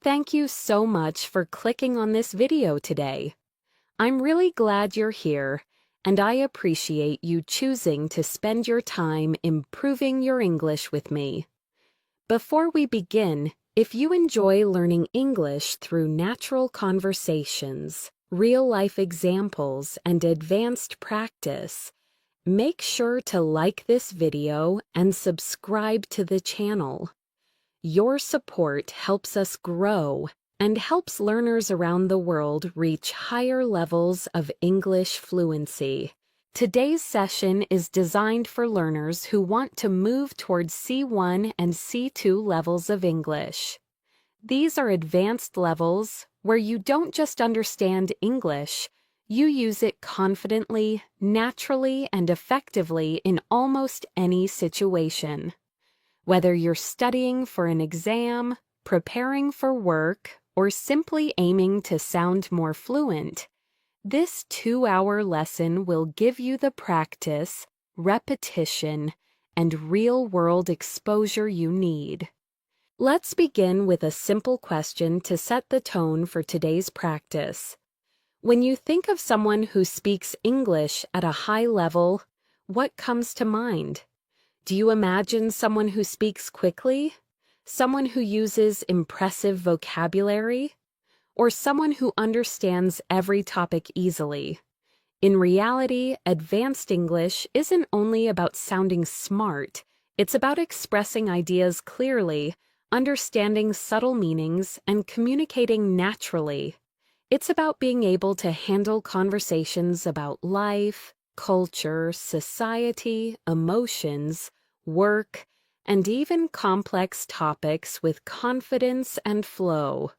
Thank you so much for clicking on this video today. I'm really glad you're here, and I appreciate you choosing to spend your time improving your English with me. Before we begin, if you enjoy learning English through natural conversations, real-life examples, and advanced practice, make sure to like this video and subscribe to the channel. Your support helps us grow and helps learners around the world reach higher levels of English fluency. Today's session is designed for learners who want to move towards C1 and C2 levels of English. These are advanced levels where you don't just understand English, you use it confidently, naturally, and effectively in almost any situation. Whether you're studying for an exam, preparing for work, or simply aiming to sound more fluent, this 2-hour lesson will give you the practice, repetition, and real-world exposure you need. Let's begin with a simple question to set the tone for today's practice. When you think of someone who speaks English at a high level, what comes to mind? Do you imagine someone who speaks quickly? Someone who uses impressive vocabulary? Or someone who understands every topic easily? In reality, advanced English isn't only about sounding smart, it's about expressing ideas clearly, understanding subtle meanings, and communicating naturally. It's about being able to handle conversations about life, culture, society, emotions, work, and even complex topics with confidence and flow.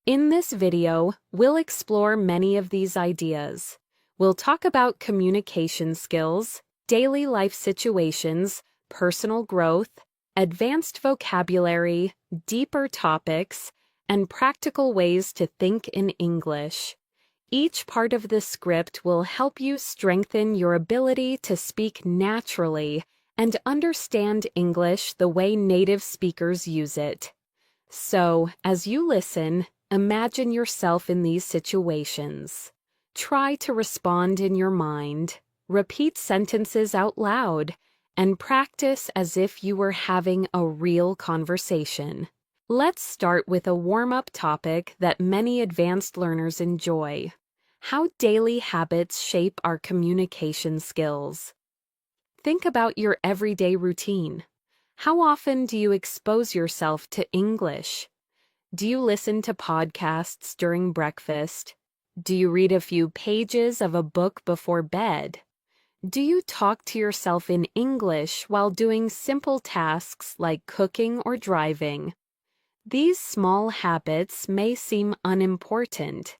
In this video, we'll explore many of these ideas. We'll talk about communication skills, daily life situations, personal growth, advanced vocabulary, deeper topics, and practical ways to think in English. Each part of the script will help you strengthen your ability to speak naturally and understand English the way native speakers use it. So, as you listen, imagine yourself in these situations. Try to respond in your mind, repeat sentences out loud, and practice as if you were having a real conversation. Let's start with a warm-up topic that many advanced learners enjoy: how daily habits shape our communication skills. Think about your everyday routine. How often do you expose yourself to English? Do you listen to podcasts during breakfast? Do you read a few pages of a book before bed? Do you talk to yourself in English while doing simple tasks like cooking or driving? These small habits may seem unimportant,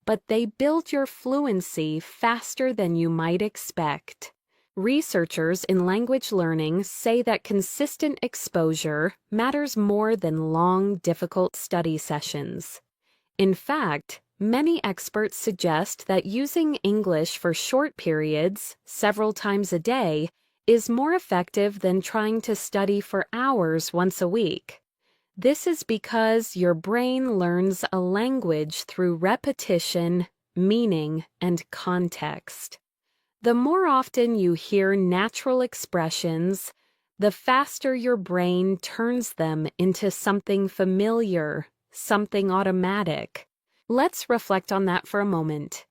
but they build your fluency faster than you might expect. Researchers in language learning say that consistent exposure matters more than long, difficult study sessions. In fact, many experts suggest that using English for short periods, several times a day, is more effective than trying to study for hours once a week. This is because your brain learns a language through repetition, meaning, and context. The more often you hear natural expressions, the faster your brain turns them into something familiar, something automatic. Let's reflect on that for a moment.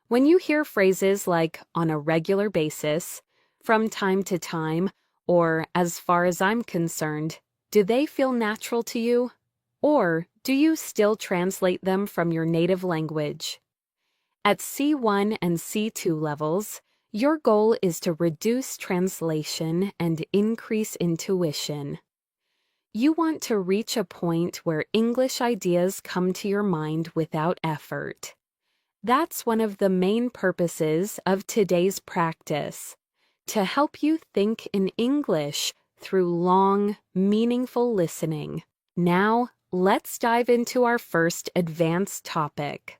When you hear phrases like "on a regular basis," "from time to time," or "as far as I'm concerned," do they feel natural to you? Or do you still translate them from your native language? At C1 and C2 levels, your goal is to reduce translation and increase intuition. You want to reach a point where English ideas come to your mind without effort. That's one of the main purposes of today's practice, to help you think in English through long, meaningful listening. Now, let's dive into our first advanced topic: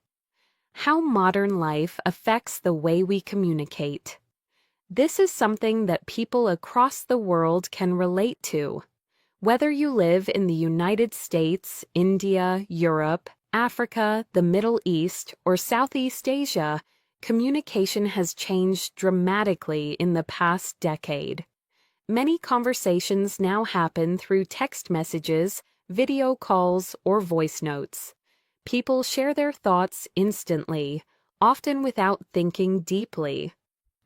how modern life affects the way we communicate. This is something that people across the world can relate to. Whether you live in the United States, India, Europe, Africa, the Middle East, or Southeast Asia, communication has changed dramatically in the past decade. Many conversations now happen through text messages, video calls, or voice notes. People share their thoughts instantly, often without thinking deeply.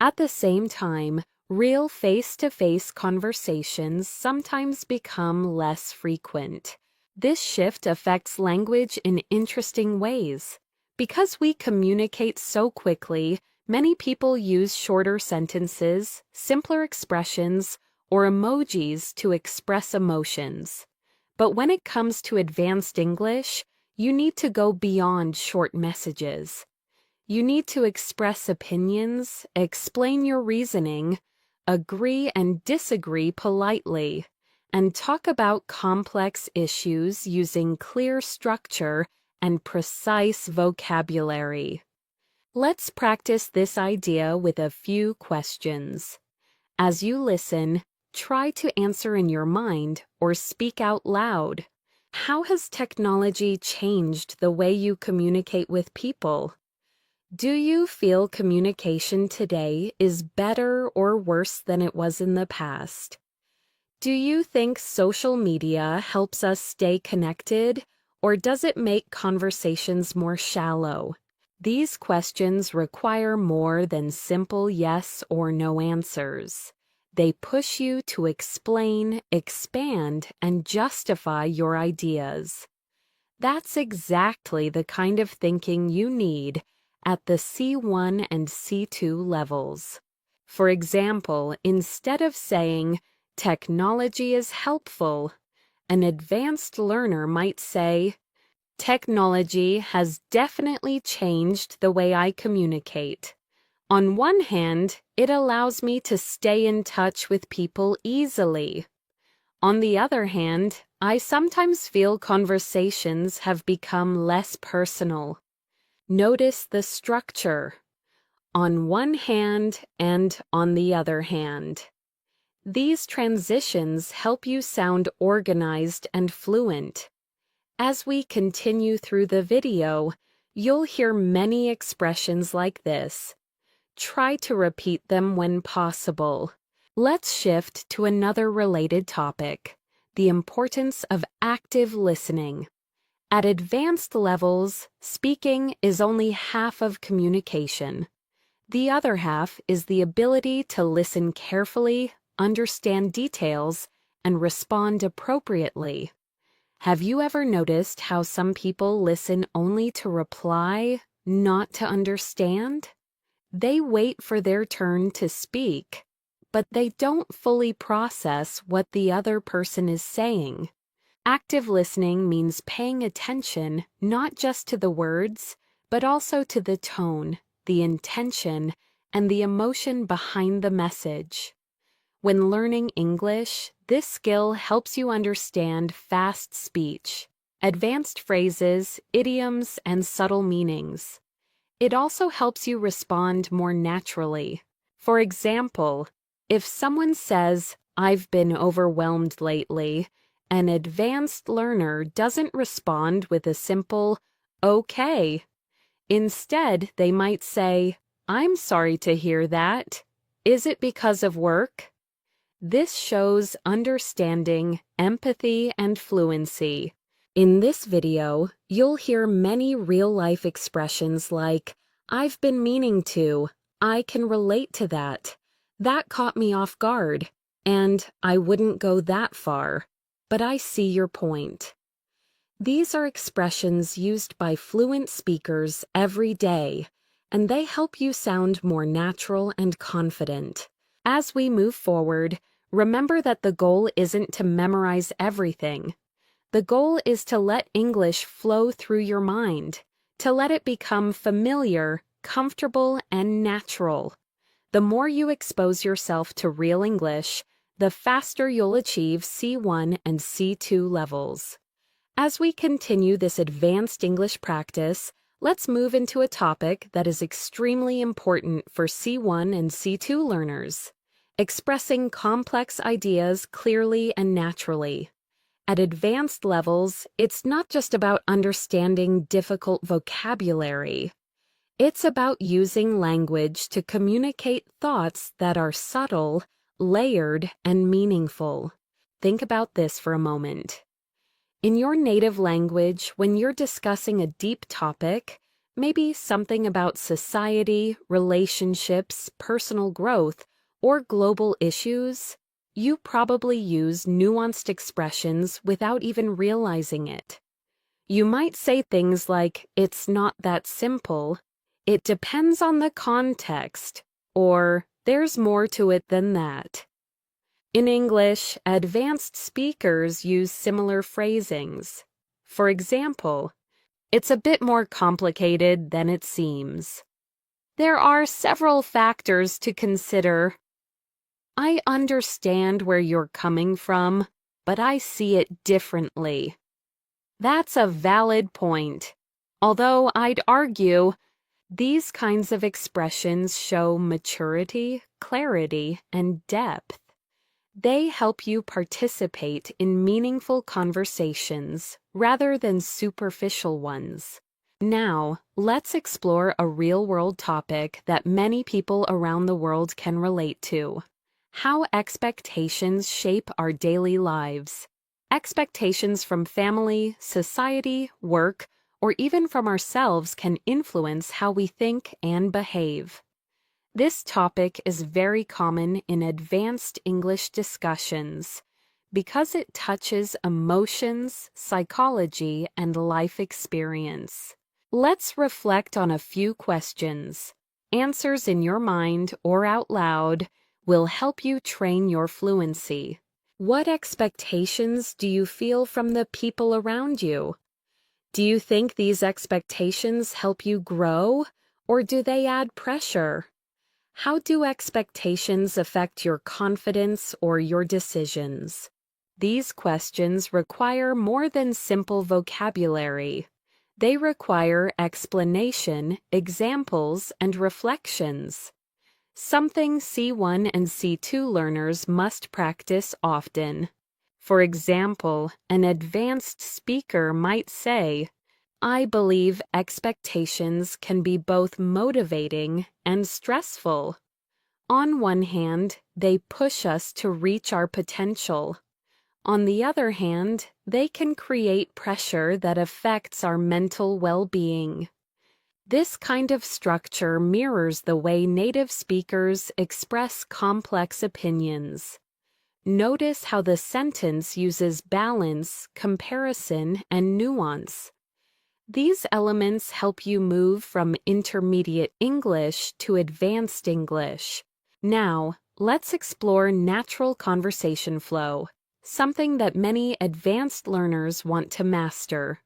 At the same time, real face-to-face conversations sometimes become less frequent. This shift affects language in interesting ways. Because we communicate so quickly, many people use shorter sentences, simpler expressions, or emojis to express emotions. But when it comes to advanced English, you need to go beyond short messages. You need to express opinions, explain your reasoning, agree and disagree politely, and talk about complex issues using clear structure and precise vocabulary. Let's practice this idea with a few questions. As you listen, try to answer in your mind or speak out loud. How has technology changed the way you communicate with people? Do you feel communication today is better or worse than it was in the past? Do you think social media helps us stay connected, or does it make conversations more shallow? These questions require more than simple yes or no answers. They push you to explain, expand, and justify your ideas. That's exactly the kind of thinking you need at the C1 and C2 levels. For example, instead of saying, "Technology is helpful," an advanced learner might say, "Technology has definitely changed the way I communicate. On one hand, it allows me to stay in touch with people easily. On the other hand, I sometimes feel conversations have become less personal." Notice the structure. On one hand and on the other hand. These transitions help you sound organized and fluent. As we continue through the video, you'll hear many expressions like this. Try to repeat them when possible. Let's shift to another related topic, the importance of active listening. At advanced levels, speaking is only half of communication. The other half is the ability to listen carefully, understand details, and respond appropriately. Have you ever noticed how some people listen only to reply, not to understand? They wait for their turn to speak, but they don't fully process what the other person is saying. Active listening means paying attention not just to the words, but also to the tone, the intention, and the emotion behind the message. When learning English, this skill helps you understand fast speech, advanced phrases, idioms, and subtle meanings. It also helps you respond more naturally. For example, if someone says, "I've been overwhelmed lately," an advanced learner doesn't respond with a simple, "Okay." Instead, they might say, "I'm sorry to hear that. Is it because of work?" This shows understanding, empathy, and fluency. In this video, you'll hear many real-life expressions like, "I've been meaning to," "I can relate to that," "That caught me off guard," and "I wouldn't go that far, but I see your point." These are expressions used by fluent speakers every day, and they help you sound more natural and confident. As we move forward, remember that the goal isn't to memorize everything. The goal is to let English flow through your mind, to let it become familiar, comfortable, and natural. The more you expose yourself to real English, the faster you'll achieve C1 and C2 levels. As we continue this advanced English practice, let's move into a topic that is extremely important for C1 and C2 learners: expressing complex ideas clearly and naturally. At advanced levels, it's not just about understanding difficult vocabulary. It's about using language to communicate thoughts that are subtle, layered, and meaningful. Think about this for a moment. In your native language, when you're discussing a deep topic, maybe something about society, relationships, personal growth, or global issues, you probably use nuanced expressions without even realizing it. You might say things like, "It's not that simple," "It depends on the context," or "There's more to it than that." In English, advanced speakers use similar phrasings. For example, "It's a bit more complicated than it seems." There are several factors to consider. "I understand where you're coming from, but I see it differently." That's a valid point. Although I'd argue these kinds of expressions show maturity, clarity, and depth. They help you participate in meaningful conversations rather than superficial ones. Now, let's explore a real-world topic that many people around the world can relate to: how expectations shape our daily lives. Expectations from family, society, work, or even from ourselves can influence how we think and behave. This topic is very common in advanced English discussions because it touches emotions, psychology, and life experience. Let's reflect on a few questions. Answers in your mind or out loud will help you train your fluency. What expectations do you feel from the people around you? Do you think these expectations help you grow, or do they add pressure? How do expectations affect your confidence or your decisions? These questions require more than simple vocabulary. They require explanation, examples, and reflections. Something C1 and C2 learners must practice often. For example, an advanced speaker might say, "I believe expectations can be both motivating and stressful. On one hand, they push us to reach our potential. On the other hand, they can create pressure that affects our mental well-being." This kind of structure mirrors the way native speakers express complex opinions. Notice how the sentence uses balance, comparison, and nuance. These elements help you move from intermediate English to advanced English. Now, let's explore natural conversation flow, something that many advanced learners want to master.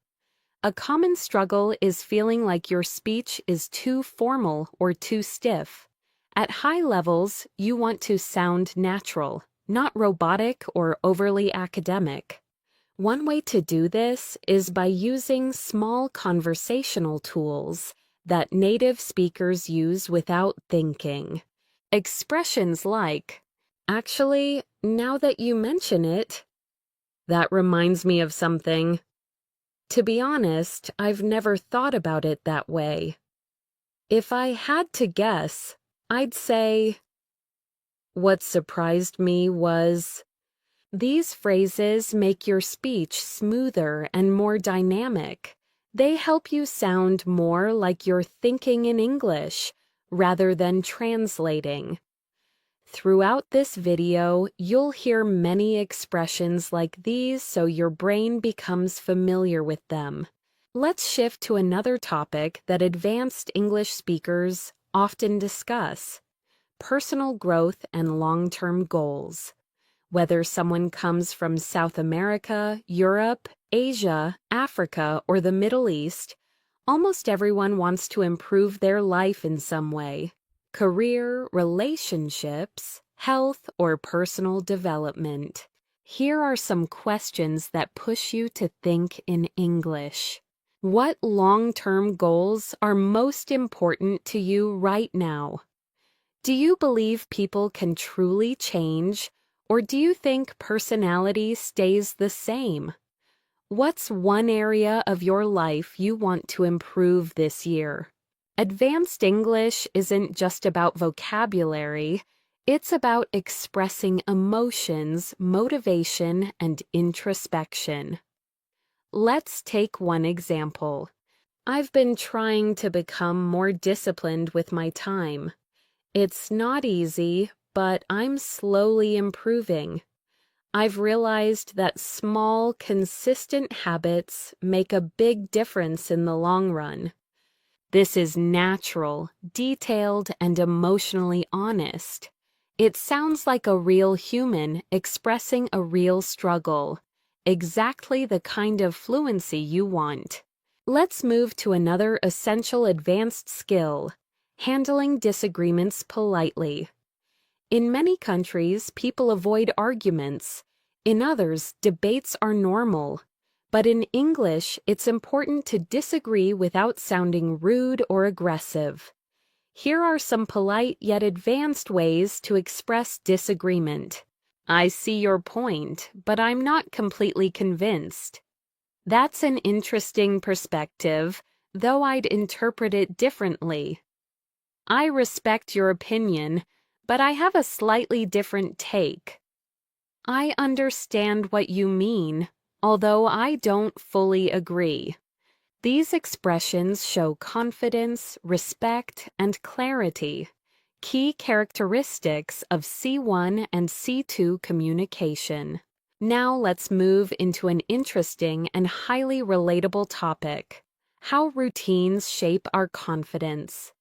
A common struggle is feeling like your speech is too formal or too stiff. At high levels, you want to sound natural, not robotic or overly academic. One way to do this is by using small conversational tools that native speakers use without thinking. Expressions like, "Actually, now that you mention it, that reminds me of something. To be honest, I've never thought about it that way. If I had to guess, I'd say, what surprised me was..." These phrases make your speech smoother and more dynamic. They help you sound more like you're thinking in English rather than translating. Throughout this video, you'll hear many expressions like these so your brain becomes familiar with them. Let's shift to another topic that advanced English speakers often discuss: personal growth and long-term goals. Whether someone comes from South America, Europe, Asia, Africa, or the Middle East, almost everyone wants to improve their life in some way: career, relationships, health, or personal development. Here are some questions that push you to think in English. What long-term goals are most important to you right now? Do you believe people can truly change, Or do you think personality stays the same? What's one area of your life you want to improve this year? Advanced English isn't just about vocabulary, it's about expressing emotions, motivation, and introspection. Let's take one example. I've been trying to become more disciplined with my time. It's not easy, but I'm slowly improving. I've realized that small, consistent habits make a big difference in the long run. This is natural, detailed, and emotionally honest. It sounds like a real human expressing a real struggle, exactly the kind of fluency you want. Let's move to another essential advanced skill, handling disagreements politely. In many countries, people avoid arguments. In others, debates are normal. But in English, it's important to disagree without sounding rude or aggressive. Here are some polite yet advanced ways to express disagreement. I see your point, but I'm not completely convinced. That's an interesting perspective, though I'd interpret it differently. I respect your opinion, but I have a slightly different take. I understand what you mean, although I don't fully agree. These expressions show confidence, respect, and clarity, key characteristics of C1 and C2 communication. Now let's move into an interesting and highly relatable topic: how routines shape our confidence.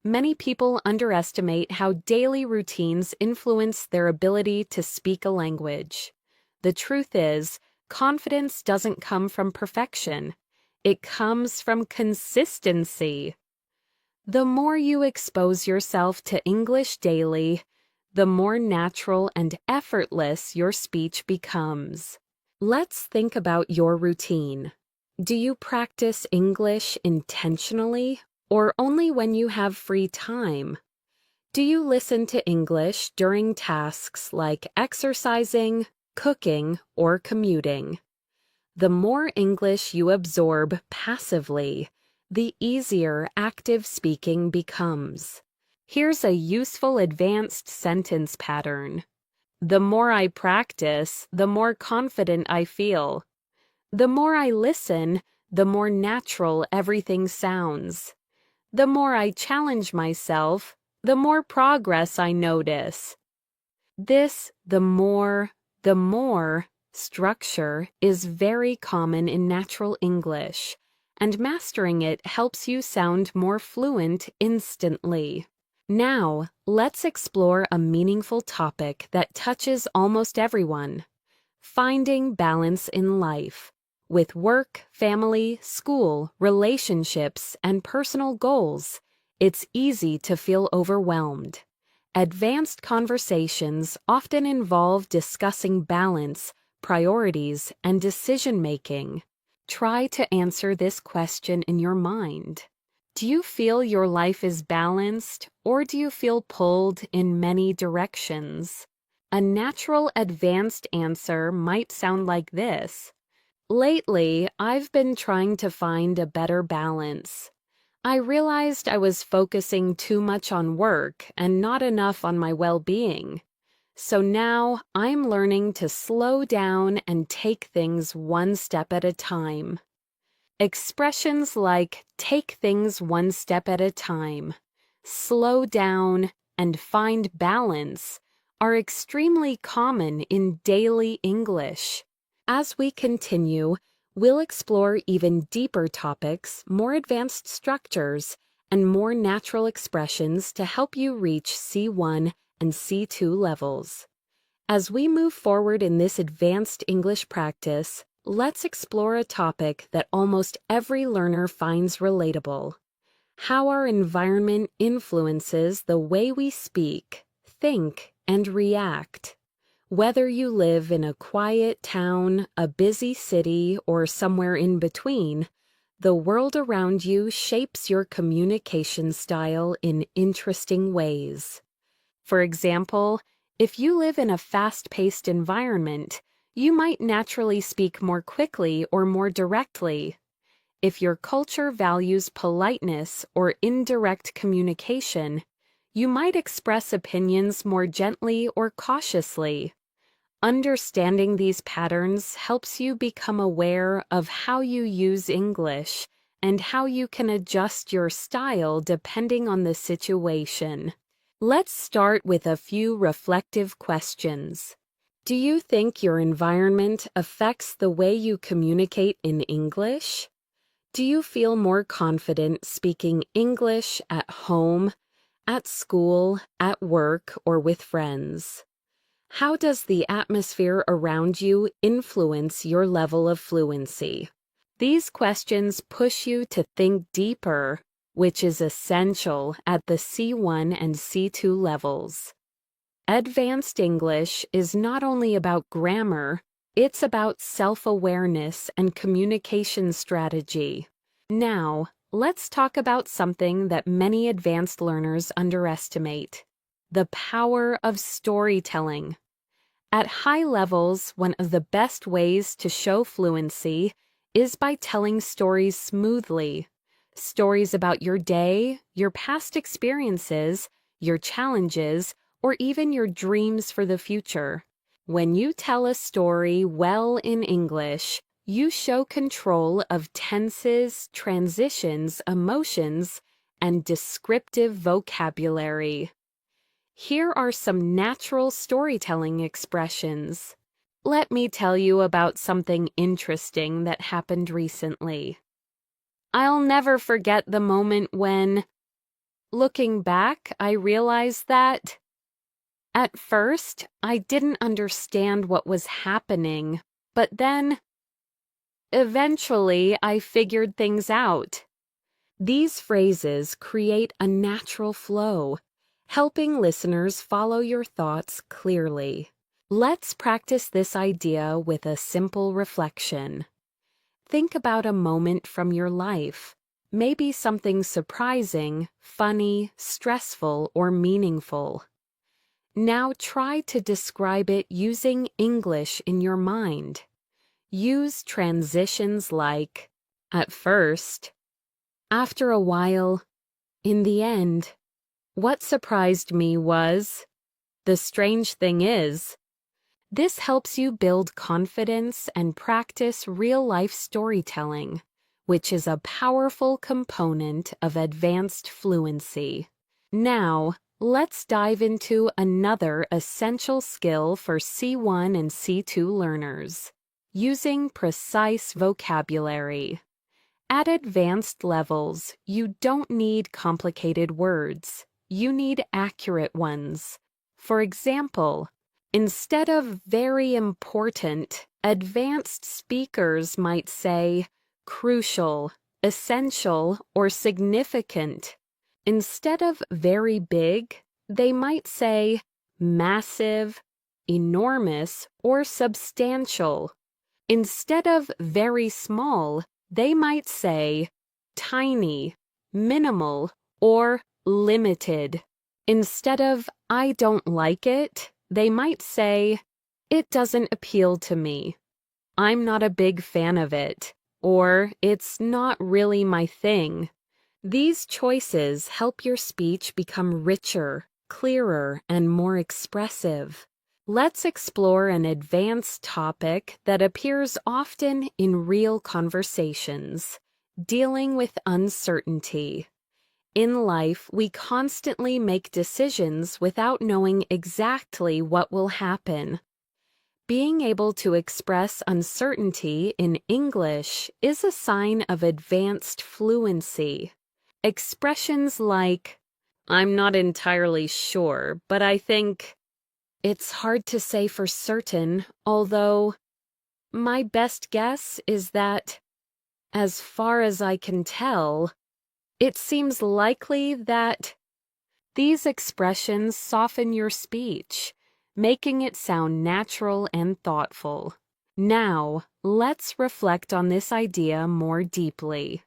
Many people underestimate how daily routines influence their ability to speak a language. The truth is, confidence doesn't come from perfection. It comes from consistency. The more you expose yourself to English daily, the more natural and effortless your speech becomes. Let's think about your routine. Do you practice English intentionally, or only when you have free time? Do you listen to English during tasks like exercising, cooking, or commuting? The more English you absorb passively, the easier active speaking becomes. Here's a useful advanced sentence pattern. The more I practice, the more confident I feel. The more I listen, the more natural everything sounds. The more I challenge myself, the more progress I notice. This the more structure is very common in natural English, and mastering it helps you sound more fluent instantly. Now, let's explore a meaningful topic that touches almost everyone: finding balance in life. With work, family, school, relationships, and personal goals, it's easy to feel overwhelmed. Advanced conversations often involve discussing balance, priorities, and decision-making. Try to answer this question in your mind. Do you feel your life is balanced, or do you feel pulled in many directions? A natural advanced answer might sound like this: lately, I've been trying to find a better balance. I realized I was focusing too much on work and not enough on my well-being. So now I'm learning to slow down and take things one step at a time. Expressions like "take things one step at a time," "slow down," and "find balance" are extremely common in daily English. As we continue, we'll explore even deeper topics, more advanced structures, and more natural expressions to help you reach C1 and C2 levels. As we move forward in this advanced English practice, let's explore a topic that almost every learner finds relatable: how our environment influences the way we speak, think, and react. Whether you live in a quiet town, a busy city, or somewhere in between, the world around you shapes your communication style in interesting ways. For example, If you live in a fast-paced environment, you might naturally speak more quickly or more directly. If your culture values politeness or indirect communication, you might express opinions more gently or cautiously. Understanding these patterns helps you become aware of how you use English and how you can adjust your style depending on the situation. Let's start with a few reflective questions. Do you think your environment affects the way you communicate in English? Do you feel more confident speaking English at home, at school, at work, or with friends? How does the atmosphere around you influence your level of fluency? These questions push you to think deeper, which is essential at the C1 and C2 levels. Advanced English is not only about grammar, it's about self-awareness and communication strategy. Now, let's talk about something that many advanced learners underestimate: the power of storytelling. At high levels, one of the best ways to show fluency is by telling stories smoothly. Stories about your day, your past experiences, your challenges, or even your dreams for the future. When you tell a story well in English, you show control of tenses, transitions, emotions, and descriptive vocabulary. Here are some natural storytelling expressions. Let me tell you about something interesting that happened recently. I'll never forget the moment when, looking back, I realized that at first I didn't understand what was happening, but then eventually I figured things out. These phrases create a natural flow, helping listeners follow your thoughts clearly. Let's practice this idea with a simple reflection. Think about a moment from your life, maybe something surprising, funny, stressful, or meaningful. Now try to describe it using English in your mind. Use transitions like, at first, after a while, in the end. What surprised me was, the strange thing is. This helps you build confidence and practice real-life storytelling, which is a powerful component of advanced fluency. Now, let's dive into another essential skill for C1 and C2 learners: using precise vocabulary. At advanced levels, you don't need complicated words. You need accurate ones. For example, instead of very important, advanced speakers might say crucial, essential, or significant. Instead of very big, they might say massive, enormous, or substantial. Instead of very small, they might say tiny, minimal, or limited. Instead of I don't like it, they might say it doesn't appeal to me. I'm not a big fan of it, or it's not really my thing. These choices help your speech become richer, clearer, and more expressive. Let's explore an advanced topic that appears often in real conversations: dealing with uncertainty. In life, we constantly make decisions without knowing exactly what will happen. Being able to express uncertainty in English is a sign of advanced fluency. Expressions like, I'm not entirely sure, but I think, it's hard to say for certain, although my best guess is that, as far as I can tell, it seems likely that. These expressions soften your speech, making it sound natural and thoughtful. Now, let's reflect on this idea more deeply.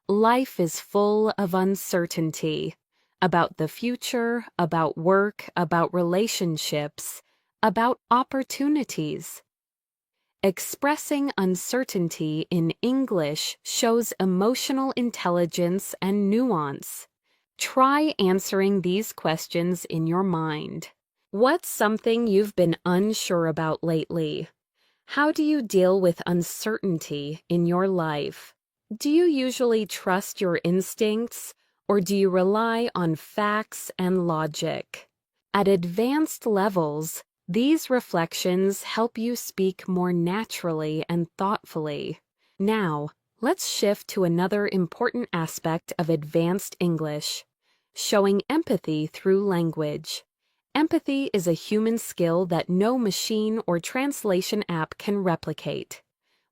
Life is full of uncertainty. about the future, about work, about relationships, about opportunities. Expressing uncertainty in English shows emotional intelligence and nuance. Try answering these questions in your mind. What's something you've been unsure about lately? How do you deal with uncertainty in your life? Do you usually trust your instincts, or do you rely on facts and logic? At advanced levels, these reflections help you speak more naturally and thoughtfully. Now, let's shift to another important aspect of advanced English: showing empathy through language. Empathy is a human skill that no machine or translation app can replicate.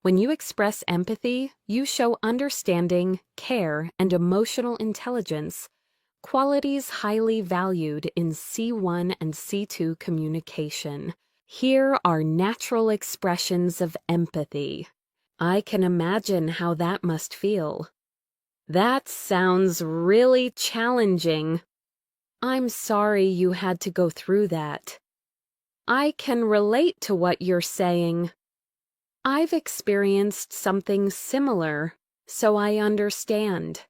When you express empathy, you show understanding, care, and emotional intelligence, qualities highly valued in C1 and C2 communication. Here are natural expressions of empathy. I can imagine how that must feel. That sounds really challenging. I'm sorry you had to go through that. I can relate to what you're saying. I've experienced something similar, so I understand.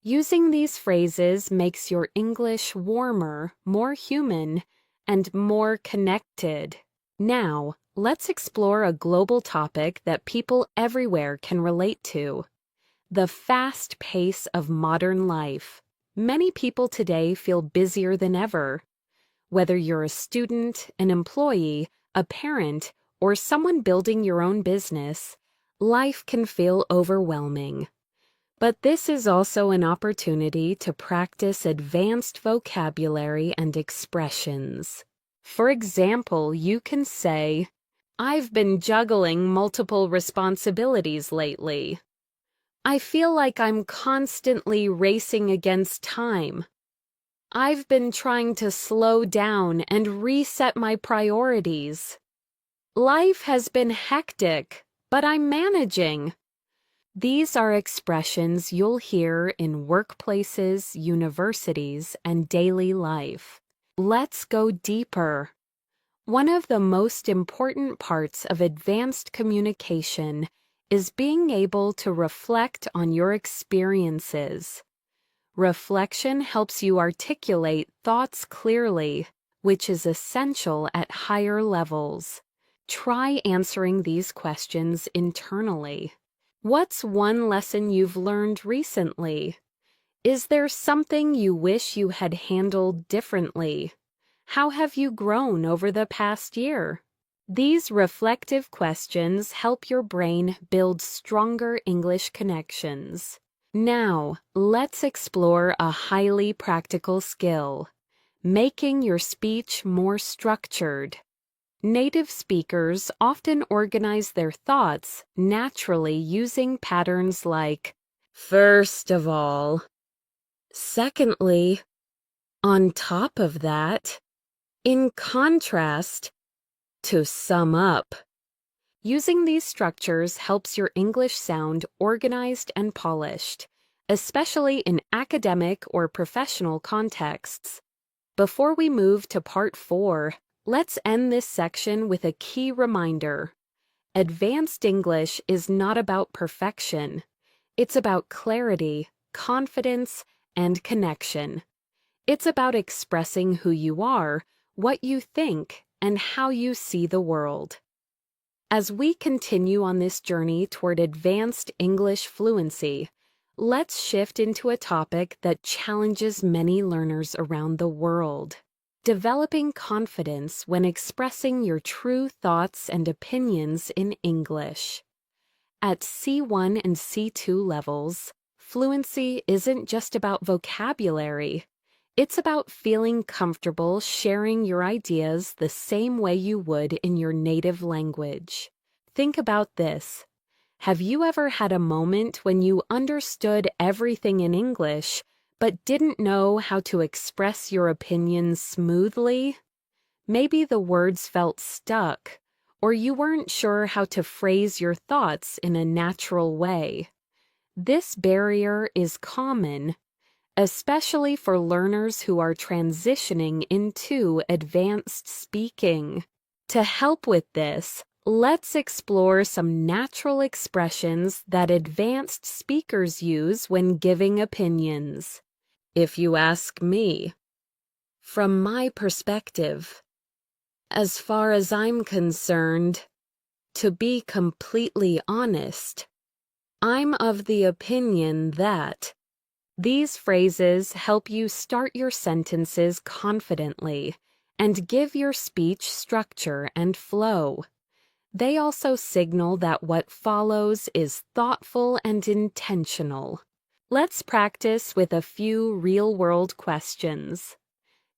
Using these phrases makes your English warmer, more human, and more connected. Now, let's explore a global topic that people everywhere can relate to: the fast pace of modern life. Many people today feel busier than ever. Whether you're a student, an employee, a parent, or someone building your own business, life can feel overwhelming. But this is also an opportunity to practice advanced vocabulary and expressions. For example, you can say, "I've been juggling multiple responsibilities lately. I feel like I'm constantly racing against time. I've been trying to slow down and reset my priorities. Life has been hectic, but I'm managing." These are expressions you'll hear in workplaces, universities, and daily life. Let's go deeper. One of the most important parts of advanced communication is being able to reflect on your experiences. Reflection helps you articulate thoughts clearly, which is essential at higher levels. Try answering these questions internally. What's one lesson you've learned recently? Is there something you wish you had handled differently? How have you grown over the past year? These reflective questions help your brain build stronger English connections. Now, let's explore a highly practical skill: making your speech more structured. Native speakers often organize their thoughts naturally using patterns like "first of all," "secondly," "on top of that," "in contrast," "to sum up." Using these structures helps your English sound organized and polished, especially in academic or professional contexts. Before we move to part 4, let's end this section with a key reminder. Advanced English is not about perfection. It's about clarity, confidence, and connection. It's about expressing who you are, what you think, and how you see the world. As we continue on this journey toward advanced English fluency, let's shift into a topic that challenges many learners around the world: developing confidence when expressing your true thoughts and opinions in English. At C1 and C2 levels, fluency isn't just about vocabulary. It's about feeling comfortable sharing your ideas the same way you would in your native language. Think about this. Have you ever had a moment when you understood everything in English, but didn't know how to express your opinions smoothly? Maybe the words felt stuck, or you weren't sure how to phrase your thoughts in a natural way. This barrier is common. especially for learners who are transitioning into advanced speaking. To help with this, let's explore some natural expressions that advanced speakers use when giving opinions. If you ask me, from my perspective, as far as I'm concerned, to be completely honest, I'm of the opinion that these phrases help you start your sentences confidently and give your speech structure and flow. They also signal that what follows is thoughtful and intentional. Let's practice with a few real-world questions.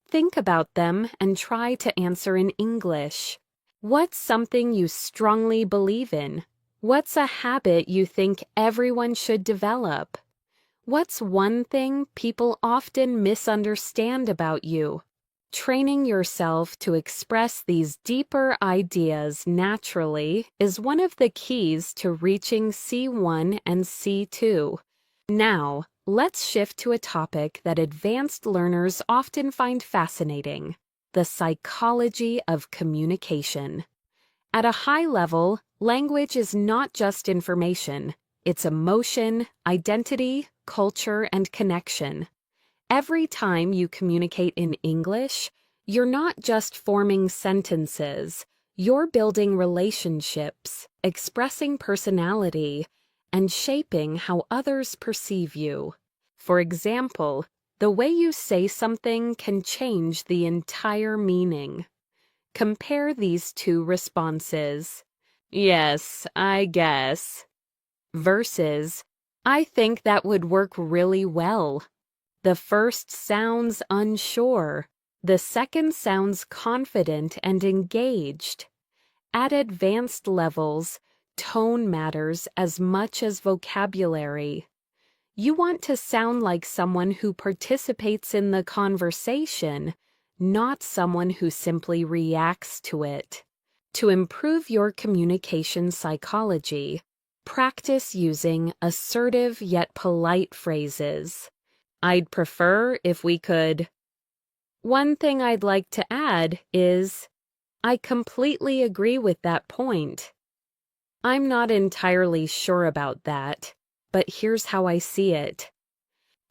Think about them and try to answer in English. What's something you strongly believe in? What's a habit you think everyone should develop? What's one thing people often misunderstand about you? Training yourself to express these deeper ideas naturally is one of the keys to reaching C1 and C2. Now, let's shift to a topic that advanced learners often find fascinating: the psychology of communication. At a high level, language is not just information. It's emotion, identity, culture, and connection. Every time you communicate in English, you're not just forming sentences, you're building relationships, expressing personality, and shaping how others perceive you. For example, the way you say something can change the entire meaning. Compare these two responses. Yes, I guess. Versus, I think that would work really well. The first sounds unsure. The second sounds confident and engaged. At advanced levels, tone matters as much as vocabulary. You want to sound like someone who participates in the conversation, not someone who simply reacts to it. To improve your communication psychology, practice using assertive yet polite phrases. I'd prefer if we could. One thing I'd like to add is, I completely agree with that point. I'm not entirely sure about that, but here's how I see it.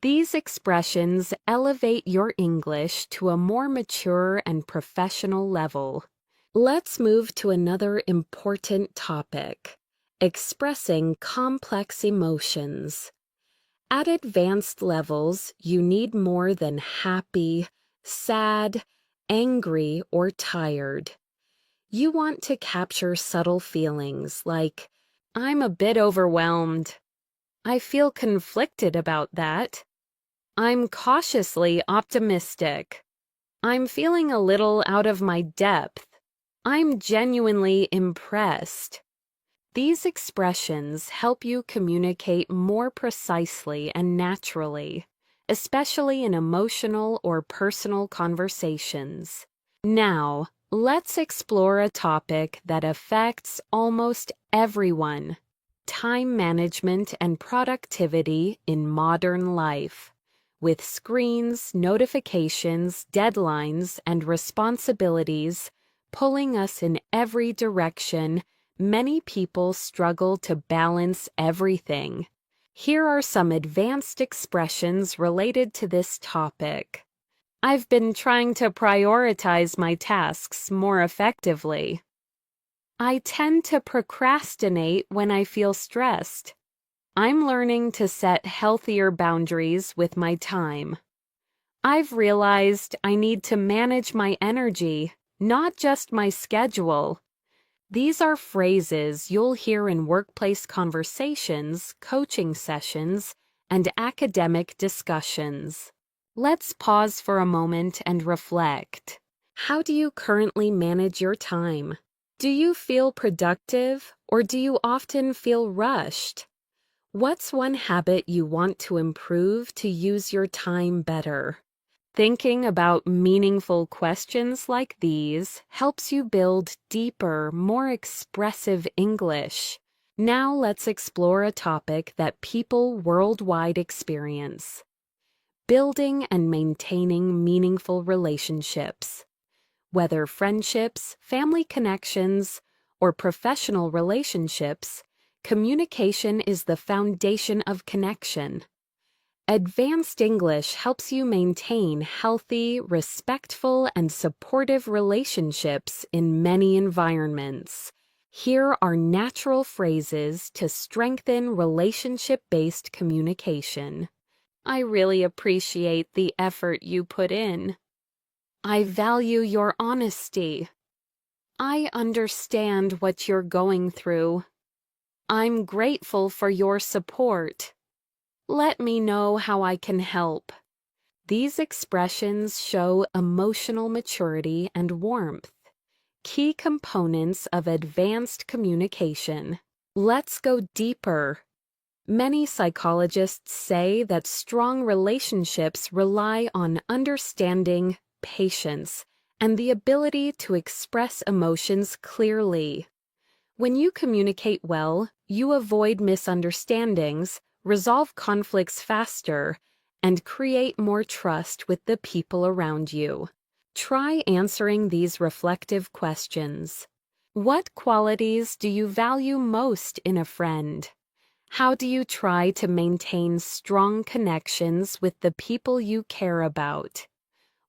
These expressions elevate your English to a more mature and professional level. Let's move to another important topic: expressing complex emotions. At advanced levels, you need more than happy, sad, angry, or tired. You want to capture subtle feelings like, I'm a bit overwhelmed. I feel conflicted about that. I'm cautiously optimistic. I'm feeling a little out of my depth. I'm genuinely impressed. These expressions help you communicate more precisely and naturally, especially in emotional or personal conversations. Now, let's explore a topic that affects almost everyone: time management and productivity in modern life. With screens, notifications, deadlines, and responsibilities pulling us in every direction, many people struggle to balance everything. Here are some advanced expressions related to this topic. I've been trying to prioritize my tasks more effectively. I tend to procrastinate when I feel stressed. I'm learning to set healthier boundaries with my time. I've realized I need to manage my energy, not just my schedule. These are phrases you'll hear in workplace conversations, coaching sessions, and academic discussions. Let's pause for a moment and reflect. How do you currently manage your time? Do you feel productive, or do you often feel rushed? What's one habit you want to improve to use your time better? Thinking about meaningful questions like these helps you build deeper, more expressive English. Now let's explore a topic that people worldwide experience: building and maintaining meaningful relationships. Whether friendships, family connections, or professional relationships, communication is the foundation of connection. Advanced English helps you maintain healthy, respectful, and supportive relationships in many environments. Here are natural phrases to strengthen relationship-based communication. I really appreciate the effort you put in. I value your honesty. I understand what you're going through. I'm grateful for your support. Let me know how I can help. These expressions show emotional maturity and warmth, key components of advanced communication. Let's go deeper. Many psychologists say that strong relationships rely on understanding, patience, and the ability to express emotions clearly. When you communicate well, you avoid misunderstandings, resolve conflicts faster, and create more trust with the people around you. Try answering these reflective questions. What qualities do you value most in a friend? How do you try to maintain strong connections with the people you care about?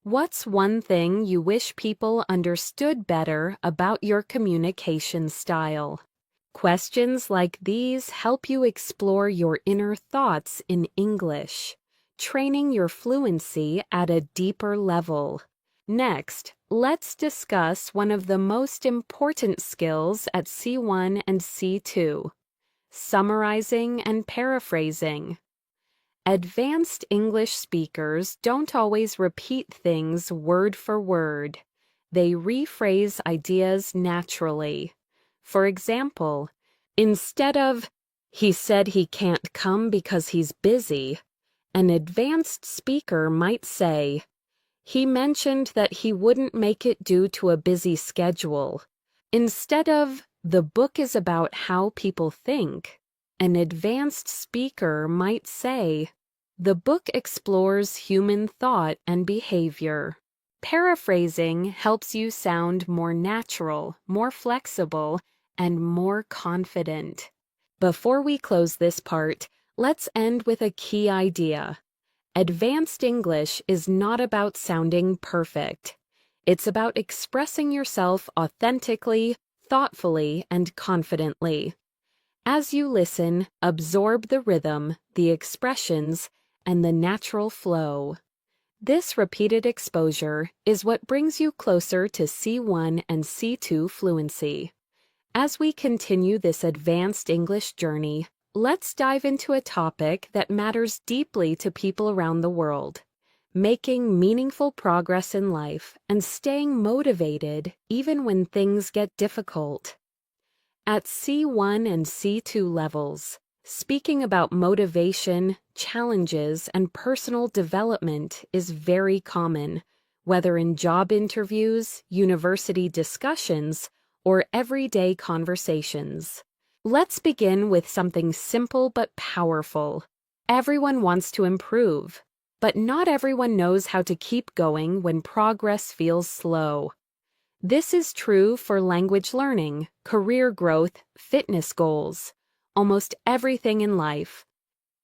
What's one thing you wish people understood better about your communication style? Questions like these help you explore your inner thoughts in English, training your fluency at a deeper level. Next, let's discuss one of the most important skills at C1 and C2: summarizing and paraphrasing. Advanced English speakers don't always repeat things word for word. They rephrase ideas naturally. For example, instead of, "He said he can't come because he's busy," an advanced speaker might say, "He mentioned that he wouldn't make it due to a busy schedule." Instead of, "The book is about how people think," an advanced speaker might say, "The book explores human thought and behavior." Paraphrasing helps you sound more natural, more flexible, and more confident. Before we close this part, let's end with a key idea. Advanced English is not about sounding perfect. It's about expressing yourself authentically, thoughtfully, and confidently. As you listen, absorb the rhythm, the expressions, and the natural flow. This repeated exposure is what brings you closer to C1 and C2 fluency. As we continue this advanced English journey, let's dive into a topic that matters deeply to people around the world: making meaningful progress in life and staying motivated even when things get difficult. At C1 and C2 levels, speaking about motivation, challenges, and personal development is very common, whether in job interviews, university discussions, or everyday conversations. Let's begin with something simple but powerful. Everyone wants to improve, but not everyone knows how to keep going when progress feels slow. This is true for language learning, career growth, fitness goals, almost everything in life.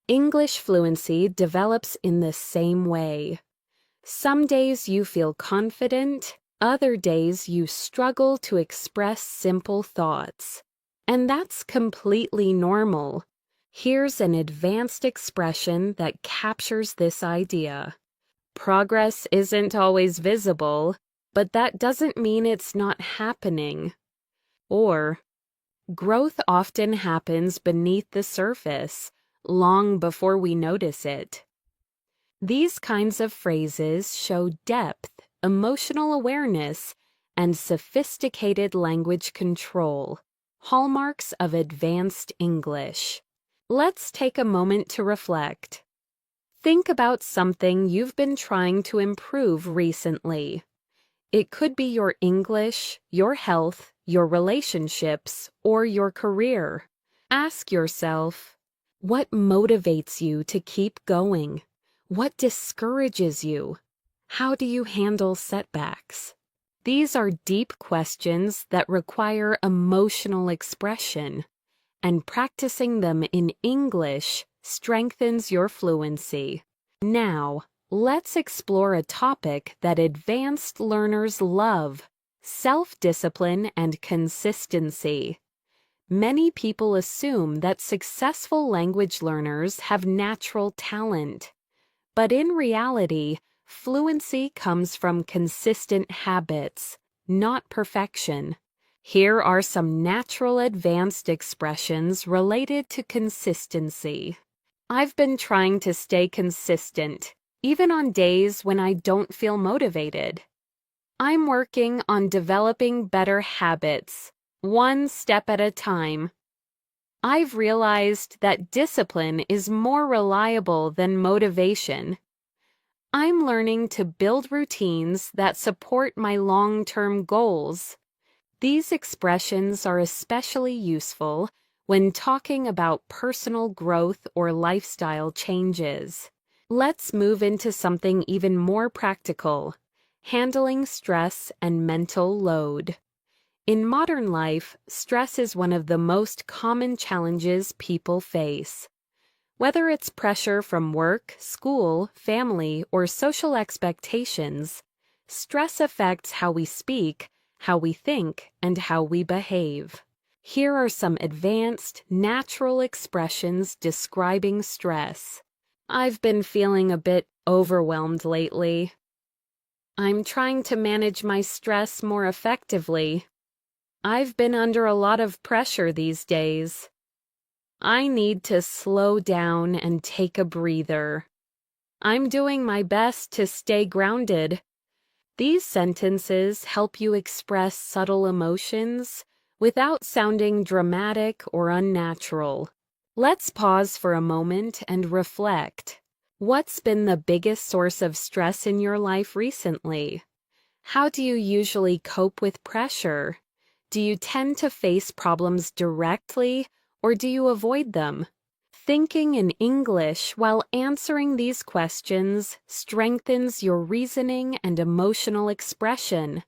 English fluency develops in the same way. Some days you feel confident, other days you struggle to express simple thoughts. And that's completely normal. Here's an advanced expression that captures this idea. Progress isn't always visible, but that doesn't mean it's not happening. Or, growth often happens beneath the surface, long before we notice it. These kinds of phrases show depth, emotional awareness, and sophisticated language control, hallmarks of advanced English. Let's take a moment to reflect. Think about something you've been trying to improve recently. It could be your English, your health, your relationships, or your career. Ask yourself, what motivates you to keep going? What discourages you? How do you handle setbacks? These are deep questions that require emotional expression, and practicing them in English strengthens your fluency. Now, let's explore a topic that advanced learners love: self-discipline and consistency. Many people assume that successful language learners have natural talent. But in reality, fluency comes from consistent habits, not perfection. Here are some natural advanced expressions related to consistency. I've been trying to stay consistent, even on days when I don't feel motivated. I'm working on developing better habits, one step at a time. I've realized that discipline is more reliable than motivation. I'm learning to build routines that support my long-term goals. These expressions are especially useful when talking about personal growth or lifestyle changes. Let's move into something even more practical: handling stress and mental load. In modern life, stress is one of the most common challenges people face. Whether it's pressure from work, school, family, or social expectations, stress affects how we speak, how we think, and how we behave. Here are some advanced, natural expressions describing stress. I've been feeling a bit overwhelmed lately. I'm trying to manage my stress more effectively. I've been under a lot of pressure these days. I need to slow down and take a breather. I'm doing my best to stay grounded. These sentences help you express subtle emotions without sounding dramatic or unnatural. Let's pause for a moment and reflect. What's been the biggest source of stress in your life recently? How do you usually cope with pressure? Do you tend to face problems directly, or do you avoid them? Thinking in English while answering these questions strengthens your reasoning and emotional expression,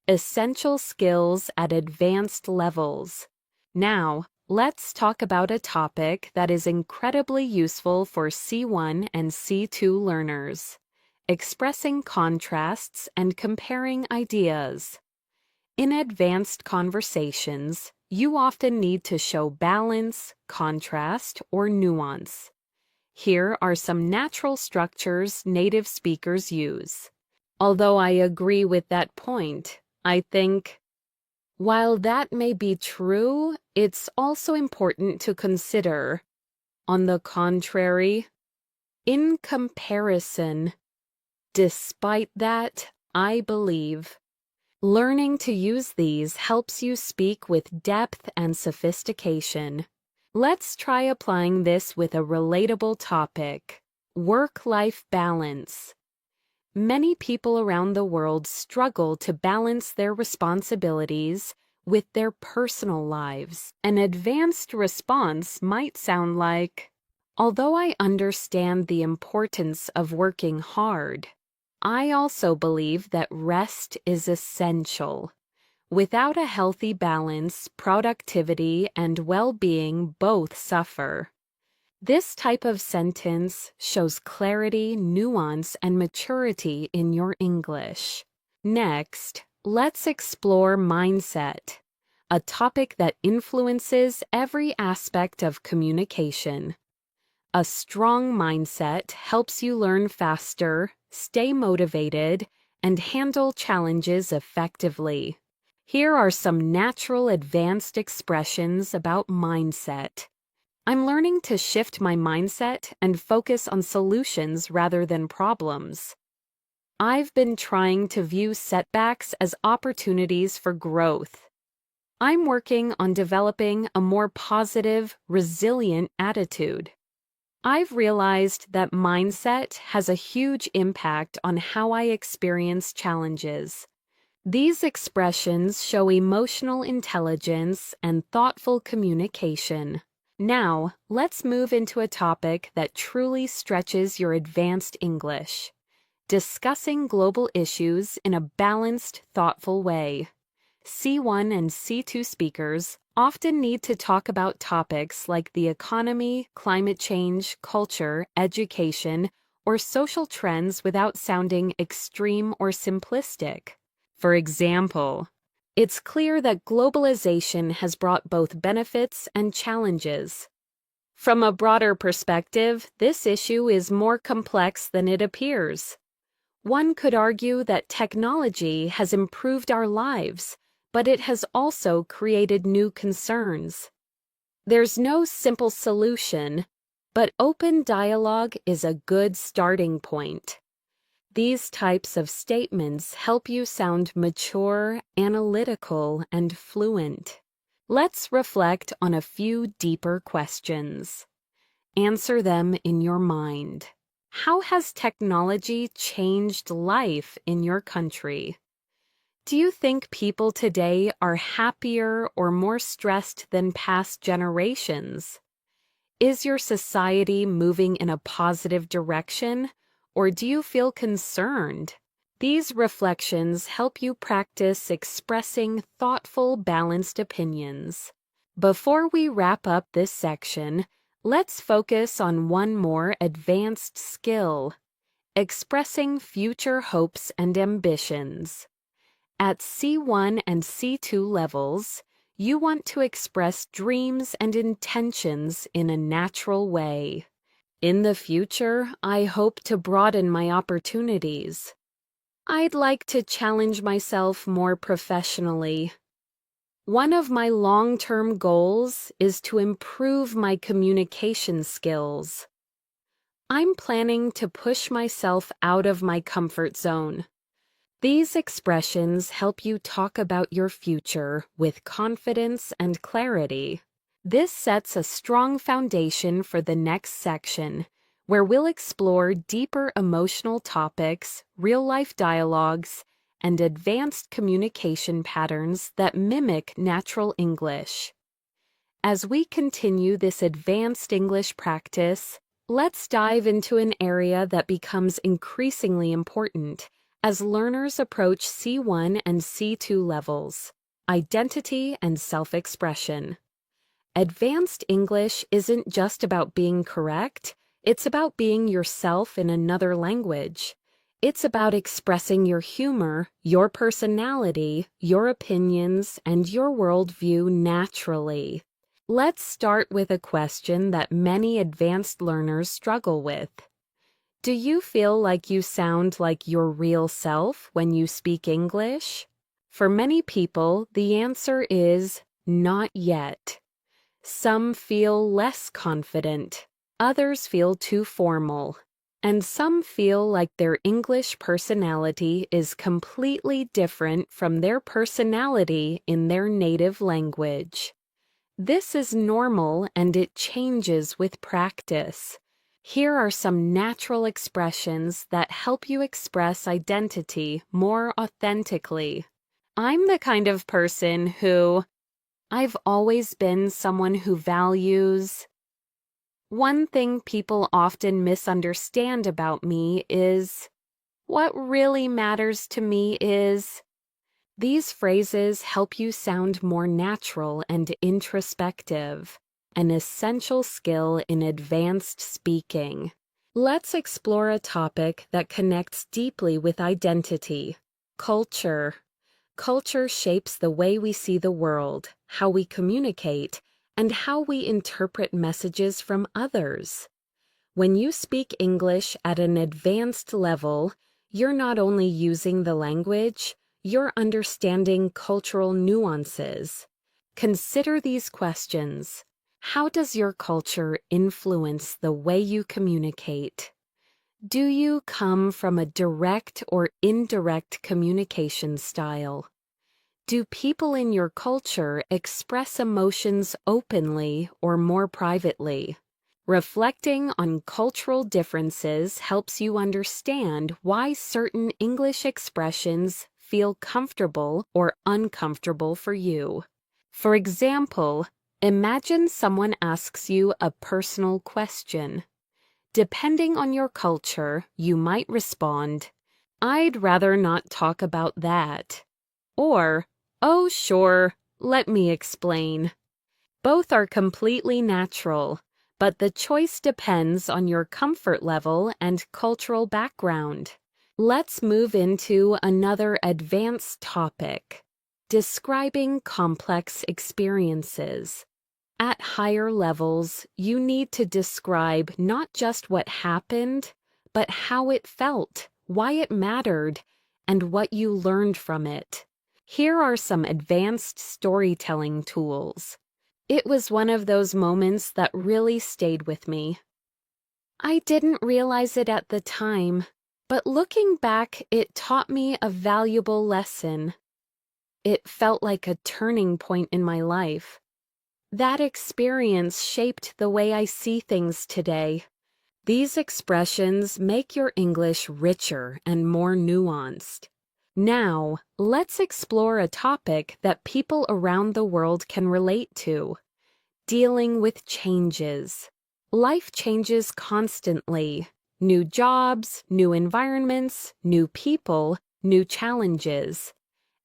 essential skills at advanced levels. Now, let's talk about a topic that is incredibly useful for C1 and C2 learners: expressing contrasts and comparing ideas. In advanced conversations, you often need to show balance, contrast, or nuance. Here are some natural structures native speakers use. Although I agree with that point, I think, while that may be true, it's also important to consider, on the contrary, in comparison. Despite that, I believe learning to use these helps you speak with depth and sophistication. Let's try applying this with a relatable topic: work-life balance. Many people around the world struggle to balance their responsibilities with their personal lives. An advanced response might sound like, although I understand the importance of working hard, I also believe that rest is essential. Without a healthy balance, productivity and well-being both suffer. This type of sentence shows clarity, nuance, and maturity in your English. Next, let's explore mindset, a topic that influences every aspect of communication. A strong mindset helps you learn faster, stay motivated, and handle challenges effectively. Here are some natural advanced expressions about mindset. I'm learning to shift my mindset and focus on solutions rather than problems. I've been trying to view setbacks as opportunities for growth. I'm working on developing a more positive, resilient attitude. I've realized that mindset has a huge impact on how I experience challenges. These expressions show emotional intelligence and thoughtful communication. Now, let's move into a topic that truly stretches your advanced English. Discussing global issues in a balanced, thoughtful way. C1 and C2 speakers often need to talk about topics like the economy, climate change, culture, education, or social trends without sounding extreme or simplistic. For example, it's clear that globalization has brought both benefits and challenges. From a broader perspective, this issue is more complex than it appears. One could argue that technology has improved our lives, but it has also created new concerns. There's no simple solution, but open dialogue is a good starting point. These types of statements help you sound mature, analytical, and fluent. Let's reflect on a few deeper questions. Answer them in your mind. How has technology changed life in your country? Do you think people today are happier or more stressed than past generations? Is your society moving in a positive direction, or do you feel concerned? These reflections help you practice expressing thoughtful, balanced opinions. Before we wrap up this section, let's focus on one more advanced skill: expressing future hopes and ambitions. At C1 and C2 levels, you want to express dreams and intentions in a natural way. In the future, I hope to broaden my opportunities. I'd like to challenge myself more professionally. One of my long-term goals is to improve my communication skills. I'm planning to push myself out of my comfort zone. These expressions help you talk about your future with confidence and clarity. This sets a strong foundation for the next section, where we'll explore deeper emotional topics, real-life dialogues, and advanced communication patterns that mimic natural English. As we continue this advanced English practice, let's dive into an area that becomes increasingly important as learners approach C1 and C2 levels: identity and self-expression. Advanced English isn't just about being correct, it's about being yourself in another language. It's about expressing your humor, your personality, your opinions, and your worldview naturally. Let's start with a question that many advanced learners struggle with. Do you feel like you sound like your real self when you speak English? For many people, the answer is not yet. Some feel less confident, others feel too formal, and some feel like their English personality is completely different from their personality in their native language. This is normal and it changes with practice. Here are some natural expressions that help you express identity more authentically. I'm the kind of person who... I've always been someone who values... One thing people often misunderstand about me is... What really matters to me is... These phrases help you sound more natural and introspective, an essential skill in advanced speaking. Let's explore a topic that connects deeply with identity: culture. Culture shapes the way we see the world, how we communicate, and how we interpret messages from others. When you speak English at an advanced level, you're not only using the language, you're understanding cultural nuances. Consider these questions. How does your culture influence the way you communicate? Do you come from a direct or indirect communication style? Do people in your culture express emotions openly or more privately? Reflecting on cultural differences helps you understand why certain English expressions feel comfortable or uncomfortable for you. For example, Imagine someone asks you a personal question. Depending on your culture, you might respond, "I'd rather not talk about that." Or, "Oh, sure, let me explain." Both are completely natural, but the choice depends on your comfort level and cultural background. Let's move into another advanced topic: describing complex experiences. At higher levels, you need to describe not just what happened, but how it felt, why it mattered, and what you learned from it. Here are some advanced storytelling tools. It was one of those moments that really stayed with me. I didn't realize it at the time, but looking back, it taught me a valuable lesson. It felt like a turning point in my life. That experience shaped the way I see things today. These expressions make your English richer and more nuanced. Now, let's explore a topic that people around the world can relate to: dealing with changes. Life changes constantly. New jobs, new environments, new people, new challenges.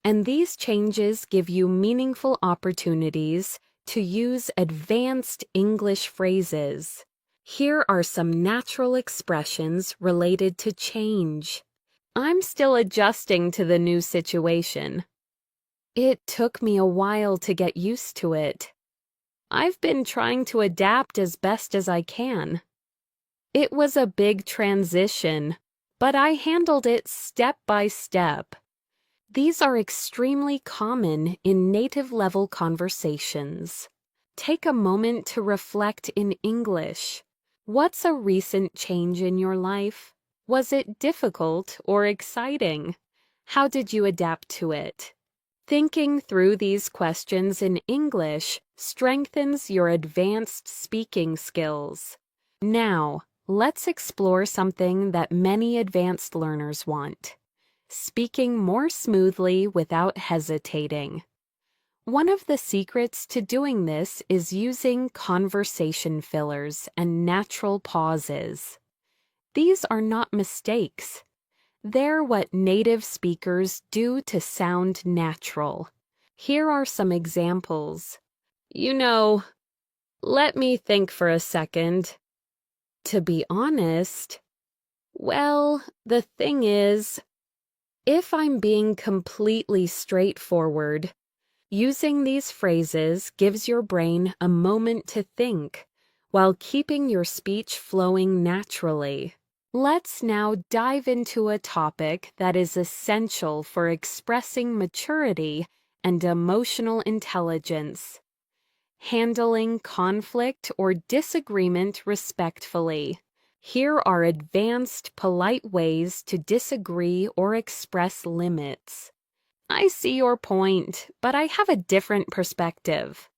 And these changes give you meaningful opportunities to use advanced English phrases. Here are some natural expressions related to change. I'm still adjusting to the new situation. It took me a while to get used to it. I've been trying to adapt as best as I can. It was a big transition, but I handled it step by step. These are extremely common in native-level conversations. Take a moment to reflect in English. What's a recent change in your life? Was it difficult or exciting? How did you adapt to it? Thinking through these questions in English strengthens your advanced speaking skills. Now, let's explore something that many advanced learners want: speaking more smoothly without hesitating. One of the secrets to doing this is using conversation fillers and natural pauses. These are not mistakes. They're what native speakers do to sound natural. Here are some examples. Let me think for a second. To be honest, well, the thing is, if I'm being completely straightforward, using these phrases gives your brain a moment to think, while keeping your speech flowing naturally. Let's now dive into a topic that is essential for expressing maturity and emotional intelligence: handling conflict or disagreement respectfully. Here are advanced, polite ways to disagree or express limits. I see your point, but I have a different perspective.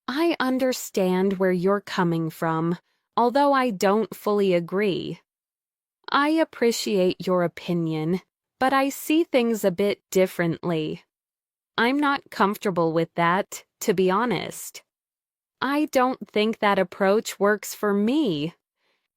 I understand where you're coming from, although I don't fully agree. I appreciate your opinion, but I see things a bit differently. I'm not comfortable with that, to be honest. I don't think that approach works for me.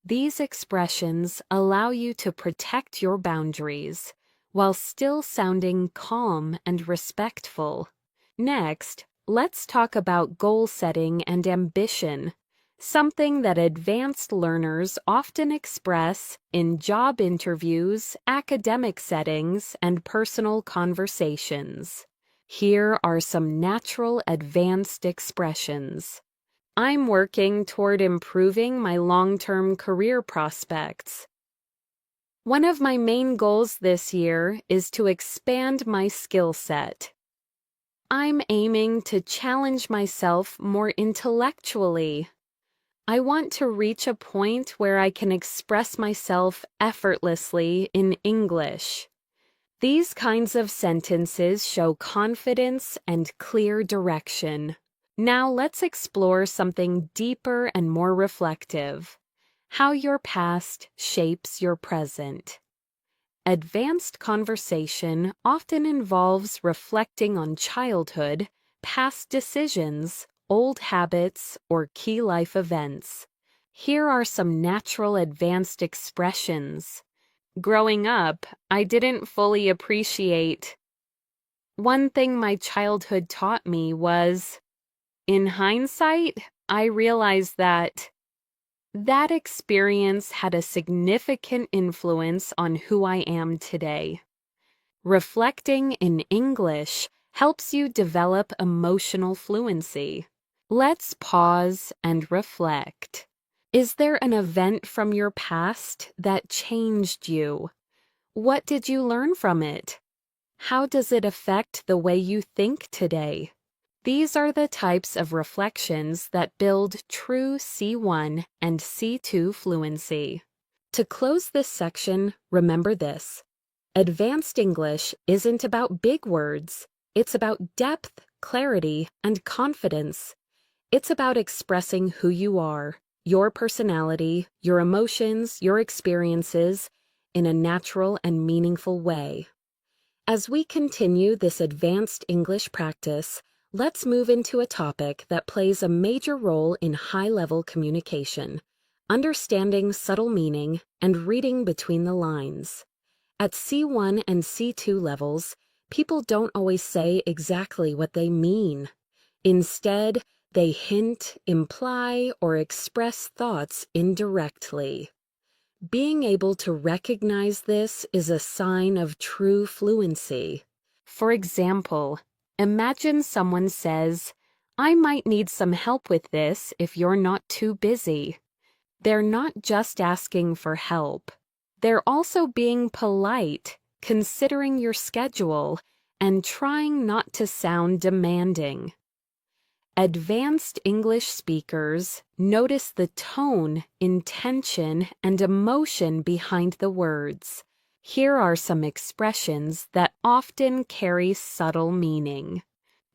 These expressions allow you to protect your boundaries while still sounding calm and respectful. Next, let's talk about goal setting and ambition, something that advanced learners often express in job interviews, academic settings, and personal conversations. Here are some natural advanced expressions. I'm working toward improving my long-term career prospects. One of my main goals this year is to expand my skill set. I'm aiming to challenge myself more intellectually. I want to reach a point where I can express myself effortlessly in English. These kinds of sentences show confidence and clear direction. Now let's explore something deeper and more reflective: how your past shapes your present. Advanced conversation often involves reflecting on childhood, past decisions, old habits, or key life events. Here are some natural advanced expressions. Growing up, I didn't fully appreciate. One thing my childhood taught me was, in hindsight, I realized that experience had a significant influence on who I am today. Reflecting in English helps you develop emotional fluency. Let's pause and reflect. Is there an event from your past that changed you? What did you learn from it? How does it affect the way you think today? These are the types of reflections that build true C1 and C2 fluency. To close this section, remember this. Advanced English isn't about big words. It's about depth, clarity, and confidence. It's about expressing who you are, your personality, your emotions, your experiences, in a natural and meaningful way. As we continue this advanced English practice, let's move into a topic that plays a major role in high-level communication, understanding subtle meaning and reading between the lines. At C1 and C2 levels, people don't always say exactly what they mean. Instead, they hint, imply, or express thoughts indirectly. Being able to recognize this is a sign of true fluency. For example, imagine someone says, "I might need some help with this if you're not too busy." They're not just asking for help. They're also being polite, considering your schedule, and trying not to sound demanding. Advanced English speakers notice the tone, intention, and emotion behind the words. Here are some expressions that often carry subtle meaning.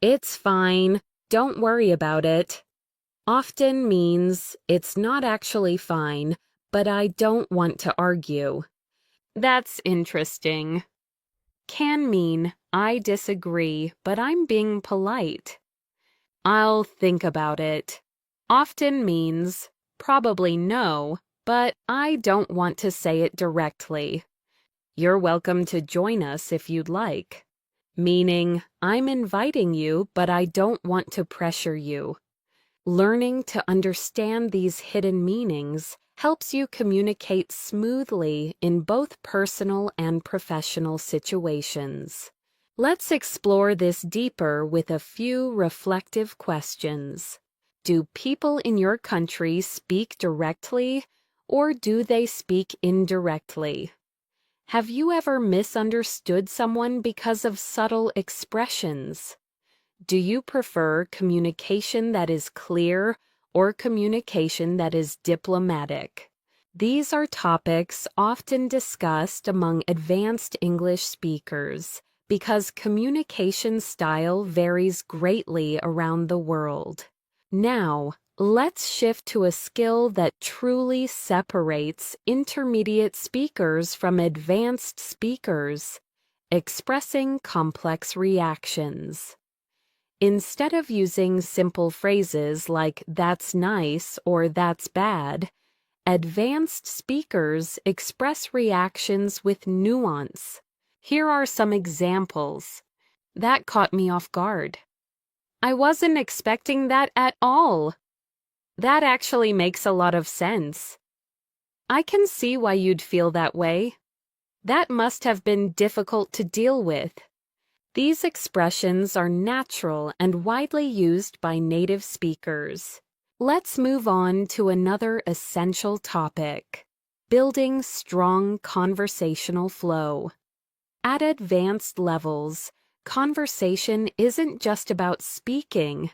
"It's fine. Don't worry about it." Often means, "It's not actually fine, but I don't want to argue." That's interesting. Can mean, "I disagree, but I'm being polite." "I'll think about it." Often means, "Probably no, but I don't want to say it directly." "You're welcome to join us if you'd like." Meaning, "I'm inviting you, but I don't want to pressure you." Learning to understand these hidden meanings helps you communicate smoothly in both personal and professional situations. Let's explore this deeper with a few reflective questions. Do people in your country speak directly, or do they speak indirectly? Have you ever misunderstood someone because of subtle expressions? Do you prefer communication that is clear or communication that is diplomatic? These are topics often discussed among advanced English speakers because communication style varies greatly around the world. Now, let's shift to a skill that truly separates intermediate speakers from advanced speakers: expressing complex reactions. Instead of using simple phrases like "that's nice" or "that's bad," advanced speakers express reactions with nuance. Here are some examples. "That caught me off guard." "I wasn't expecting that at all." "That actually makes a lot of sense." "I can see why you'd feel that way." "That must have been difficult to deal with." These expressions are natural and widely used by native speakers. Let's move on to another essential topic: building strong conversational flow. At advanced levels, conversation isn't just about speaking.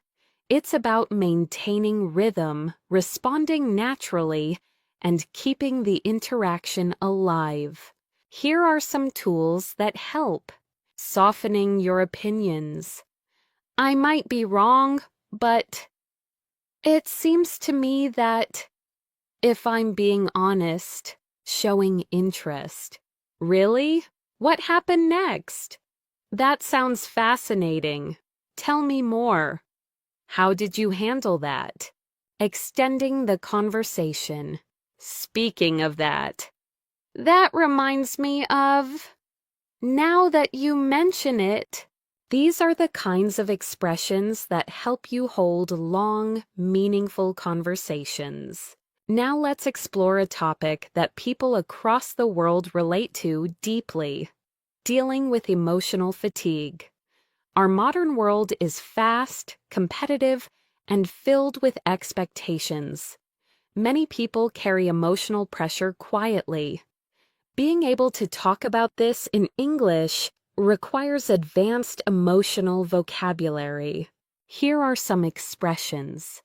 It's about maintaining rhythm, responding naturally, and keeping the interaction alive. Here are some tools that help. Softening your opinions. "I might be wrong, but it seems to me that..." If I'm being honest, showing interest. "Really? What happened next?" "That sounds fascinating. Tell me more." How did you handle that? Extending the conversation. Speaking of that reminds me of... Now that you mention it, these are the kinds of expressions that help you hold long, meaningful conversations. Now let's explore a topic that people across the world relate to deeply: dealing with emotional fatigue. Our modern world is fast, competitive, and filled with expectations. Many people carry emotional pressure quietly. Being able to talk about this in English requires advanced emotional vocabulary. Here are some expressions.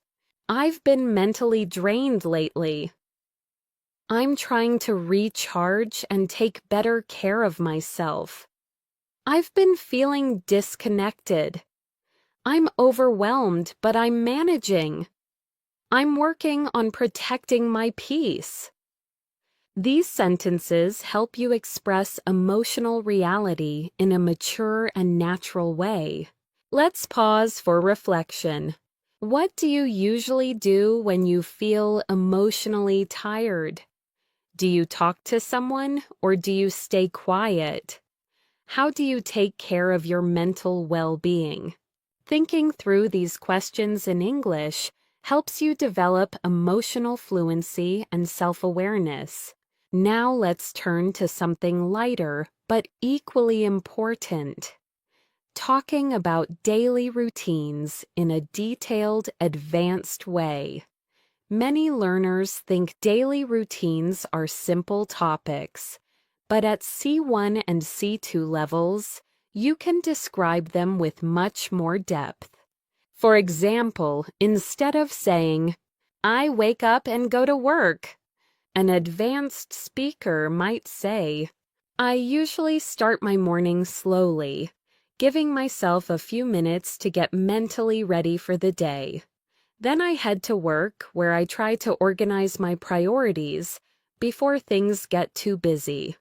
I've been mentally drained lately. I'm trying to recharge and take better care of myself. I've been feeling disconnected. I'm overwhelmed, but I'm managing. I'm working on protecting my peace. These sentences help you express emotional reality in a mature and natural way. Let's pause for reflection. What do you usually do when you feel emotionally tired? Do you talk to someone or do you stay quiet? How do you take care of your mental well-being? Thinking through these questions in English helps you develop emotional fluency and self-awareness. Now let's turn to something lighter but equally important: talking about daily routines in a detailed, advanced way. Many learners think daily routines are simple topics, but at C1 and C2 levels, you can describe them with much more depth. For example, instead of saying, "I wake up and go to work," an advanced speaker might say, "I usually start my morning slowly, giving myself a few minutes to get mentally ready for the day. Then I head to work, where I try to organize my priorities before things get too busy."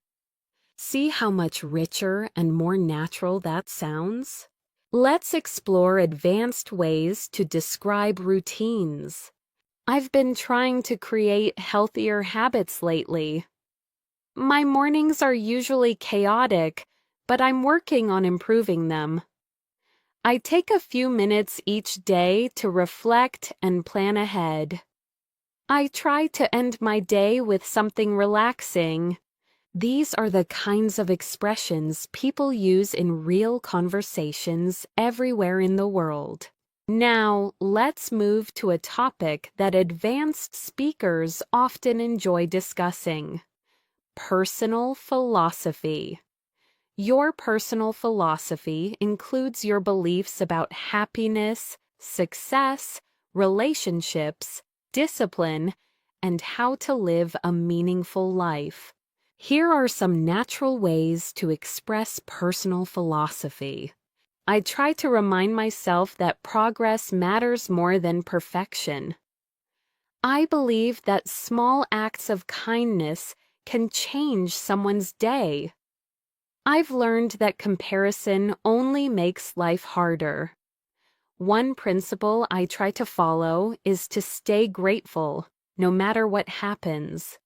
See how much richer and more natural that sounds? Let's explore advanced ways to describe routines. I've been trying to create healthier habits lately. My mornings are usually chaotic, but I'm working on improving them. I take a few minutes each day to reflect and plan ahead. I try to end my day with something relaxing. These are the kinds of expressions people use in real conversations everywhere in the world. Now, let's move to a topic that advanced speakers often enjoy discussing: personal philosophy. Your personal philosophy includes your beliefs about happiness, success, relationships, discipline, and how to live a meaningful life. Here are some natural ways to express personal philosophy. I try to remind myself that progress matters more than perfection. I believe that small acts of kindness can change someone's day. I've learned that comparison only makes life harder. One principle I try to follow is to stay grateful, no matter what happens.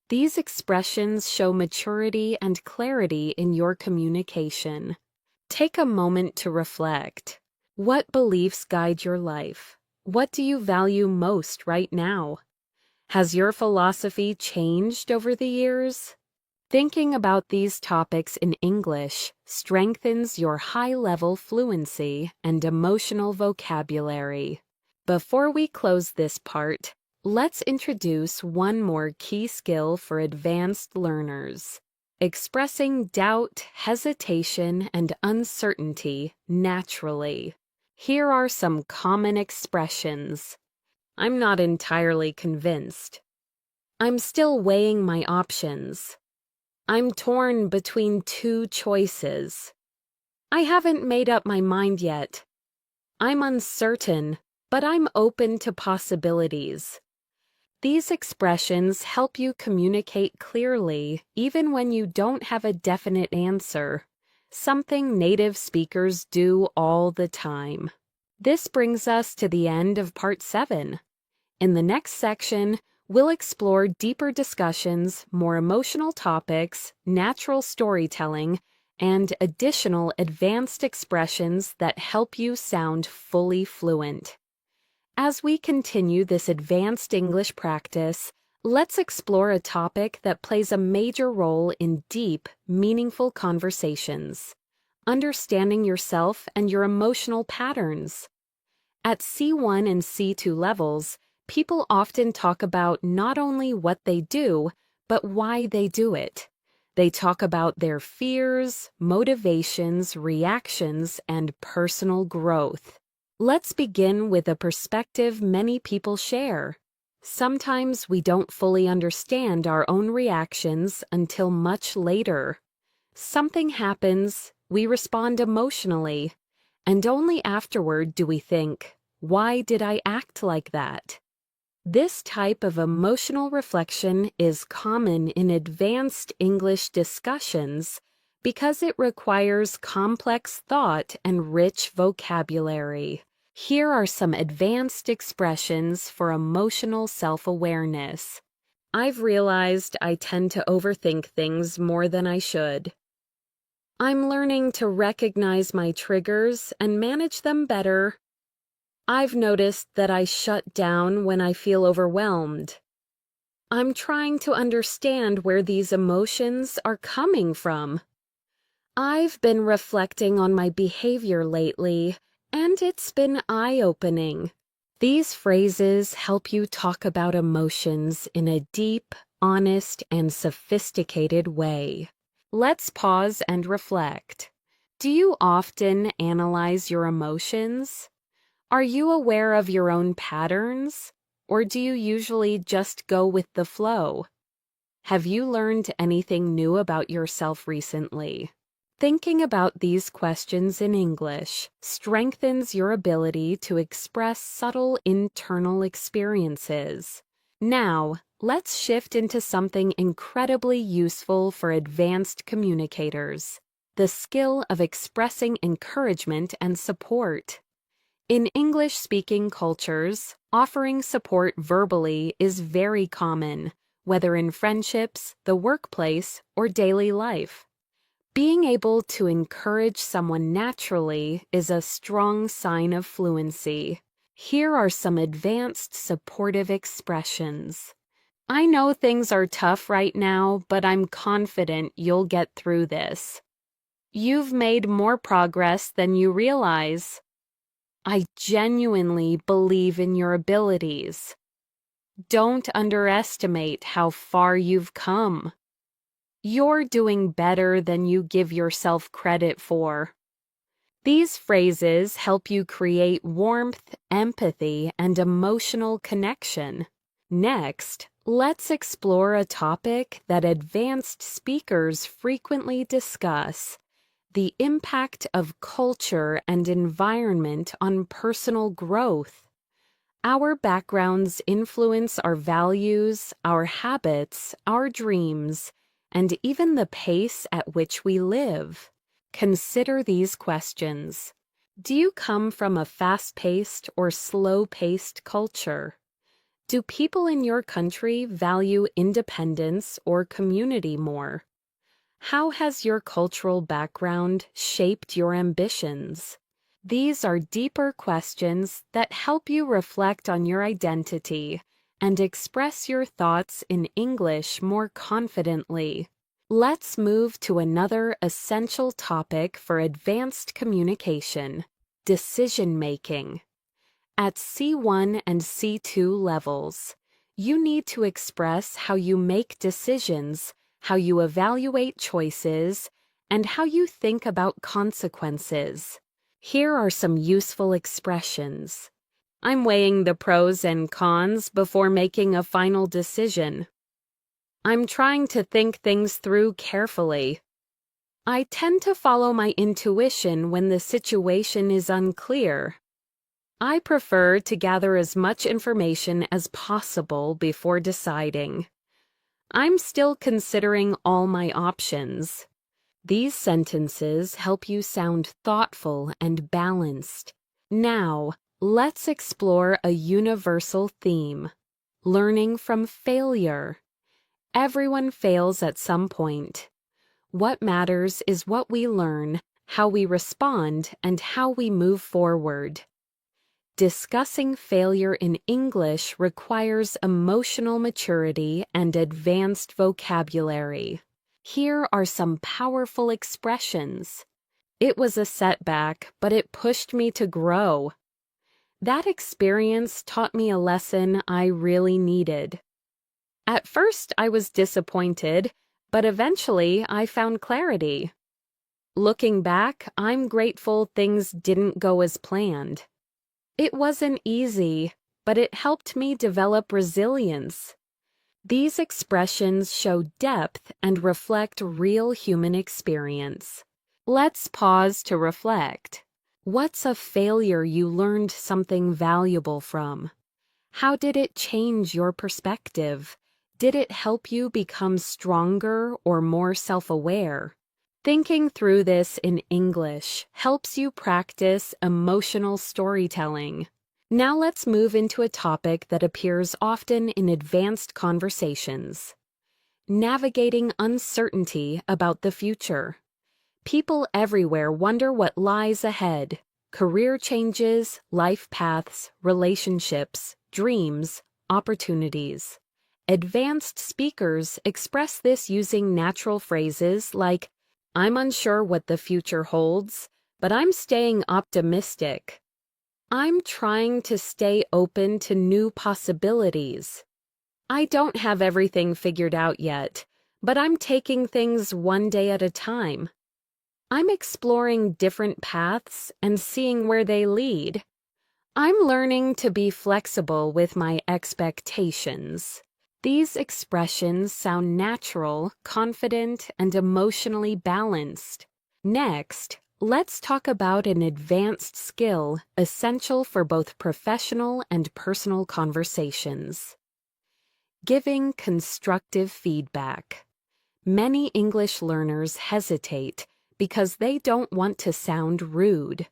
These expressions show maturity and clarity in your communication. Take a moment to reflect. What beliefs guide your life? What do you value most right now? Has your philosophy changed over the years? Thinking about these topics in English strengthens your high-level fluency and emotional vocabulary. Before we close this part, let's introduce one more key skill for advanced learners: expressing doubt, hesitation, and uncertainty naturally. Here are some common expressions. I'm not entirely convinced. I'm still weighing my options. I'm torn between two choices. I haven't made up my mind yet. I'm uncertain, but I'm open to possibilities. These expressions help you communicate clearly even when you don't have a definite answer, something native speakers do all the time. This brings us to the end of Part 7. In the next section, we'll explore deeper discussions, more emotional topics, natural storytelling, and additional advanced expressions that help you sound fully fluent. As we continue this advanced English practice, let's explore a topic that plays a major role in deep, meaningful conversations: understanding yourself and your emotional patterns. At C1 and C2 levels, people often talk about not only what they do, but why they do it. They talk about their fears, motivations, reactions, and personal growth. Let's begin with a perspective many people share. Sometimes we don't fully understand our own reactions until much later. Something happens, we respond emotionally, and only afterward do we think, "Why did I act like that?" This type of emotional reflection is common in advanced English discussions because it requires complex thought and rich vocabulary. Here are some advanced expressions for emotional self-awareness. I've realized I tend to overthink things more than I should. I'm learning to recognize my triggers and manage them better. I've noticed that I shut down when I feel overwhelmed. I'm trying to understand where these emotions are coming from. I've been reflecting on my behavior lately, and it's been eye-opening. These phrases help you talk about emotions in a deep, honest, and sophisticated way. Let's pause and reflect. Do you often analyze your emotions? Are you aware of your own patterns, or do you usually just go with the flow? Have you learned anything new about yourself recently? Thinking about these questions in English strengthens your ability to express subtle internal experiences. Now, let's shift into something incredibly useful for advanced communicators: the skill of expressing encouragement and support. In English-speaking cultures, offering support verbally is very common, whether in friendships, the workplace, or daily life. Being able to encourage someone naturally is a strong sign of fluency. Here are some advanced supportive expressions. I know things are tough right now, but I'm confident you'll get through this. You've made more progress than you realize. I genuinely believe in your abilities. Don't underestimate how far you've come. You're doing better than you give yourself credit for. These phrases help you create warmth, empathy, and emotional connection. Next, let's explore a topic that advanced speakers frequently discuss: the impact of culture and environment on personal growth. Our backgrounds influence our values, our habits, our dreams, and even the pace at which we live. Consider these questions. Do you come from a fast-paced or slow-paced culture? Do people in your country value independence or community more? How has your cultural background shaped your ambitions? These are deeper questions that help you reflect on your identity and express your thoughts in English more confidently. Let's move to another essential topic for advanced communication: decision-making. At C1 and C2 levels, you need to express how you make decisions, how you evaluate choices, and how you think about consequences. Here are some useful expressions. I'm weighing the pros and cons before making a final decision. I'm trying to think things through carefully. I tend to follow my intuition when the situation is unclear. I prefer to gather as much information as possible before deciding. I'm still considering all my options. These sentences help you sound thoughtful and balanced. Now, let's explore a universal theme: learning from failure. Everyone fails at some point. What matters is what we learn, how we respond, and how we move forward. Discussing failure in English requires emotional maturity and advanced vocabulary. Here are some powerful expressions. It was a setback, but it pushed me to grow. That experience taught me a lesson I really needed. At first, I was disappointed, but eventually I found clarity. Looking back, I'm grateful things didn't go as planned. It wasn't easy, but it helped me develop resilience. These expressions show depth and reflect real human experience. Let's pause to reflect. What's a failure you learned something valuable from? How did it change your perspective? Did it help you become stronger or more self-aware? Thinking through this in English helps you practice emotional storytelling. Now let's move into a topic that appears often in advanced conversations: navigating uncertainty about the future. People everywhere wonder what lies ahead: career changes, life paths, relationships, dreams, opportunities. Advanced speakers express this using natural phrases like, "I'm unsure what the future holds, but I'm staying optimistic." "I'm trying to stay open to new possibilities." "I don't have everything figured out yet, but I'm taking things one day at a time." "I'm exploring different paths and seeing where they lead." "I'm learning to be flexible with my expectations." These expressions sound natural, confident, and emotionally balanced. Next, let's talk about an advanced skill essential for both professional and personal conversations: giving constructive feedback. Many English learners hesitate because they don't want to sound rude.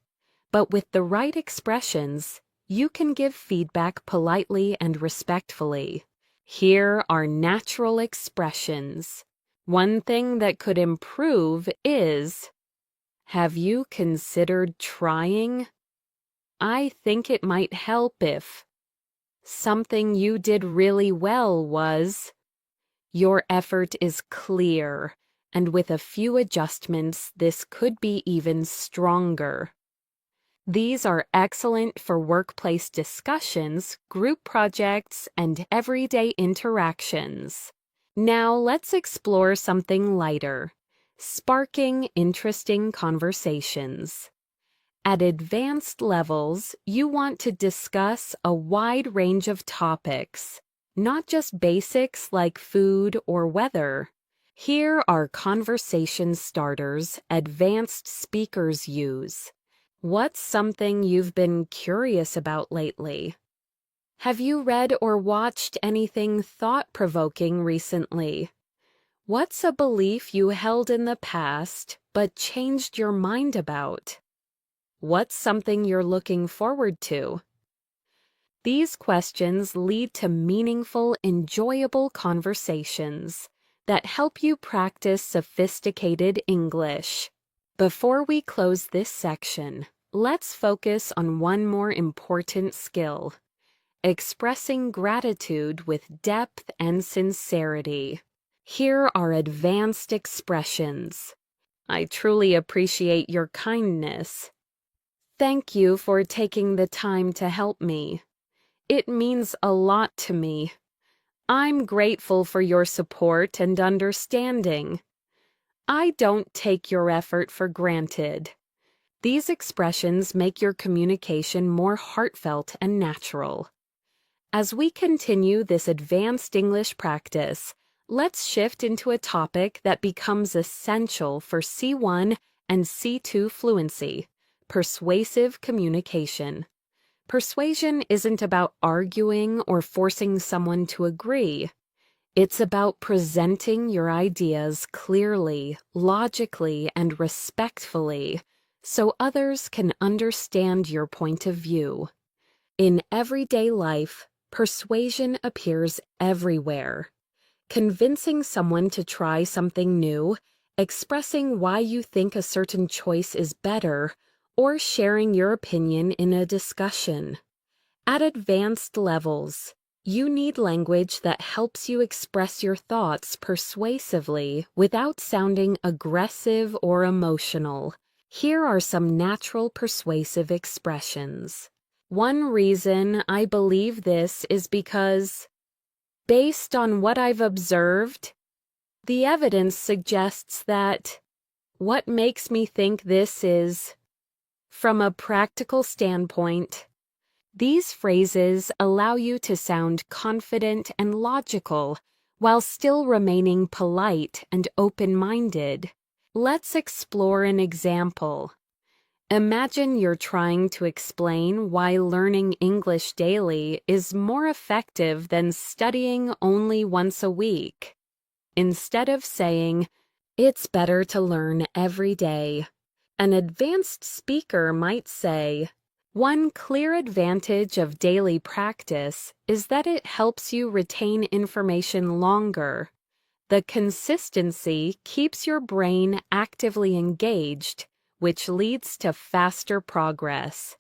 But with the right expressions, you can give feedback politely and respectfully. Here are natural expressions. One thing that could improve is, "Have you considered trying?" "I think it might help if." "Something you did really well was." Your effort is clear, and with a few adjustments, this could be even stronger. These are excellent for workplace discussions, group projects, and everyday interactions. Now let's explore something lighter: sparking interesting conversations. At advanced levels, you want to discuss a wide range of topics, not just basics like food or weather. Here are conversation starters advanced speakers use. What's something you've been curious about lately? Have you read or watched anything thought-provoking recently? What's a belief you held in the past but changed your mind about? What's something you're looking forward to? These questions lead to meaningful, enjoyable conversations that help you practice sophisticated English. Before we close this section, let's focus on one more important skill: expressing gratitude with depth and sincerity. Here are advanced expressions. "I truly appreciate your kindness." "Thank you for taking the time to help me. It means a lot to me." "I'm grateful for your support and understanding." "I don't take your effort for granted." These expressions make your communication more heartfelt and natural. As we continue this advanced English practice, let's shift into a topic that becomes essential for C1 and C2 fluency: persuasive communication. Persuasion isn't about arguing or forcing someone to agree. It's about presenting your ideas clearly, logically, and respectfully, so others can understand your point of view. In everyday life, persuasion appears everywhere. Convincing someone to try something new, expressing why you think a certain choice is better, or sharing your opinion in a discussion. At advanced levels, you need language that helps you express your thoughts persuasively without sounding aggressive or emotional. Here are some natural persuasive expressions. One reason I believe this is because, based on what I've observed, the evidence suggests that. What makes me think this is, from a practical standpoint. These phrases allow you to sound confident and logical while still remaining polite and open-minded. Let's explore an example. Imagine you're trying to explain why learning English daily is more effective than studying only once a week. Instead of saying, "It's better to learn every day," an advanced speaker might say, "One clear advantage of daily practice is that it helps you retain information longer. The consistency keeps your brain actively engaged, which leads to faster progress."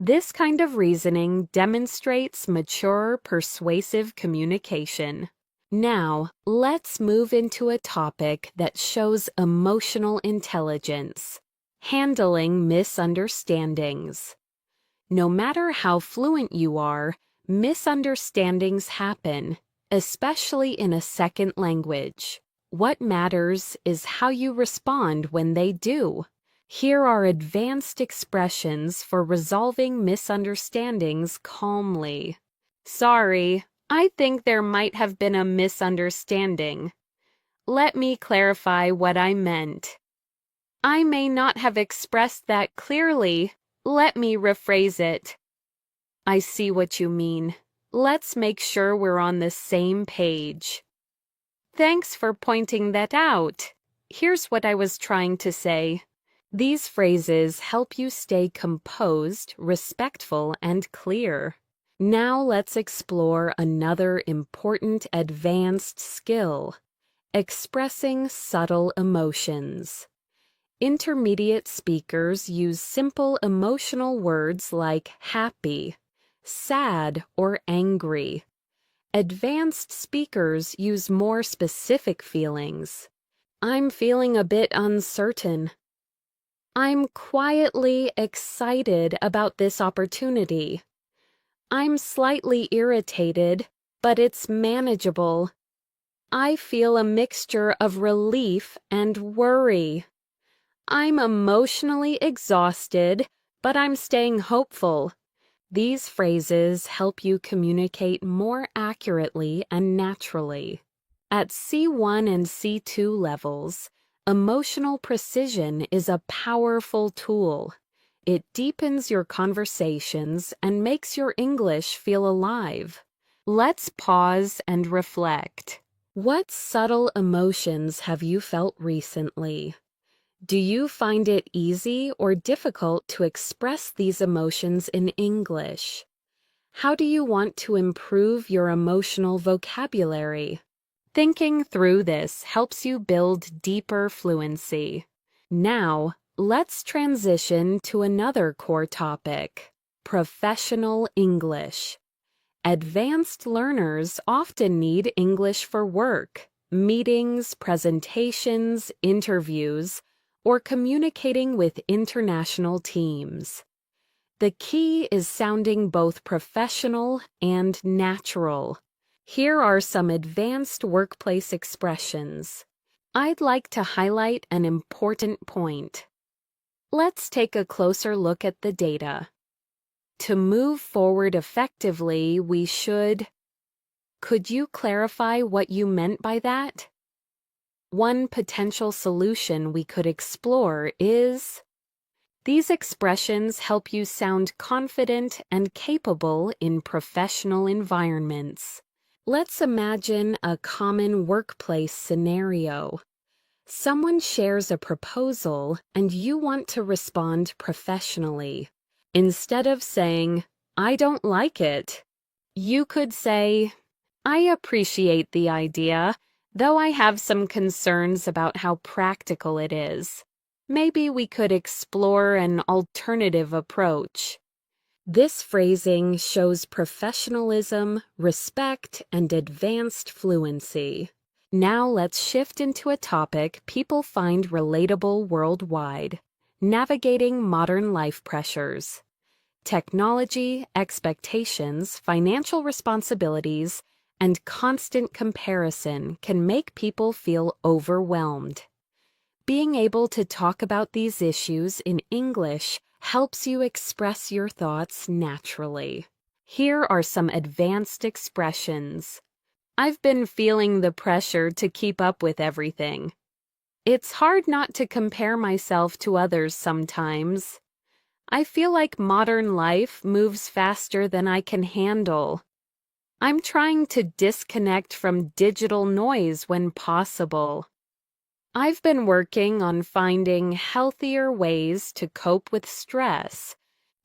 This kind of reasoning demonstrates mature, persuasive communication. Now, let's move into a topic that shows emotional intelligence: handling misunderstandings. No matter how fluent you are, misunderstandings happen, especially in a second language. What matters is how you respond when they do. Here are advanced expressions for resolving misunderstandings calmly. "Sorry, I think there might have been a misunderstanding. Let me clarify what I meant. I may not have expressed that clearly. Let me rephrase it. I see what you mean. Let's make sure we're on the same page. Thanks for pointing that out. Here's what I was trying to say." These phrases help you stay composed, respectful, and clear. Now let's explore another important advanced skill: expressing subtle emotions. Intermediate speakers use simple emotional words like happy, sad, or angry. Advanced speakers use more specific feelings. "I'm feeling a bit uncertain." "I'm quietly excited about this opportunity." "I'm slightly irritated, but it's manageable." "I feel a mixture of relief and worry." "I'm emotionally exhausted, but I'm staying hopeful." These phrases help you communicate more accurately and naturally. At C1 and C2 levels, emotional precision is a powerful tool. It deepens your conversations and makes your English feel alive. Let's pause and reflect. What subtle emotions have you felt recently? Do you find it easy or difficult to express these emotions in English? How do you want to improve your emotional vocabulary? Thinking through this helps you build deeper fluency. Now, let's transition to another core topic: professional English. Advanced learners often need English for work, meetings, presentations, interviews, or communicating with international teams. The key is sounding both professional and natural. Here are some advanced workplace expressions. I'd like to highlight an important point. Let's take a closer look at the data. To move forward effectively, we should... Could you clarify what you meant by that? One potential solution we could explore is... These expressions help you sound confident and capable in professional environments. Let's imagine a common workplace scenario. Someone shares a proposal and you want to respond professionally. Instead of saying, "I don't like it," you could say, "I appreciate the idea, though I have some concerns about how practical it is. Maybe we could explore an alternative approach." This phrasing shows professionalism, respect, and advanced fluency. Now let's shift into a topic people find relatable worldwide: navigating modern life pressures. Technology, expectations, financial responsibilities, and constant comparison can make people feel overwhelmed. Being able to talk about these issues in English helps you express your thoughts naturally. Here are some advanced expressions. I've been feeling the pressure to keep up with everything. It's hard not to compare myself to others sometimes. I feel like modern life moves faster than I can handle. I'm trying to disconnect from digital noise when possible. I've been working on finding healthier ways to cope with stress.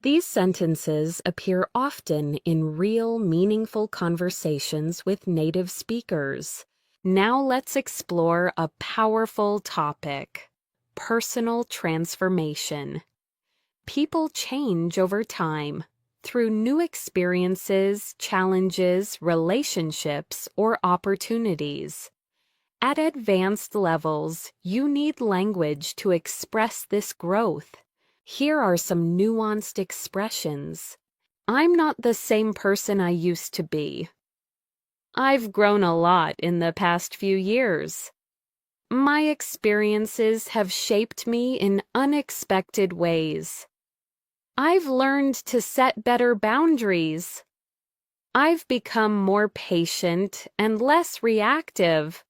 These sentences appear often in real, meaningful conversations with native speakers. Now let's explore a powerful topic: personal transformation. People change over time through new experiences, challenges, relationships, or opportunities. At advanced levels, you need language to express this growth. Here are some nuanced expressions. I'm not the same person I used to be. I've grown a lot in the past few years. My experiences have shaped me in unexpected ways. I've learned to set better boundaries. I've become more patient and less reactive.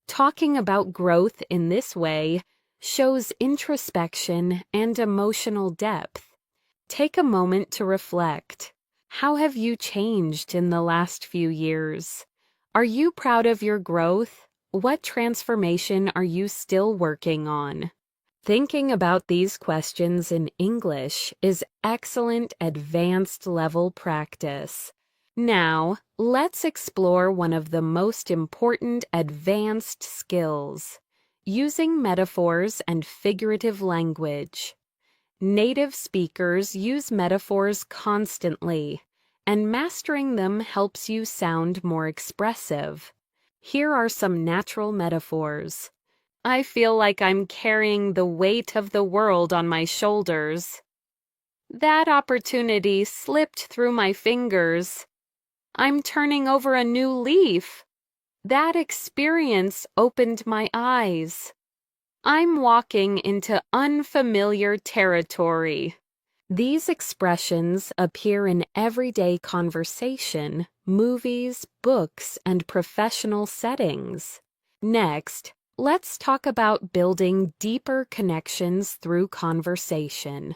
Talking about growth in this way shows introspection and emotional depth. Take a moment to reflect. How have you changed in the last few years? Are you proud of your growth? What transformation are you still working on? Thinking about these questions in English is excellent advanced level practice. Now, let's explore one of the most important advanced skills: using metaphors and figurative language. Native speakers use metaphors constantly, and mastering them helps you sound more expressive. Here are some natural metaphors. I feel like I'm carrying the weight of the world on my shoulders. That opportunity slipped through my fingers. I'm turning over a new leaf. That experience opened my eyes. I'm walking into unfamiliar territory. These expressions appear in everyday conversation, movies, books, and professional settings. Next, let's talk about building deeper connections through conversation.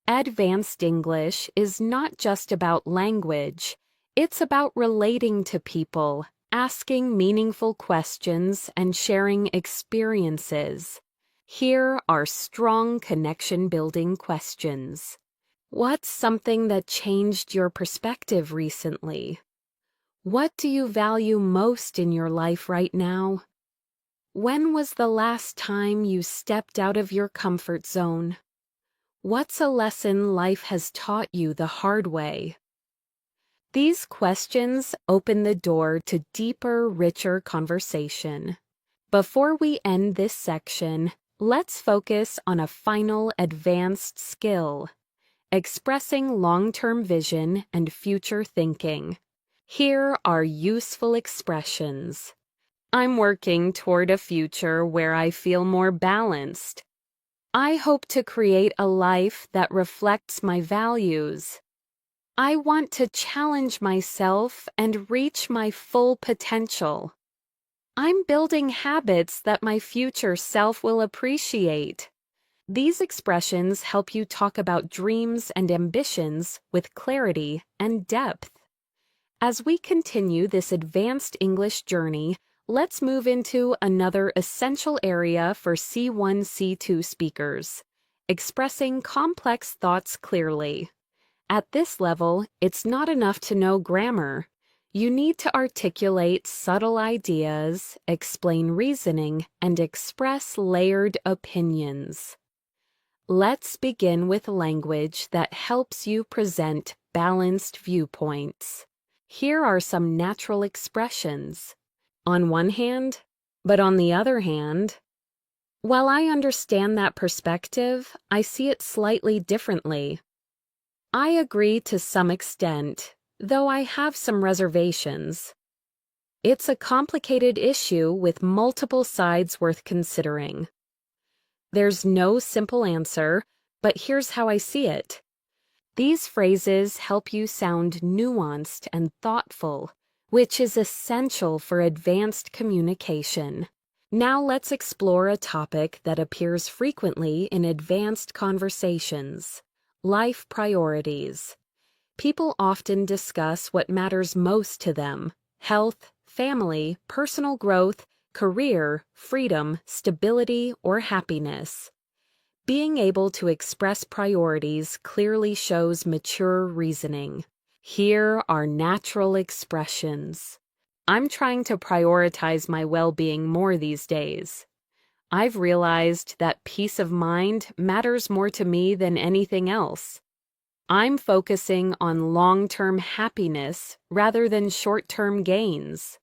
Advanced English is not just about language. It's about relating to people, asking meaningful questions, and sharing experiences. Here are strong connection-building questions. What's something that changed your perspective recently? What do you value most in your life right now? When was the last time you stepped out of your comfort zone? What's a lesson life has taught you the hard way? These questions open the door to deeper, richer conversation. Before we end this section, let's focus on a final advanced skill: expressing long-term vision and future thinking. Here are useful expressions. I'm working toward a future where I feel more balanced. I hope to create a life that reflects my values. I want to challenge myself and reach my full potential. I'm building habits that my future self will appreciate. These expressions help you talk about dreams and ambitions with clarity and depth. As we continue this advanced English journey, let's move into another essential area for C1, C2 speakers, expressing complex thoughts clearly. At this level, it's not enough to know grammar. You need to articulate subtle ideas, explain reasoning, and express layered opinions. Let's begin with language that helps you present balanced viewpoints. Here are some natural expressions. On one hand, but on the other hand. While I understand that perspective, I see it slightly differently. I agree to some extent, though I have some reservations. It's a complicated issue with multiple sides worth considering. There's no simple answer, but here's how I see it. These phrases help you sound nuanced and thoughtful, which is essential for advanced communication. Now let's explore a topic that appears frequently in advanced conversations: life priorities. People often discuss what matters most to them: health, family, personal growth, career, freedom, stability, or happiness. Being able to express priorities clearly shows mature reasoning. Here are natural expressions. I'm trying to prioritize my well-being more these days. I've realized that peace of mind matters more to me than anything else. I'm focusing on long-term happiness rather than short-term gains.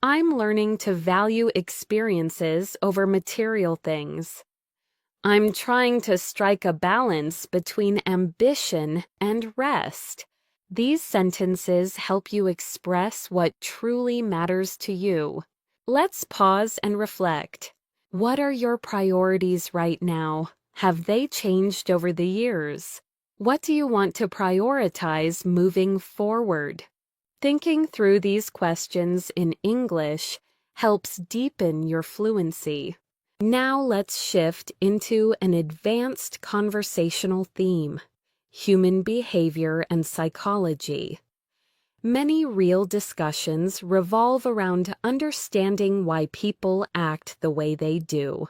I'm learning to value experiences over material things. I'm trying to strike a balance between ambition and rest. These sentences help you express what truly matters to you. Let's pause and reflect. What are your priorities right now? Have they changed over the years? What do you want to prioritize moving forward? Thinking through these questions in English helps deepen your fluency. Now let's shift into an advanced conversational theme: human behavior and psychology. Many real discussions revolve around understanding why people act the way they do.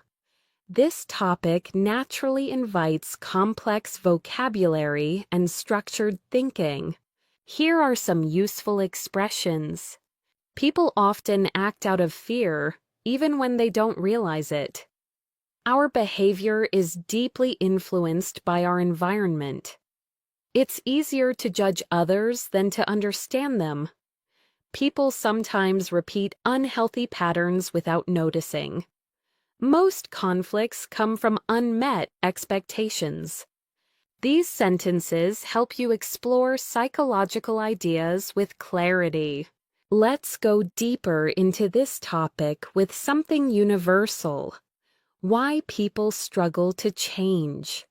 This topic naturally invites complex vocabulary and structured thinking. Here are some useful expressions. People often act out of fear, even when they don't realize it. Our behavior is deeply influenced by our environment. It's easier to judge others than to understand them. People sometimes repeat unhealthy patterns without noticing. Most conflicts come from unmet expectations. These sentences help you explore psychological ideas with clarity. Let's go deeper into this topic with something universal: why people struggle to change.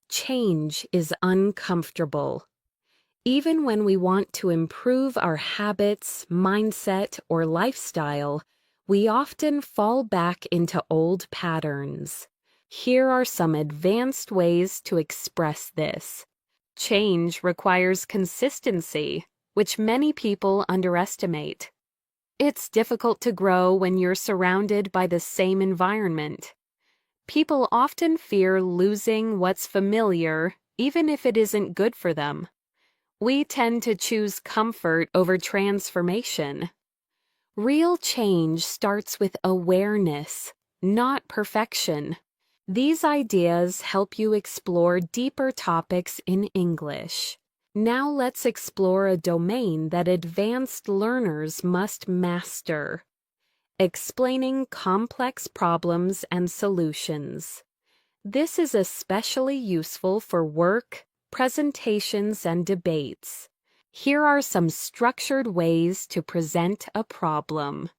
Change is uncomfortable. Even when we want to improve our habits, mindset, or lifestyle, we often fall back into old patterns. Here are some advanced ways to express this. Change requires consistency, which many people underestimate. It's difficult to grow when you're surrounded by the same environment. People often fear losing what's familiar, even if it isn't good for them. We tend to choose comfort over transformation. Real change starts with awareness, not perfection. These ideas help you explore deeper topics in English. Now let's explore a domain that advanced learners must master: explaining complex problems and solutions. This is especially useful for work, presentations, and debates. Here are some structured ways to present a problem.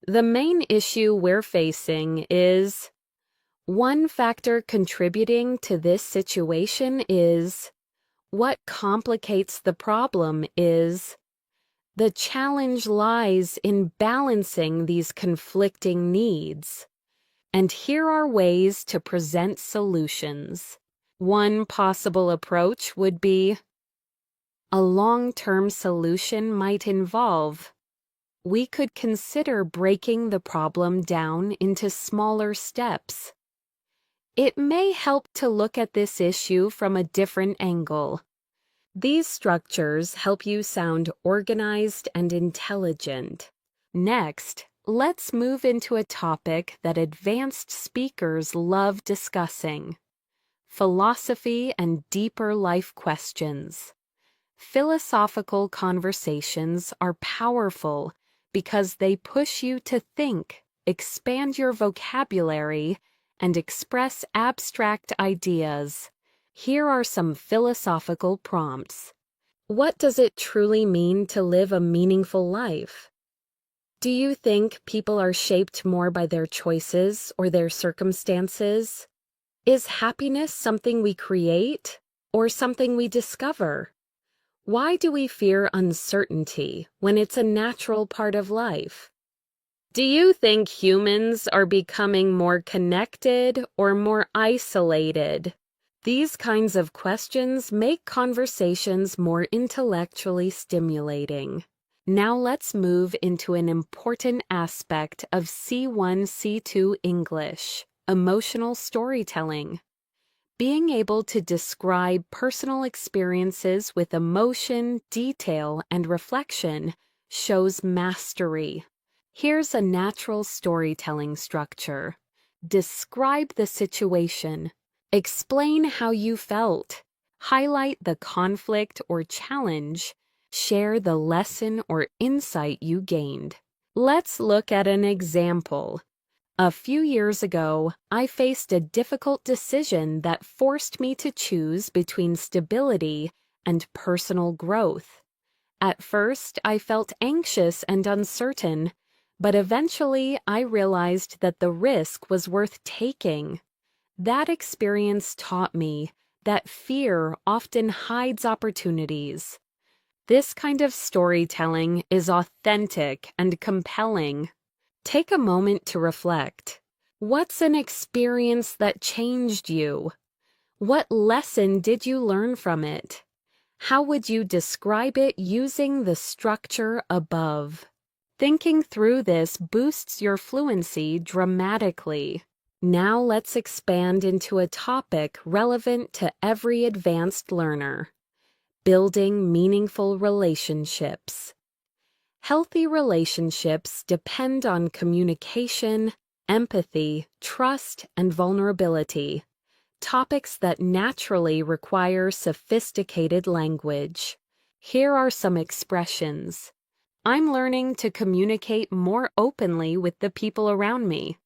The main issue we're facing is: one factor contributing to this situation is. What complicates the problem is. The challenge lies in balancing these conflicting needs. And here are ways to present solutions. One possible approach would be: a long-term solution might involve. we could consider breaking the problem down into smaller steps. It may help to look at this issue from a different angle. These structures help you sound organized and intelligent. Next, let's move into a topic that advanced speakers love discussing: philosophy and deeper life questions. Philosophical conversations are powerful because they push you to think, expand your vocabulary, and express abstract ideas. Here are some philosophical prompts. What does it truly mean to live a meaningful life? Do you think people are shaped more by their choices or their circumstances? Is happiness something we create or something we discover? Why do we fear uncertainty when it's a natural part of life? Do you think humans are becoming more connected or more isolated? These kinds of questions make conversations more intellectually stimulating. Now let's move into an important aspect of C1, C2 English: emotional storytelling. Being able to describe personal experiences with emotion, detail, and reflection shows mastery. Here's a natural storytelling structure. Describe the situation. Explain how you felt. Highlight the conflict or challenge. Share the lesson or insight you gained. Let's look at an example. A few years ago, I faced a difficult decision that forced me to choose between stability and personal growth. At first, I felt anxious and uncertain, but eventually I realized that the risk was worth taking. That experience taught me that fear often hides opportunities. This kind of storytelling is authentic and compelling. Take a moment to reflect. What's an experience that changed you? What lesson did you learn from it? How would you describe it using the structure above? Thinking through this boosts your fluency dramatically. Now let's expand into a topic relevant to every advanced learner: building meaningful relationships. Healthy relationships depend on communication, empathy, trust, and vulnerability, topics that naturally require sophisticated language. Here are some expressions. I'm learning to communicate more openly with the people around me.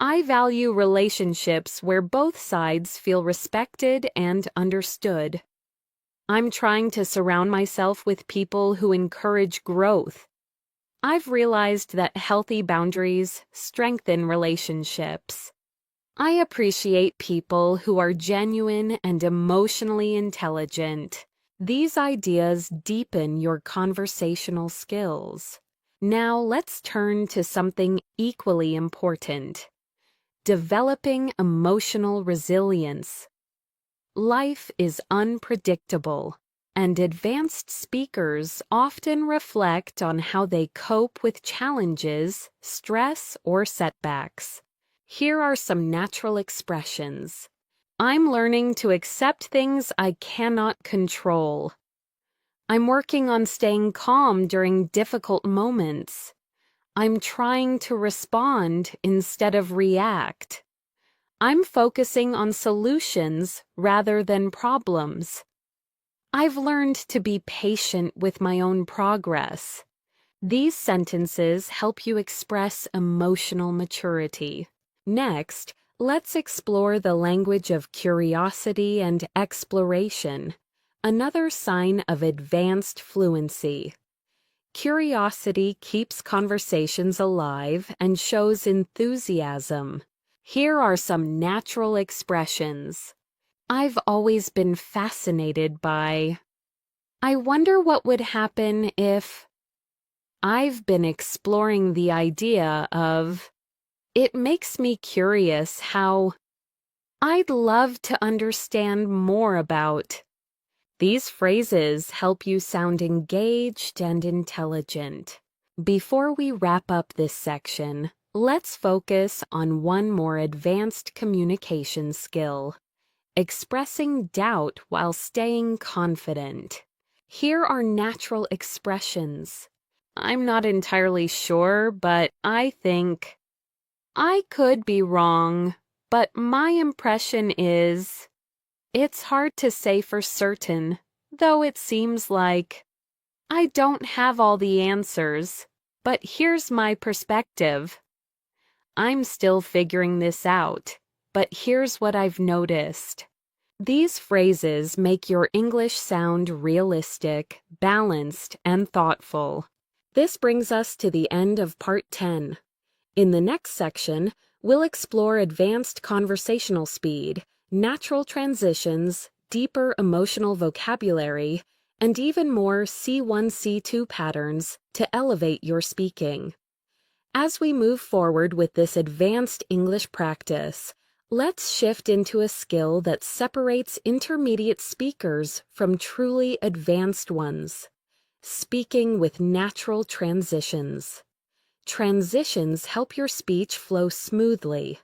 I value relationships where both sides feel respected and understood. I'm trying to surround myself with people who encourage growth. I've realized that healthy boundaries strengthen relationships. I appreciate people who are genuine and emotionally intelligent. These ideas deepen your conversational skills. Now let's turn to something equally important: developing emotional resilience. Life is unpredictable, and advanced speakers often reflect on how they cope with challenges, stress, or setbacks. Here are some natural expressions. I'm learning to accept things I cannot control. I'm working on staying calm during difficult moments. I'm trying to respond instead of react. I'm focusing on solutions rather than problems. I've learned to be patient with my own progress. These sentences help you express emotional maturity. Next, let's explore the language of curiosity and exploration, another sign of advanced fluency. Curiosity keeps conversations alive and shows enthusiasm. Here are some natural expressions. I've always been fascinated by. I wonder what would happen if. I've been exploring the idea of. It makes me curious how. I'd love to understand more about. These phrases help you sound engaged and intelligent. Before we wrap up this section, let's focus on one more advanced communication skill: expressing doubt while staying confident. Here are natural expressions. I'm not entirely sure, but I think. I could be wrong, but my impression is. It's hard to say for certain, though it seems like. I don't have all the answers, but here's my perspective. I'm still figuring this out, but here's what I've noticed. These phrases make your English sound realistic, balanced, and thoughtful. This brings us to the end of Part 10. In the next section, we'll explore advanced conversational speed, natural transitions, deeper emotional vocabulary, and even more C1, C2 patterns to elevate your speaking. As we move forward with this advanced English practice, let's shift into a skill that separates intermediate speakers from truly advanced ones: speaking with natural transitions. Transitions help your speech flow smoothly.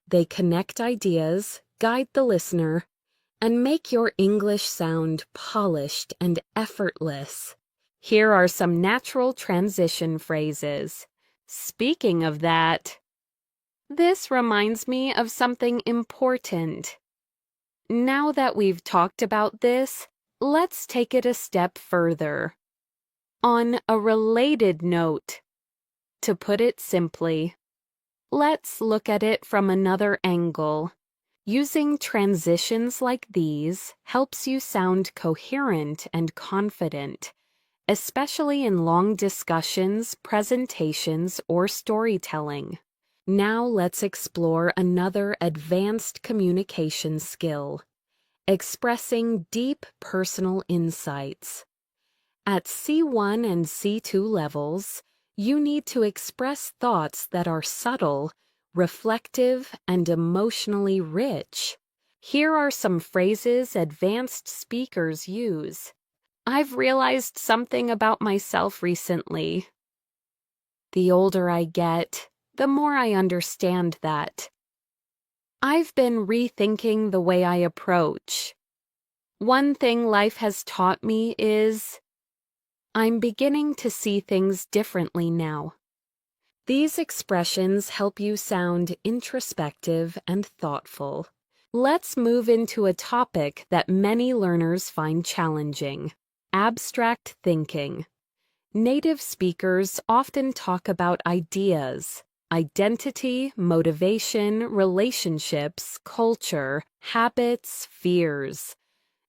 They connect ideas, guide the listener, and make your English sound polished and effortless. Here are some natural transition phrases. Speaking of that, this reminds me of something important. Now that we've talked about this, let's take it a step further. On a related note, to put it simply, let's look at it from another angle. Using transitions like these helps you sound coherent and confident, especially in long discussions, presentations, or storytelling. Now let's explore another advanced communication skill: expressing deep personal insights. At C1 and C2 levels, you need to express thoughts that are subtle, reflective, and emotionally rich. Here are some phrases advanced speakers use. I've realized something about myself recently. The older I get, the more I understand that. I've been rethinking the way I approach. One thing life has taught me is I'm beginning to see things differently now. These expressions help you sound introspective and thoughtful. Let's move into a topic that many learners find challenging: abstract thinking. Native speakers often talk about ideas, identity, motivation, relationships, culture, habits, fears,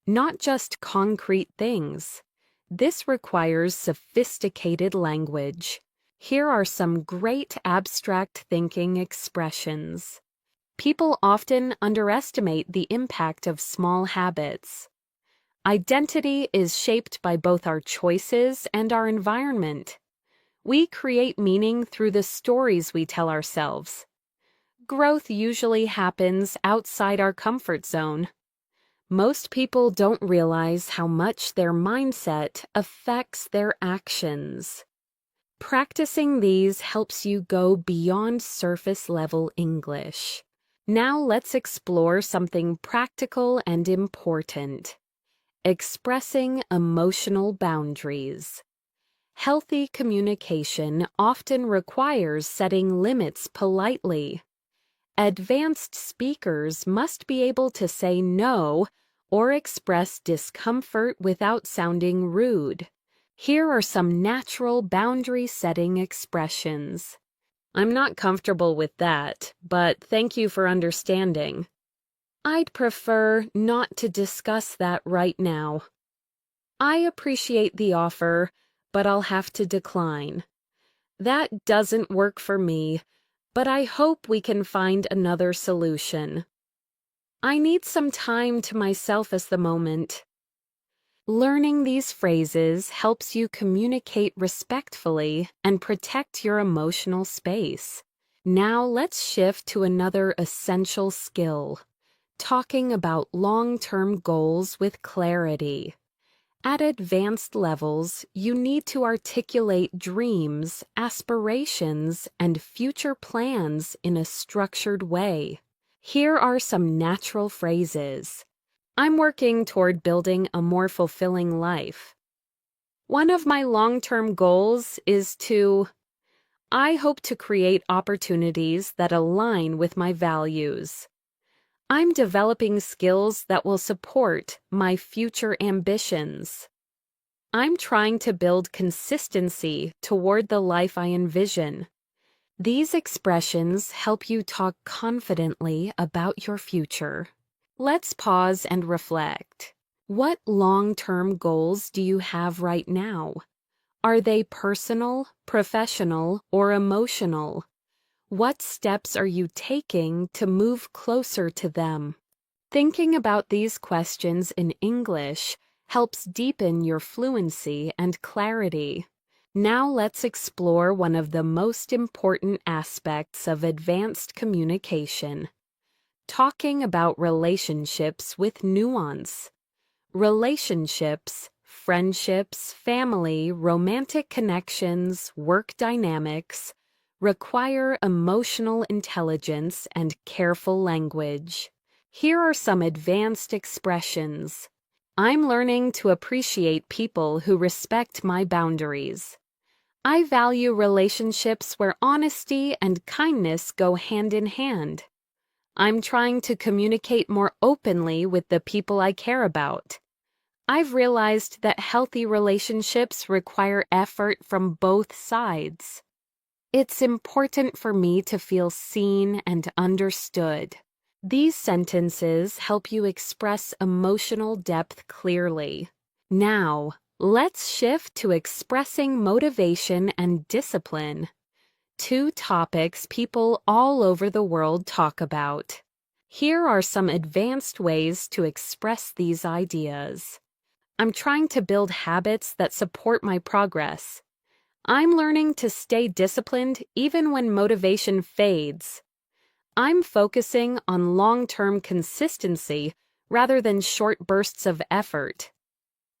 not just concrete things. This requires sophisticated language. Here are some great abstract thinking expressions. People often underestimate the impact of small habits. Identity is shaped by both our choices and our environment. We create meaning through the stories we tell ourselves. Growth usually happens outside our comfort zone. Most people don't realize how much their mindset affects their actions. Practicing these helps you go beyond surface-level English. Now let's explore something practical and important: expressing emotional boundaries. Healthy communication often requires setting limits politely. Advanced speakers must be able to say no or express discomfort without sounding rude. Here are some natural boundary-setting expressions. I'm not comfortable with that, but thank you for understanding. I'd prefer not to discuss that right now. I appreciate the offer, but I'll have to decline. That doesn't work for me, but I hope we can find another solution. I need some time to myself at the moment. Learning these phrases helps you communicate respectfully and protect your emotional space. Now let's shift to another essential skill: talking about long-term goals with clarity. At advanced levels, you need to articulate dreams, aspirations, and future plans in a structured way. Here are some natural phrases. I'm working toward building a more fulfilling life. One of my long-term goals is I hope to create opportunities that align with my values. I'm developing skills that will support my future ambitions. I'm trying to build consistency toward the life I envision. These expressions help you talk confidently about your future. Let's pause and reflect. What long-term goals do you have right now? Are they personal, professional, or emotional? What steps are you taking to move closer to them? Thinking about these questions in English helps deepen your fluency and clarity. Now let's explore one of the most important aspects of advanced communication: talking about relationships with nuance. Relationships, friendships, family, romantic connections, work dynamics require emotional intelligence and careful language. Here are some advanced expressions. I'm learning to appreciate people who respect my boundaries. I value relationships where honesty and kindness go hand in hand. I'm trying to communicate more openly with the people I care about. I've realized that healthy relationships require effort from both sides. It's important for me to feel seen and understood. These sentences help you express emotional depth clearly. Now, let's shift to expressing motivation and discipline, two topics people all over the world talk about. Here are some advanced ways to express these ideas. I'm trying to build habits that support my progress. I'm learning to stay disciplined even when motivation fades. I'm focusing on long-term consistency rather than short bursts of effort.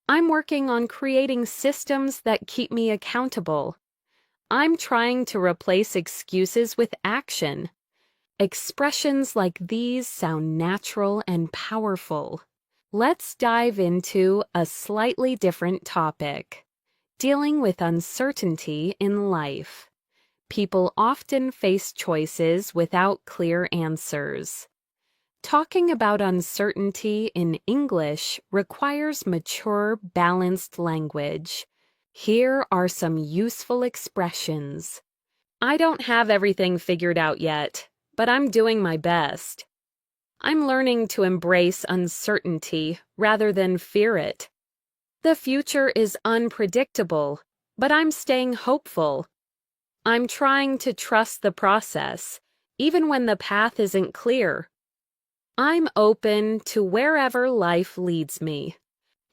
I'm working on creating systems that keep me accountable. I'm trying to replace excuses with action. Expressions like these sound natural and powerful. Let's dive into a slightly different topic: dealing with uncertainty in life. People often face choices without clear answers. Talking about uncertainty in English requires mature, balanced language. Here are some useful expressions. I don't have everything figured out yet, but I'm doing my best. I'm learning to embrace uncertainty rather than fear it. The future is unpredictable, but I'm staying hopeful. I'm trying to trust the process, even when the path isn't clear. I'm open to wherever life leads me.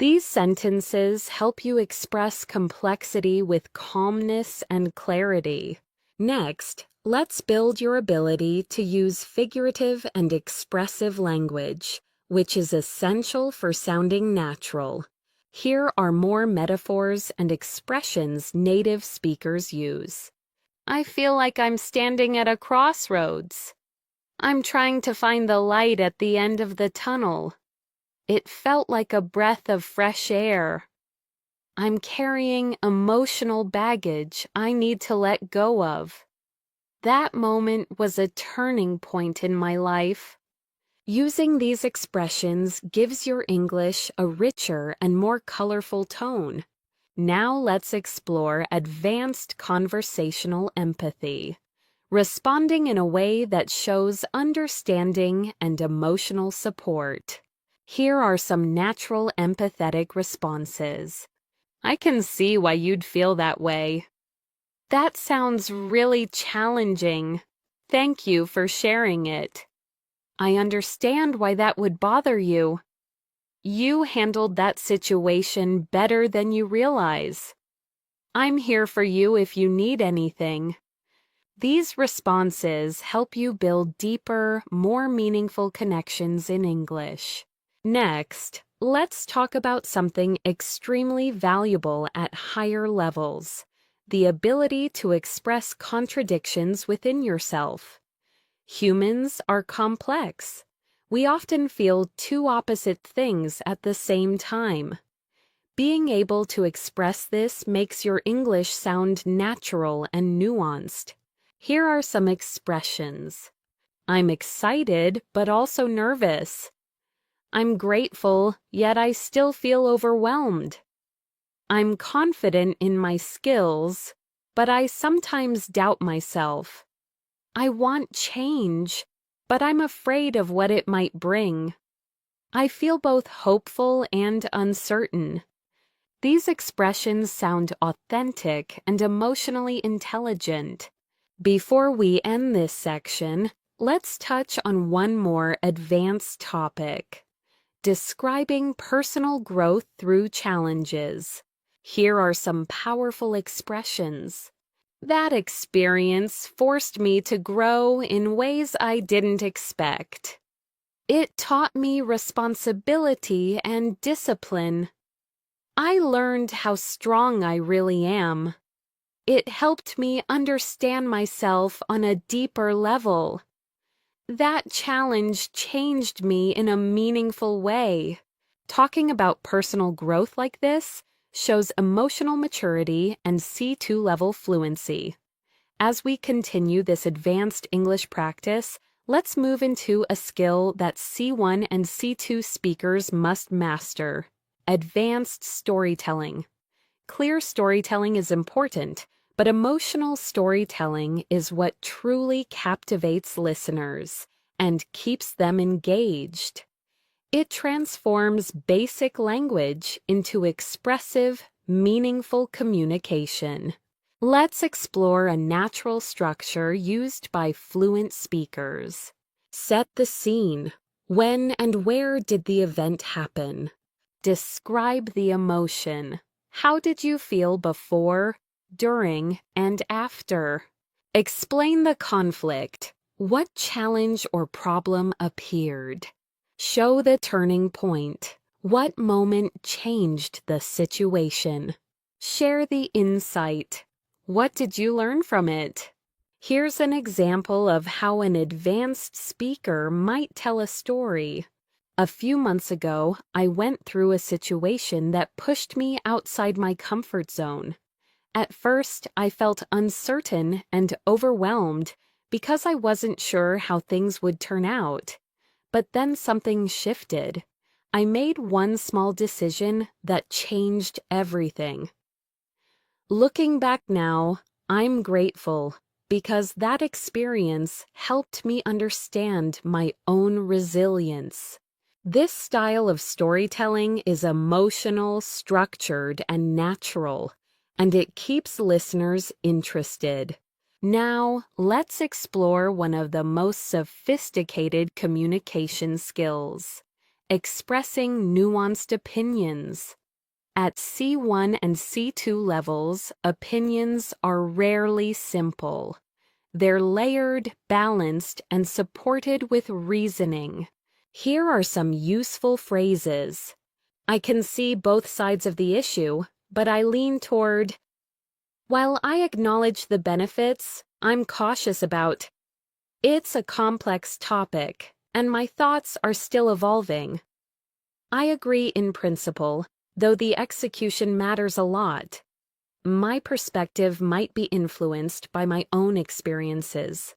These sentences help you express complexity with calmness and clarity. Next, let's build your ability to use figurative and expressive language, which is essential for sounding natural. Here are more metaphors and expressions native speakers use. I feel like I'm standing at a crossroads. I'm trying to find the light at the end of the tunnel. It felt like a breath of fresh air. I'm carrying emotional baggage I need to let go of. That moment was a turning point in my life. Using these expressions gives your English a richer and more colorful tone. Now let's explore advanced conversational empathy, responding in a way that shows understanding and emotional support. Here are some natural empathetic responses. I can see why you'd feel that way. That sounds really challenging. Thank you for sharing it. I understand why that would bother you. You handled that situation better than you realize. I'm here for you if you need anything. These responses help you build deeper, more meaningful connections in English. Next, Let's talk about something extremely valuable at higher levels: the ability to express contradictions within yourself. Humans are complex. We often feel two opposite things at the same time. Being able to express this makes your English sound natural and nuanced. Here are some expressions. I'm excited, but also nervous. I'm grateful, yet I still feel overwhelmed. I'm confident in my skills, but I sometimes doubt myself. I want change, but I'm afraid of what it might bring. I feel both hopeful and uncertain. These expressions sound authentic and emotionally intelligent. Before we end this section, let's touch on one more advanced topic: describing personal growth through challenges. Here are some powerful expressions. That experience forced me to grow in ways I didn't expect. It taught me responsibility and discipline. I learned how strong I really am. It helped me understand myself on a deeper level. That challenge changed me in a meaningful way. Talking about personal growth like this shows emotional maturity and C2 level fluency. As we continue this advanced English practice, let's move into a skill that C1 and C2 speakers must master: advanced storytelling. Clear storytelling is important, but emotional storytelling is what truly captivates listeners and keeps them engaged. It transforms basic language into expressive, meaningful communication. Let's explore a natural structure used by fluent speakers. Set the scene. When and where did the event happen? Describe the emotion. How did you feel before, during, and after? Explain the conflict. What challenge or problem appeared? Show the turning point. What moment changed the situation? Share the insight. What did you learn from it? Here's an example of how an advanced speaker might tell a story. A few months ago, I went through a situation that pushed me outside my comfort zone. At first, I felt uncertain and overwhelmed because I wasn't sure how things would turn out. But then something shifted. I made one small decision that changed everything. Looking back now, I'm grateful because that experience helped me understand my own resilience. This style of storytelling is emotional, structured, and natural, and it keeps listeners interested. Now, let's explore one of the most sophisticated communication skills: expressing nuanced opinions. At C1 and C2 levels, opinions are rarely simple. They're layered, balanced, and supported with reasoning. Here are some useful phrases. I can see both sides of the issue, but I lean toward. While I acknowledge the benefits, I'm cautious about. It's a complex topic, and my thoughts are still evolving. I agree in principle, though the execution matters a lot. My perspective might be influenced by my own experiences.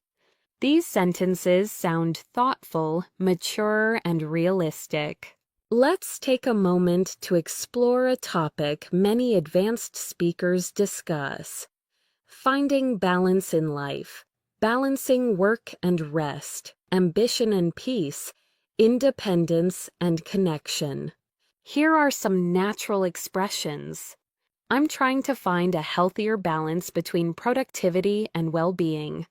These sentences sound thoughtful, mature, and realistic. Let's take a moment to explore a topic many advanced speakers discuss: finding balance in life, balancing work and rest, ambition and peace, independence and connection. Here are some natural expressions. I'm trying to find a healthier balance between productivity and well-being.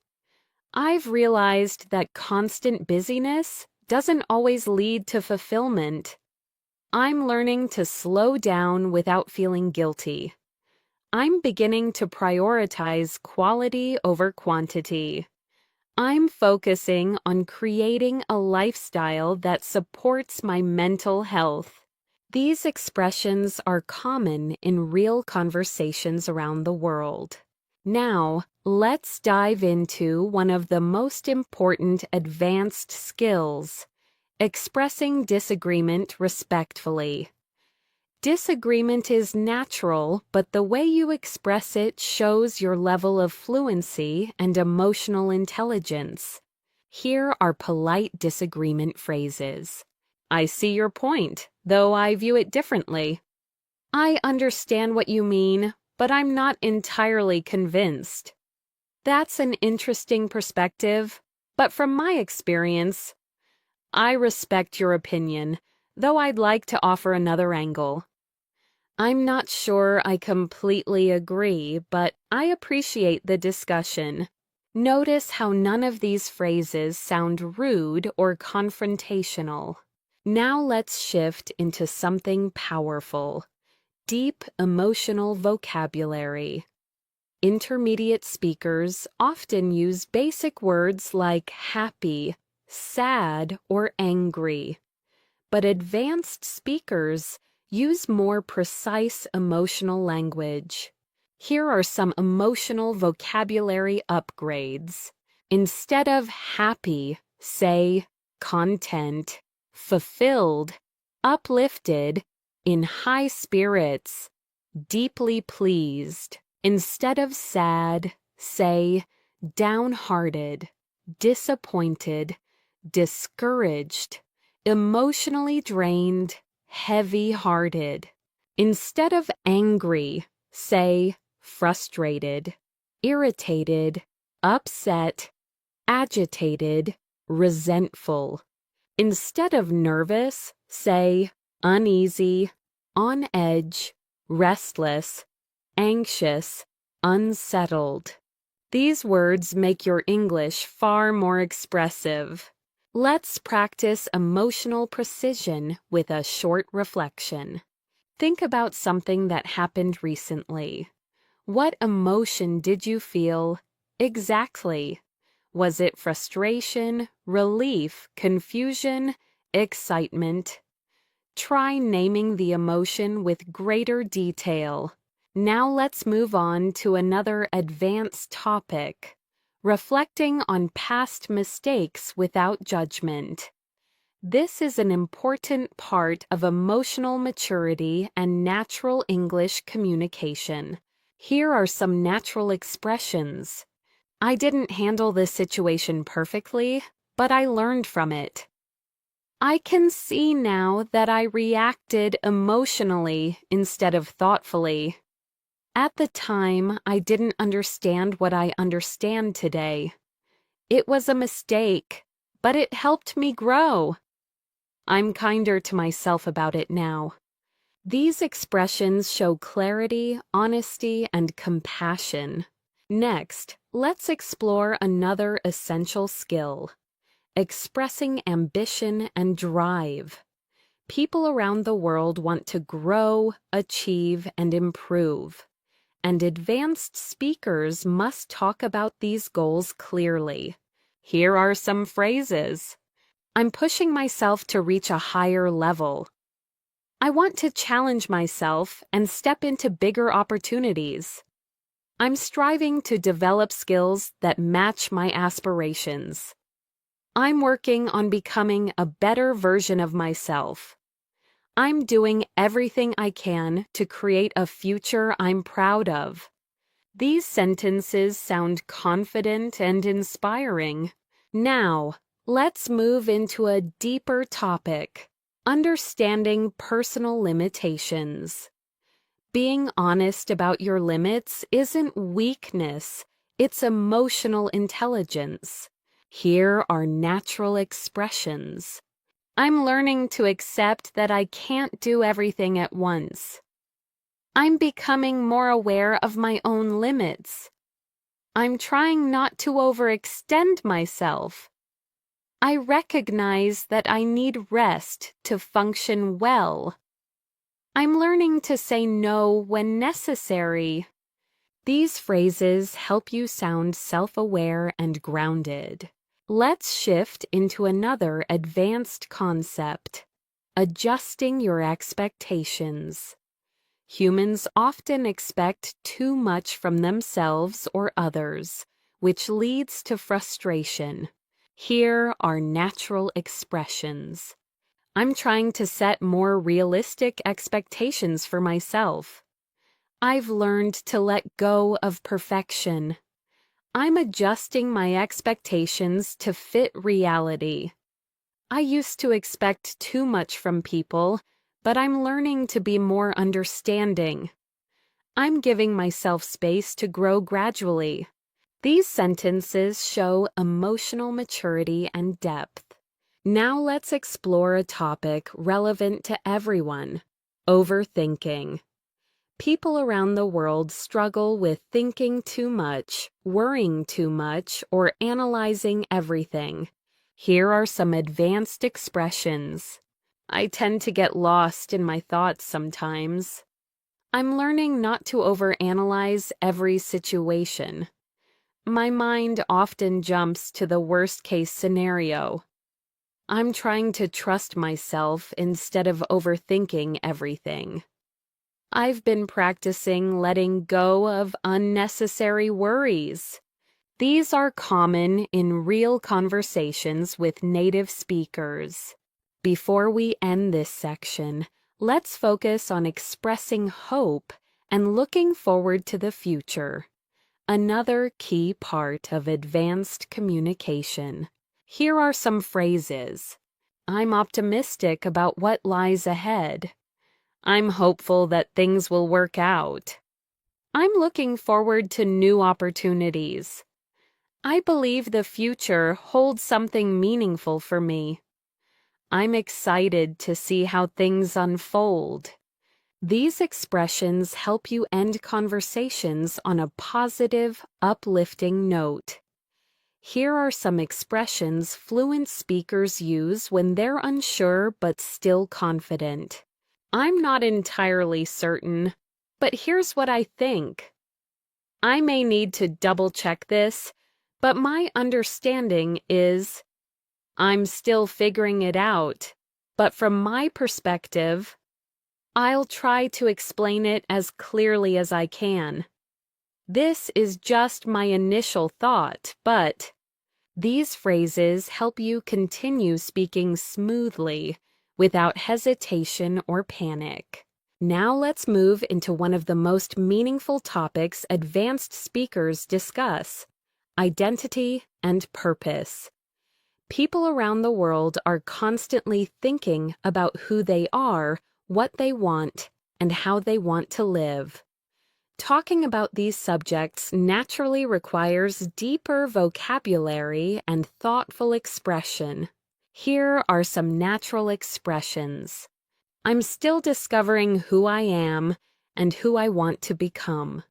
I've realized that constant busyness doesn't always lead to fulfillment. I'm learning to slow down without feeling guilty. I'm beginning to prioritize quality over quantity. I'm focusing on creating a lifestyle that supports my mental health. These expressions are common in real conversations around the world. Now, let's dive into one of the most important advanced skills: expressing disagreement respectfully. Disagreement is natural, but the way you express it shows your level of fluency and emotional intelligence. Here are polite disagreement phrases. I see your point, though I view it differently. I understand what you mean, but I'm not entirely convinced. That's an interesting perspective, but from my experience, I respect your opinion, though I'd like to offer another angle. I'm not sure I completely agree, but I appreciate the discussion. Notice how none of these phrases sound rude or confrontational. Now let's shift into something powerful: deep emotional vocabulary. Intermediate speakers often use basic words like happy, sad, or angry. But advanced speakers use more precise emotional language. Here are some emotional vocabulary upgrades. Instead of happy, say content, fulfilled, uplifted, in high spirits, deeply pleased. Instead of sad, say downhearted, disappointed, discouraged, emotionally drained, heavy-hearted. Instead of angry, say frustrated, irritated, upset, agitated, resentful. Instead of nervous, say uneasy, on edge, restless, anxious, unsettled. These words make your English far more expressive. Let's practice emotional precision with a short reflection. Think about something that happened recently. What emotion did you feel exactly? Was it frustration, relief, confusion, excitement? Try naming the emotion with greater detail. Now let's move on to another advanced topic: reflecting on past mistakes without judgment. This is an important part of emotional maturity and natural English communication. Here are some natural expressions. I didn't handle this situation perfectly, but I learned from it. I can see now that I reacted emotionally instead of thoughtfully. At the time, I didn't understand what I understand today. It was a mistake, but it helped me grow. I'm kinder to myself about it now. These expressions show clarity, honesty, and compassion. Next, let's explore another essential skill: expressing ambition and drive. People around the world want to grow, achieve, and improve. And advanced speakers must talk about these goals clearly. Here are some phrases. I'm pushing myself to reach a higher level. I want to challenge myself and step into bigger opportunities. I'm striving to develop skills that match my aspirations. I'm working on becoming a better version of myself. I'm doing everything I can to create a future I'm proud of. These sentences sound confident and inspiring. Now, let's move into a deeper topic: understanding personal limitations. Being honest about your limits isn't weakness, it's emotional intelligence. Here are natural expressions. I'm learning to accept that I can't do everything at once. I'm becoming more aware of my own limits. I'm trying not to overextend myself. I recognize that I need rest to function well. I'm learning to say no when necessary. These phrases help you sound self-aware and grounded. Let's shift into another advanced concept: Adjusting your expectations. Humans often expect too much from themselves or others, which leads to frustration. Here are natural expressions. I'm trying to set more realistic expectations for myself. I've learned to let go of perfection. I'm adjusting my expectations to fit reality. I used to expect too much from people, but I'm learning to be more understanding. I'm giving myself space to grow gradually. These sentences show emotional maturity and depth. Now let's explore a topic relevant to everyone: overthinking. People around the world struggle with thinking too much, worrying too much, or analyzing everything. Here are some advanced expressions. I tend to get lost in my thoughts sometimes. I'm learning not to overanalyze every situation. My mind often jumps to the worst-case scenario. I'm trying to trust myself instead of overthinking everything. I've been practicing letting go of unnecessary worries. These are common in real conversations with native speakers. Before we end this section, let's focus on expressing hope and looking forward to the future. Another key part of advanced communication. Here are some phrases. I'm optimistic about what lies ahead. I'm hopeful that things will work out. I'm looking forward to new opportunities. I believe the future holds something meaningful for me. I'm excited to see how things unfold. These expressions help you end conversations on a positive, uplifting note. Here are some expressions fluent speakers use when they're unsure but still confident. I'm not entirely certain, but here's what I think. I may need to double-check this, but my understanding is I'm still figuring it out, but from my perspective, I'll try to explain it as clearly as I can. This is just my initial thought, but these phrases help you continue speaking smoothly without hesitation or panic. Now let's move into one of the most meaningful topics advanced speakers discuss: identity and purpose. People around the world are constantly thinking about who they are, what they want, and how they want to live. Talking about these subjects naturally requires deeper vocabulary and thoughtful expression. Here are some natural expressions. I'm still discovering who I am and who I want to become.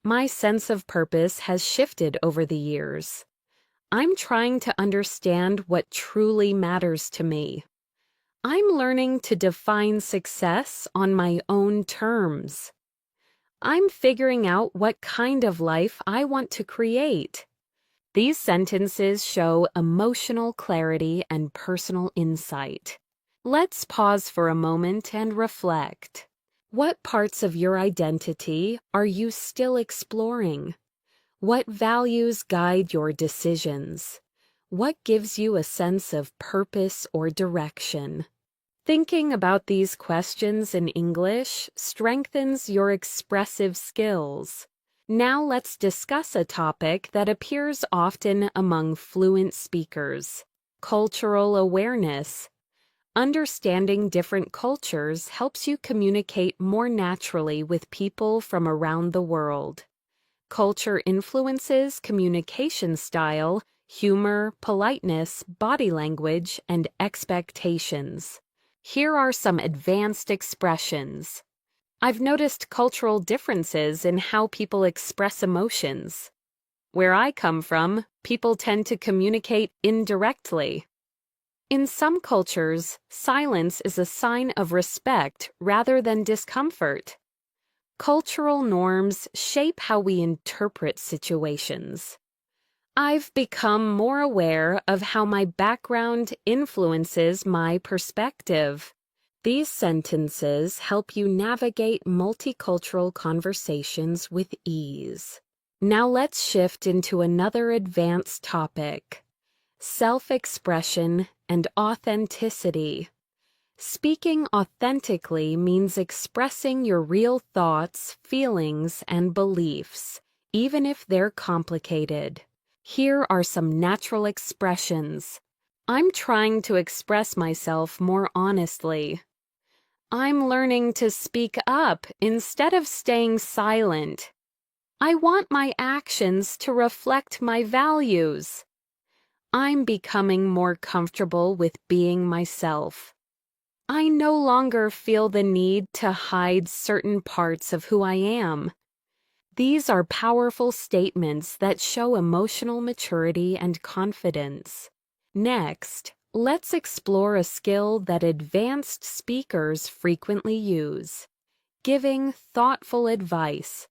My sense of purpose has shifted over the years. I'm trying to understand what truly matters to me. I'm learning to define success on my own terms. I'm figuring out what kind of life I want to create. These sentences show emotional clarity and personal insight. Let's pause for a moment and reflect. What parts of your identity are you still exploring? What values guide your decisions? What gives you a sense of purpose or direction? Thinking about these questions in English strengthens your expressive skills. Now let's discuss a topic that appears often among fluent speakers: cultural awareness. Understanding different cultures helps you communicate more naturally with people from around the world. Culture influences communication style, humor, politeness, body language, and expectations. Here are some advanced expressions. I've noticed cultural differences in how people express emotions. Where I come from, people tend to communicate indirectly. In some cultures, silence is a sign of respect rather than discomfort. Cultural norms shape how we interpret situations. I've become more aware of how my background influences my perspective. These sentences help you navigate multicultural conversations with ease. Now let's shift into another advanced topic: self-expression and authenticity. Speaking authentically means expressing your real thoughts, feelings, and beliefs, even if they're complicated. Here are some natural expressions. I'm trying to express myself more honestly. I'm learning to speak up instead of staying silent. I want my actions to reflect my values. I'm becoming more comfortable with being myself. I no longer feel the need to hide certain parts of who I am. These are powerful statements that show emotional maturity and confidence. Next, let's explore a skill that advanced speakers frequently use: giving thoughtful advice.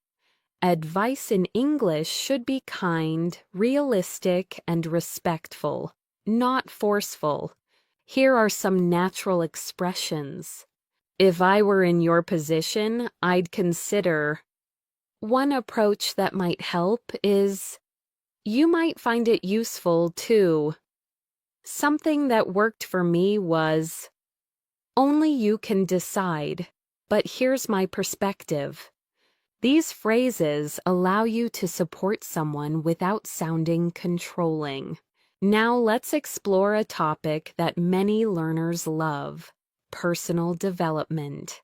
Advice in English should be kind, realistic, and respectful, not forceful. Here are some natural expressions. If I were in your position, I'd consider. One approach that might help is, you might find it useful too. Something that worked for me was, only you can decide, but here's my perspective. These phrases allow you to support someone without sounding controlling. Now let's explore a topic that many learners love: personal development.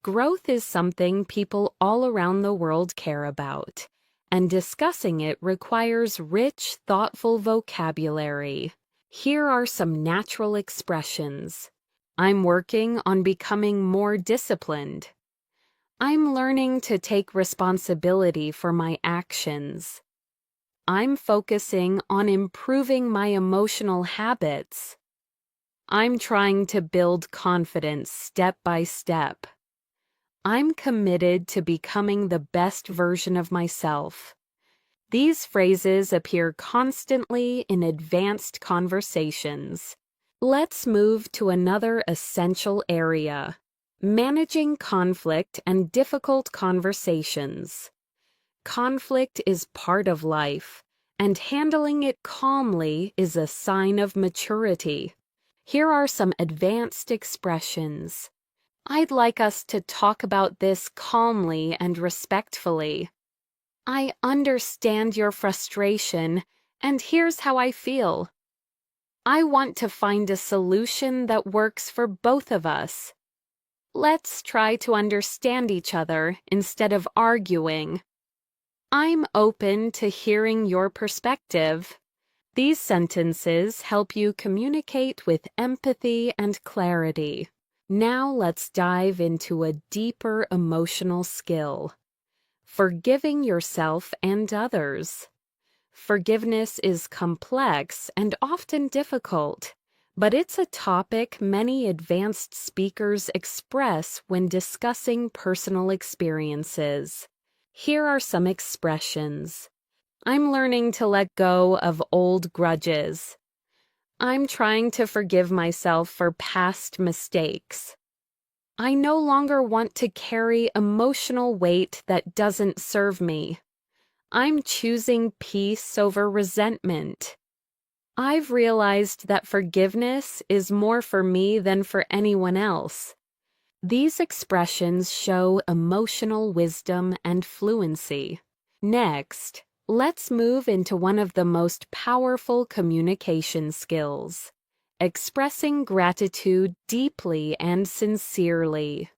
Growth is something people all around the world care about, and discussing it requires rich, thoughtful vocabulary. Here are some natural expressions. I'm working on becoming more disciplined. I'm learning to take responsibility for my actions. I'm focusing on improving my emotional habits. I'm trying to build confidence step by step. I'm committed to becoming the best version of myself. These phrases appear constantly in advanced conversations. Let's move to another essential area: managing conflict and difficult conversations. Conflict is part of life, and handling it calmly is a sign of maturity. Here are some advanced expressions. I'd like us to talk about this calmly and respectfully. I understand your frustration, and here's how I feel. I want to find a solution that works for both of us. Let's try to understand each other instead of arguing. I'm open to hearing your perspective. These sentences help you communicate with empathy and clarity. Now let's dive into a deeper emotional skill: forgiving yourself and others. Forgiveness is complex and often difficult, but it's a topic many advanced speakers express when discussing personal experiences. Here are some expressions. I'm learning to let go of old grudges. I'm trying to forgive myself for past mistakes. I no longer want to carry emotional weight that doesn't serve me. I'm choosing peace over resentment. I've realized that forgiveness is more for me than for anyone else. These expressions show emotional wisdom and fluency. Next, let's move into one of the most powerful communication skills: expressing gratitude deeply and sincerely.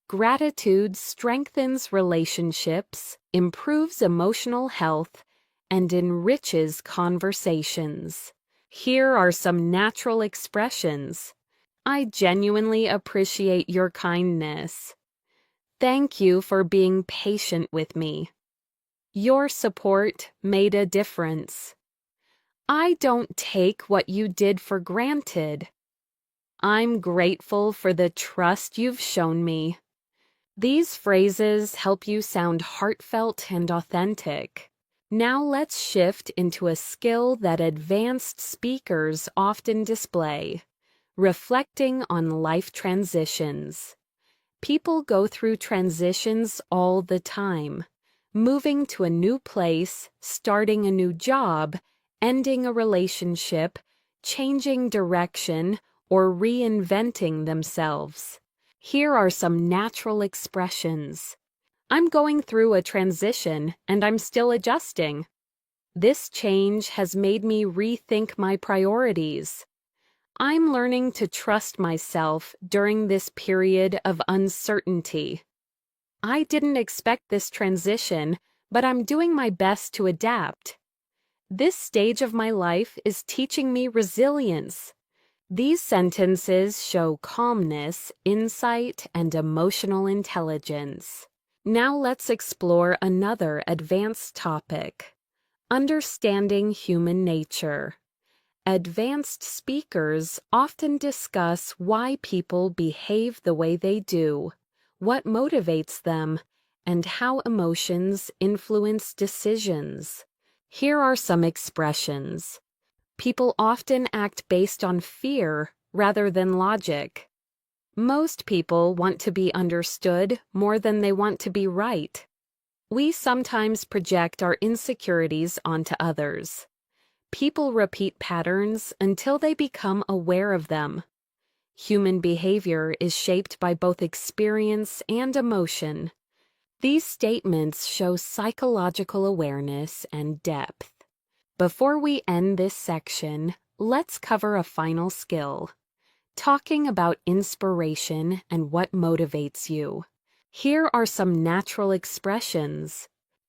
Gratitude strengthens relationships, improves emotional health, and enriches conversations. Here are some natural expressions. I genuinely appreciate your kindness. Thank you for being patient with me. Your support made a difference. I don't take what you did for granted. I'm grateful for the trust you've shown me. These phrases help you sound heartfelt and authentic. Now let's shift into a skill that advanced speakers often display: reflecting on life transitions. People go through transitions all the time: moving to a new place, starting a new job, ending a relationship, changing direction, or reinventing themselves. Here are some natural expressions. I'm going through a transition and I'm still adjusting. This change has made me rethink my priorities. I'm learning to trust myself during this period of uncertainty. I didn't expect this transition, but I'm doing my best to adapt. This stage of my life is teaching me resilience. These sentences show calmness, insight, and emotional intelligence. Now let's explore another advanced topic: understanding human nature. Advanced speakers often discuss why people behave the way they do, what motivates them, and how emotions influence decisions. Here are some expressions. People often act based on fear rather than logic. Most people want to be understood more than they want to be right. We sometimes project our insecurities onto others. People repeat patterns until they become aware of them. Human behavior is shaped by both experience and emotion. These statements show psychological awareness and depth. Before we end this section, let's cover a final skill: talking about inspiration and what motivates you. Here are some natural expressions.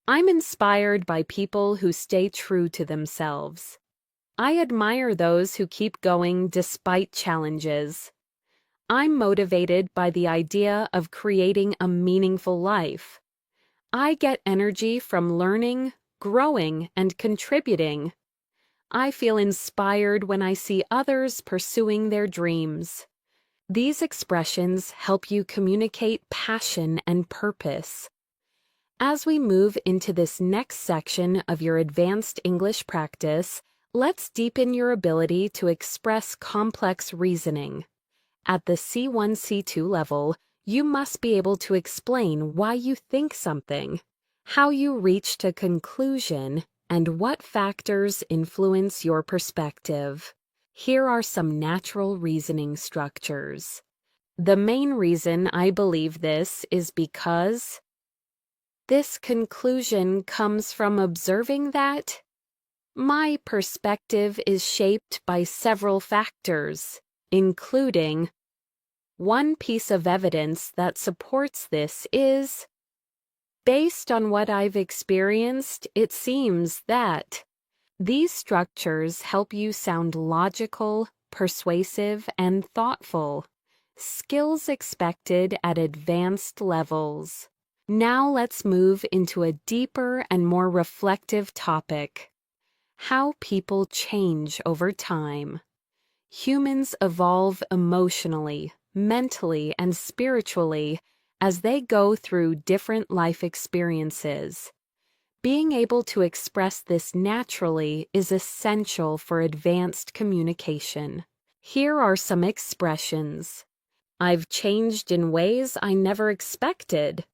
I'm inspired by people who stay true to themselves. I admire those who keep going despite challenges. I'm motivated by the idea of creating a meaningful life. I get energy from learning, growing, and contributing. I feel inspired when I see others pursuing their dreams. These expressions help you communicate passion and purpose. As we move into this next section of your advanced English practice, let's deepen your ability to express complex reasoning. At the C1, C2 level, you must be able to explain why you think something, how you reached a conclusion, and what factors influence your perspective. Here are some natural reasoning structures. The main reason I believe this is because this conclusion comes from observing that my perspective is shaped by several factors, including one piece of evidence that supports this is, based on what I've experienced, it seems that. These structures help you sound logical, persuasive, and thoughtful. Skills expected at advanced levels. Now let's move into a deeper and more reflective topic: how people change over time. Humans evolve emotionally, mentally, and spiritually as they go through different life experiences. Being able to express this naturally is essential for advanced communication. Here are some expressions. I've changed in ways I never expected.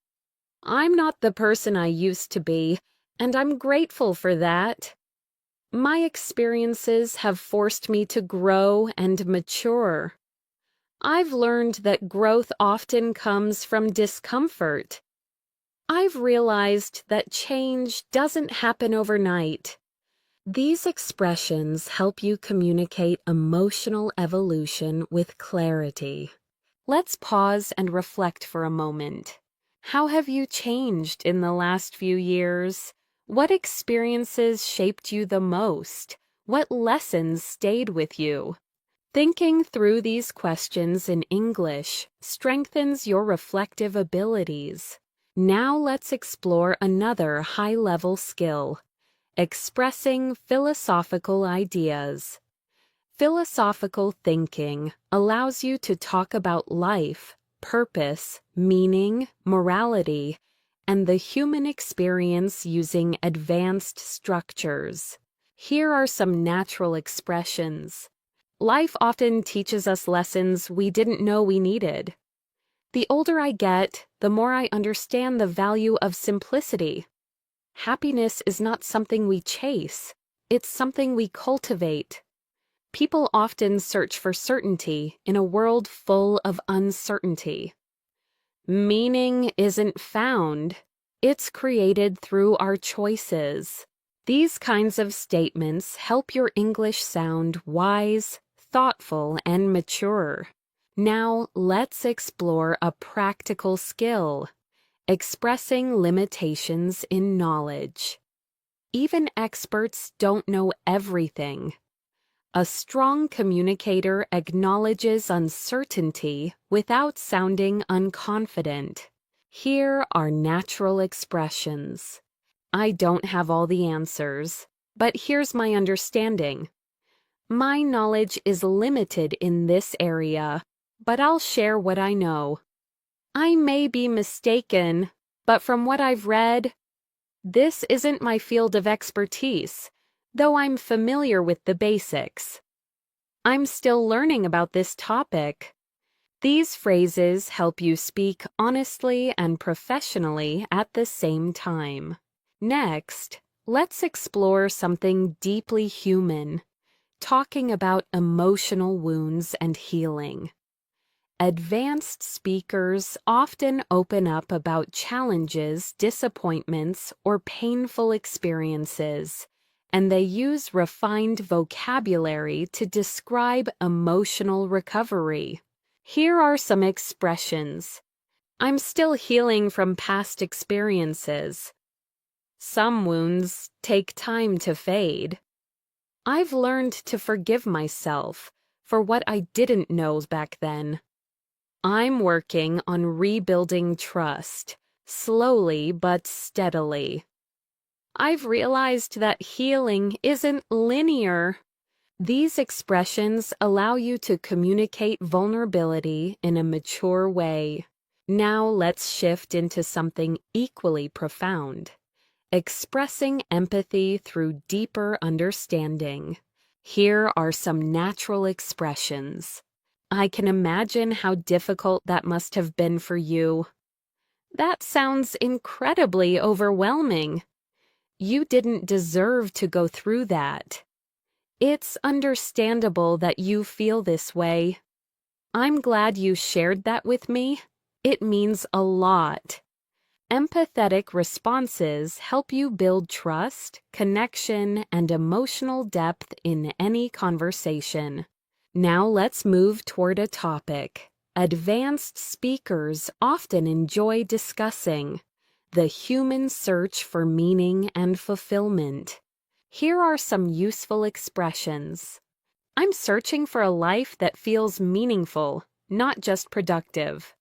I'm not the person I used to be, and I'm grateful for that. My experiences have forced me to grow and mature. I've learned that growth often comes from discomfort. I've realized that change doesn't happen overnight. These expressions help you communicate emotional evolution with clarity. Let's pause and reflect for a moment. How have you changed in the last few years? What experiences shaped you the most? What lessons stayed with you? Thinking through these questions in English strengthens your reflective abilities. Now let's explore another high-level skill: expressing philosophical ideas. Philosophical thinking allows you to talk about life, purpose, meaning, morality, and the human experience using advanced structures. Here are some natural expressions. Life often teaches us lessons we didn't know we needed. The older I get, the more I understand the value of simplicity. Happiness is not something we chase, it's something we cultivate. People often search for certainty in a world full of uncertainty. Meaning isn't found, it's created through our choices. These kinds of statements help your English sound wise, thoughtful, and mature. Now let's explore a practical skill, expressing limitations in knowledge. Even experts don't know everything. A strong communicator acknowledges uncertainty without sounding unconfident. Here are natural expressions. I don't have all the answers, but here's my understanding. My knowledge is limited in this area, but I'll share what I know. I may be mistaken, but from what I've read, this isn't my field of expertise, though I'm familiar with the basics. I'm still learning about this topic. These phrases help you speak honestly and professionally at the same time. Next, let's explore something deeply human, talking about emotional wounds and healing. Advanced speakers often open up about challenges, disappointments, or painful experiences, and they use refined vocabulary to describe emotional recovery. Here are some expressions. I'm still healing from past experiences. Some wounds take time to fade. I've learned to forgive myself for what I didn't know back then. I'm working on rebuilding trust, slowly but steadily. I've realized that healing isn't linear. These expressions allow you to communicate vulnerability in a mature way. Now let's shift into something equally profound, expressing empathy through deeper understanding. Here are some natural expressions. I can imagine how difficult that must have been for you. That sounds incredibly overwhelming. You didn't deserve to go through that. It's understandable that you feel this way. I'm glad you shared that with me. It means a lot. Empathetic responses help you build trust, connection, and emotional depth in any conversation. Now let's move toward a topic advanced speakers often enjoy discussing: the human search for meaning and fulfillment. Here are some useful expressions. I'm searching for a life that feels meaningful, not just productive.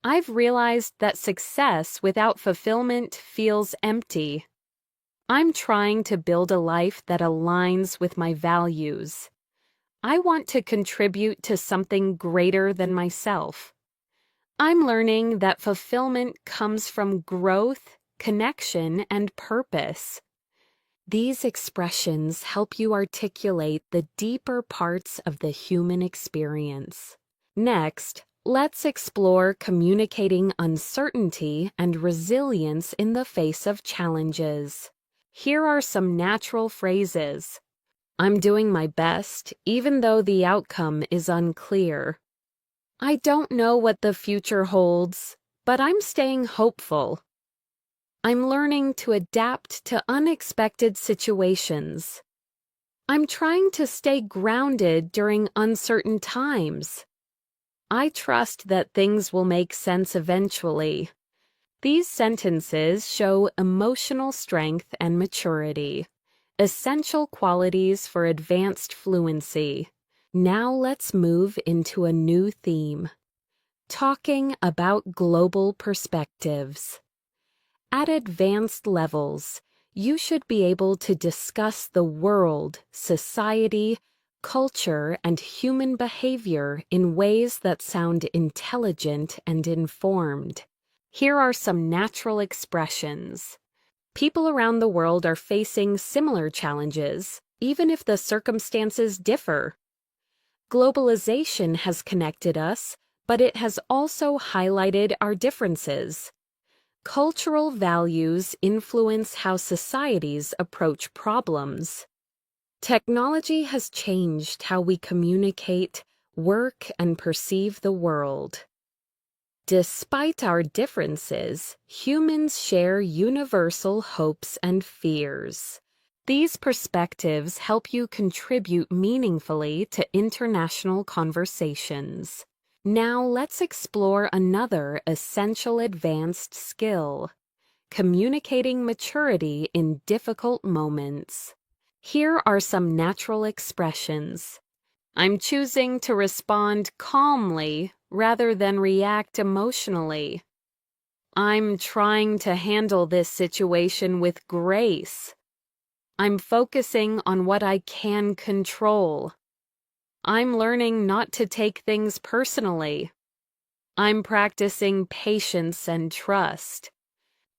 I've realized that success without fulfillment feels empty. I'm trying to build a life that aligns with my values. I want to contribute to something greater than myself. I'm learning that fulfillment comes from growth, connection, and purpose. These expressions help you articulate the deeper parts of the human experience. Next, let's explore communicating uncertainty and resilience in the face of challenges. Here are some natural phrases. I'm doing my best, even though the outcome is unclear. I don't know what the future holds, but I'm staying hopeful. I'm learning to adapt to unexpected situations. I'm trying to stay grounded during uncertain times. I trust that things will make sense eventually. These sentences show emotional strength and maturity, essential qualities for advanced fluency. Now let's move into a new theme, talking about global perspectives. At advanced levels, you should be able to discuss the world, society, culture, and human behavior in ways that sound intelligent and informed. Here are some natural expressions. People around the world are facing similar challenges, even if the circumstances differ. Globalization has connected us, but it has also highlighted our differences. Cultural values influence how societies approach problems. Technology has changed how we communicate, work, and perceive the world. Despite our differences, humans share universal hopes and fears. These perspectives help you contribute meaningfully to international conversations. Now let's explore another essential advanced skill: communicating maturity in difficult moments. Here are some natural expressions. I'm choosing to respond calmly rather than react emotionally. I'm trying to handle this situation with grace. I'm focusing on what I can control. I'm learning not to take things personally. I'm practicing patience and trust.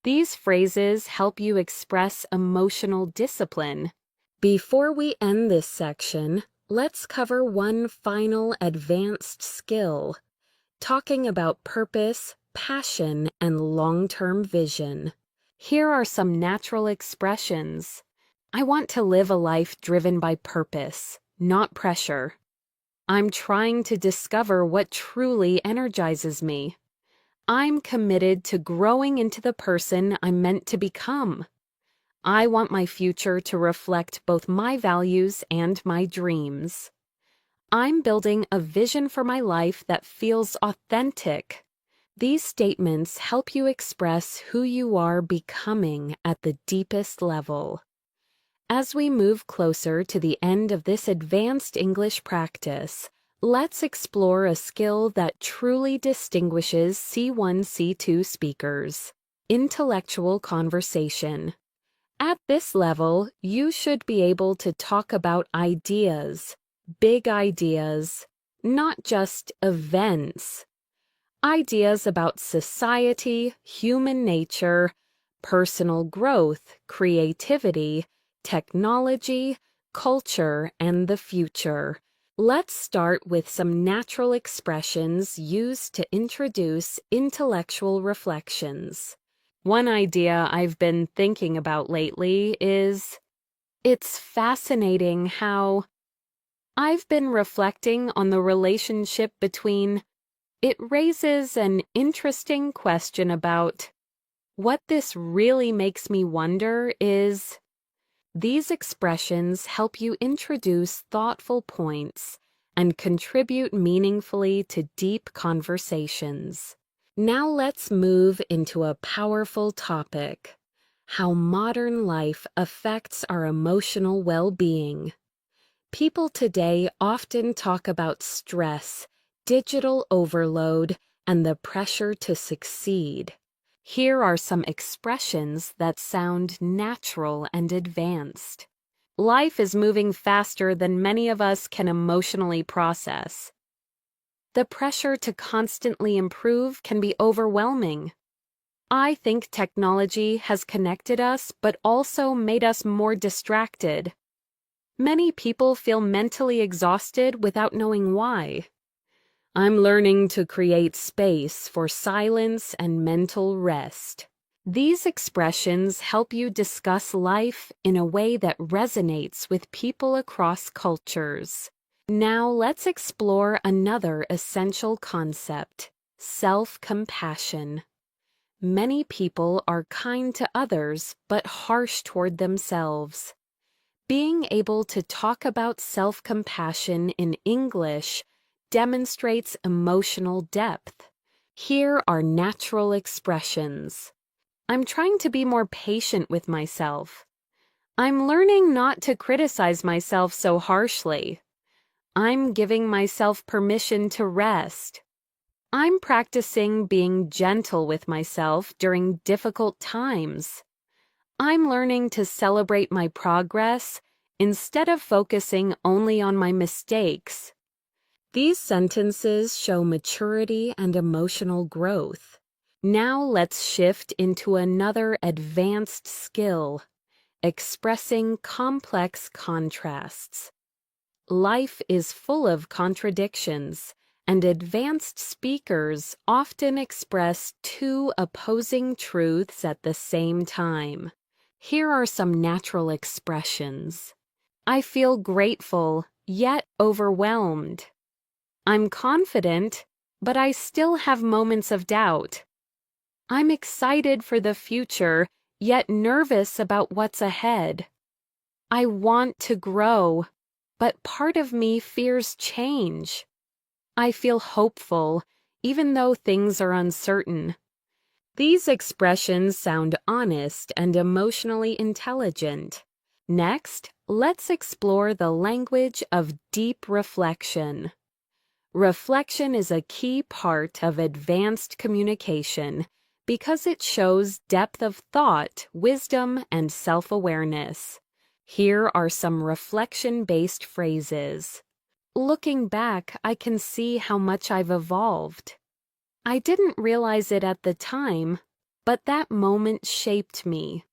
These phrases help you express emotional discipline. Before we end this section, let's cover one final advanced skill: talking about purpose, passion, and long-term vision. Here are some natural expressions. I want to live a life driven by purpose, not pressure. I'm trying to discover what truly energizes me. I'm committed to growing into the person I'm meant to become. I want my future to reflect both my values and my dreams. I'm building a vision for my life that feels authentic. These statements help you express who you are becoming at the deepest level. As we move closer to the end of this advanced English practice, let's explore a skill that truly distinguishes C1, C2 speakers: intellectual conversation. At this level, you should be able to talk about ideas, big ideas, not just events. Ideas about society, human nature, personal growth, creativity, technology, culture, and the future. Let's start with some natural expressions used to introduce intellectual reflections. One idea I've been thinking about lately is, it's fascinating how I've been reflecting on the relationship between. It raises an interesting question about what this really makes me wonder is. These expressions help you introduce thoughtful points and contribute meaningfully to deep conversations. Now let's move into a powerful topic: how modern life affects our emotional well-being. People today often talk about stress, digital overload, and the pressure to succeed. Here are some expressions that sound natural and advanced. Life is moving faster than many of us can emotionally process. The pressure to constantly improve can be overwhelming. I think technology has connected us but also made us more distracted. Many people feel mentally exhausted without knowing why. I'm learning to create space for silence and mental rest. These expressions help you discuss life in a way that resonates with people across cultures. Now let's explore another essential concept: self-compassion. Many people are kind to others but harsh toward themselves. Being able to talk about self-compassion in English demonstrates emotional depth. Here are natural expressions. I'm trying to be more patient with myself. I'm learning not to criticize myself so harshly. I'm giving myself permission to rest. I'm practicing being gentle with myself during difficult times. I'm learning to celebrate my progress instead of focusing only on my mistakes. These sentences show maturity and emotional growth. Now let's shift into another advanced skill, expressing complex contrasts. Life is full of contradictions, and advanced speakers often express two opposing truths at the same time. Here are some natural expressions. I feel grateful, yet overwhelmed. I'm confident, but I still have moments of doubt. I'm excited for the future, yet nervous about what's ahead. I want to grow, but part of me fears change. I feel hopeful, even though things are uncertain. These expressions sound honest and emotionally intelligent. Next, let's explore the language of deep reflection. Reflection is a key part of advanced communication because it shows depth of thought, wisdom, and self-awareness. Here are some reflection-based phrases. Looking back, I can see how much I've evolved. I didn't realize it at the time, but that moment shaped me.